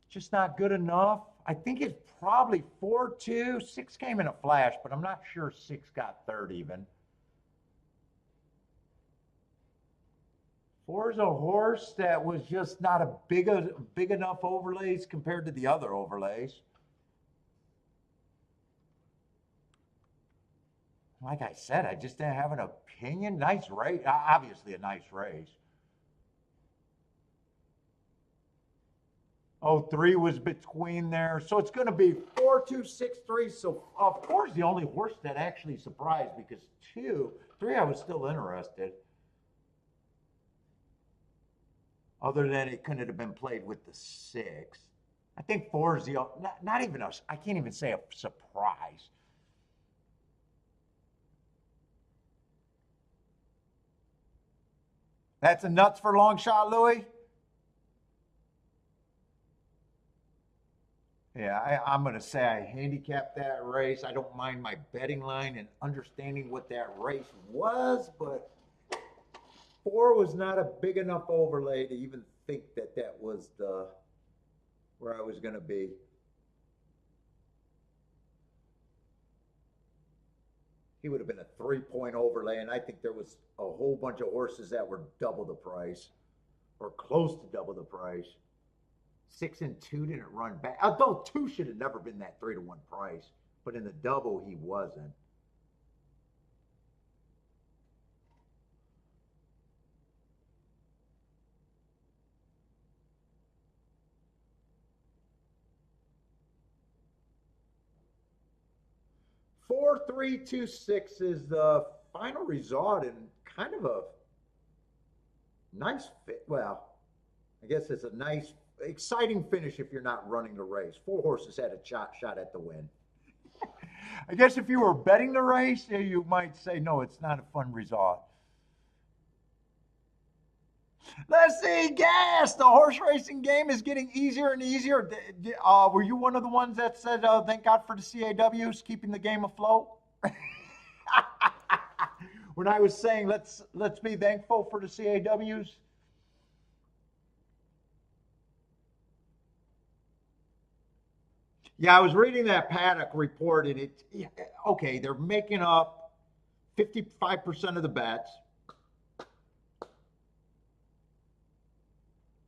A: Just not good enough. I think it's probably 4-2. 6 came in a flash, but I'm not sure 6 got third even. 4 is a horse that was just not a big enough overlays compared to the other overlays. Like I said, I just didn't have an opinion. Nice race, obviously a nice race. Oh, 3 was between there. So it's going to be 4-2-6-3. So, of course, the only horse that actually surprised because 3, I was still interested. Other than it couldn't have been played with the 6. I think 4 is the, not even a, I can't even say a surprise. That's a nuts for long shot, Louis. Yeah, I'm going to say I handicapped that race. I don't mind my betting line and understanding what that race was, but 4 was not a big enough overlay to even think that that was the where I was going to be. He would have been a 3-point overlay, and I think there was a whole bunch of horses that were double the price or close to double the price. 6 and 2 didn't run back. Although 2 should have never been that 3-to-1 price, but in the double he wasn't. Four, 3, 2, 6 is the final result and kind of a nice fit. Well, I guess it's a nice, exciting finish if you're not running the race. 4 horses had a shot at the win. I guess if you were betting the race, you might say, no, it's not a fun result. Let's see, gas. The horse racing game is getting easier and easier. Were you one of the ones that said, thank God for the CAWs, keeping the game afloat? When I was saying, let's be thankful for the CAWs. Yeah, I was reading that paddock report, and okay, they're making up 55% of the bets.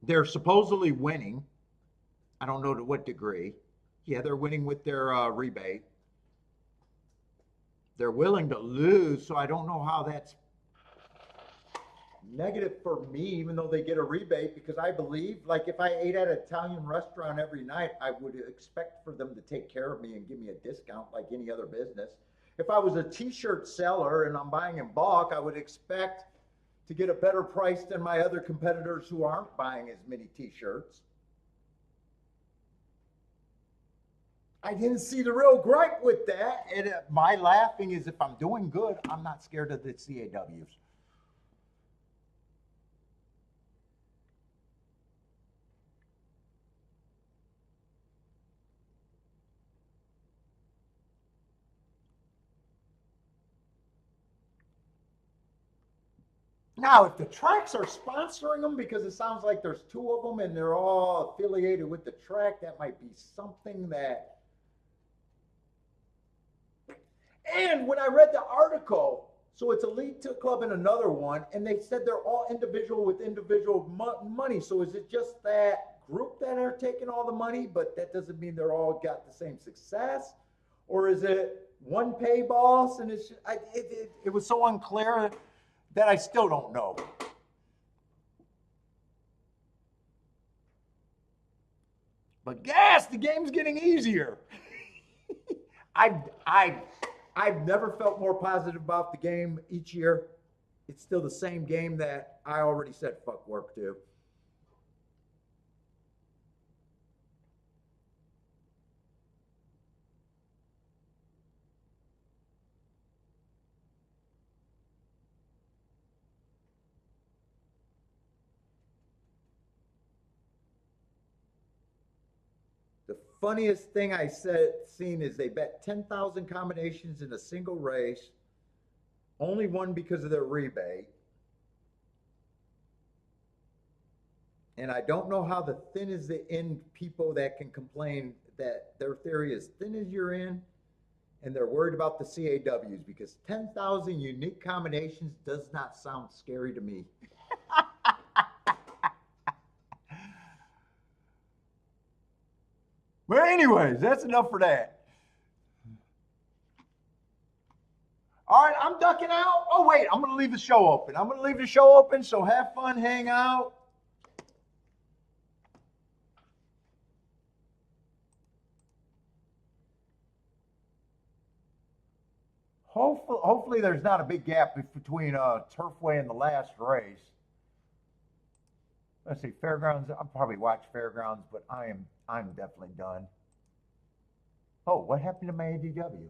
A: They're supposedly winning. I don't know to what degree. Yeah, they're winning with their rebate. They're willing to lose, so I don't know how that's negative for me, even though they get a rebate, because I believe, like, if I ate at an Italian restaurant every night, I would expect for them to take care of me and give me a discount like any other business. If I was a t-shirt seller and I'm buying in bulk, I would expect to get a better price than my other competitors who aren't buying as many t-shirts. I didn't see the real gripe with that. And my laughing is, if I'm doing good, I'm not scared of the CAWs. Now, if the tracks are sponsoring them, because it sounds like there's 2 of them and they're all affiliated with the track, that might be something that. And when I read the article, so it's a Lead Club and another one, and they said they're all individual with individual money. So is it just that group that are taking all the money, but that doesn't mean they're all got the same success? Or is it one pay boss? And it was so unclear that I still don't know. But gas, the game's getting easier. I've never felt more positive about the game each year. It's still the same game that I already said fuck work to. The funniest thing I seen is they bet 10,000 combinations in a single race, only won because of their rebate. And I don't know how the thin is the in people that can complain that their theory is thin as you're in, and they're worried about the CAWs, because 10,000 unique combinations does not sound scary to me. But anyways, that's enough for that. All right, I'm ducking out. Oh, wait, I'm going to leave the show open. I'm going to leave the show open, so have fun, hang out. Hopefully there's not a big gap between Turfway and the last race. Let's see, Fairgrounds. I'll probably watch Fairgrounds, but I'm definitely done. Oh, what happened to my ADW?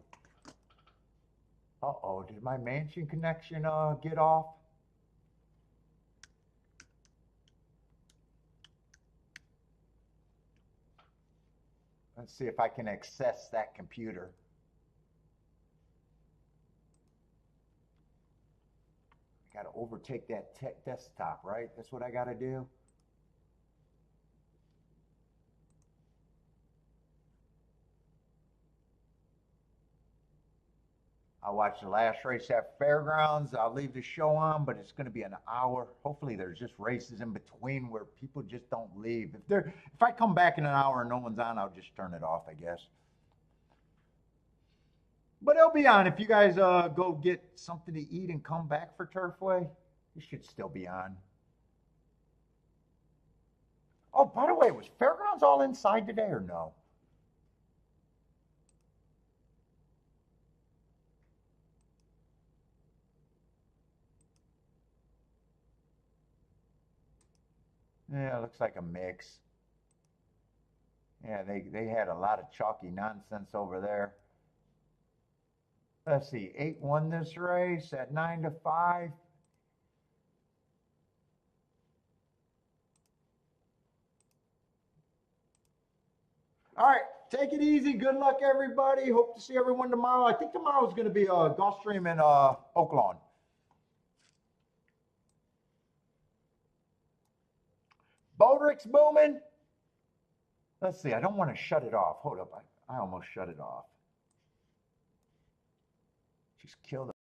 A: Uh-oh, did my mansion connection get off? Let's see if I can access that computer. I got to overtake that desktop, right? That's what I got to do. I'll watch the last race at Fairgrounds. I'll leave the show on, but it's going to be an hour. Hopefully there's just races in between where people just don't leave. If I come back in an hour and no one's on, I'll just turn it off, I guess. But it'll be on. If you guys go get something to eat and come back for Turfway, it should still be on. Oh, by the way, was Fairgrounds all inside today or no? Yeah, it looks like a mix. Yeah, they had a lot of chalky nonsense over there. Let's see, 8 won this race at 9-5. All right, take it easy. Good luck, everybody. Hope to see everyone tomorrow. I think tomorrow is going to be Gulfstream and Oaklawn. Bodrick's booming. Let's see. I don't want to shut it off. Hold up. I almost shut it off. Just killed it.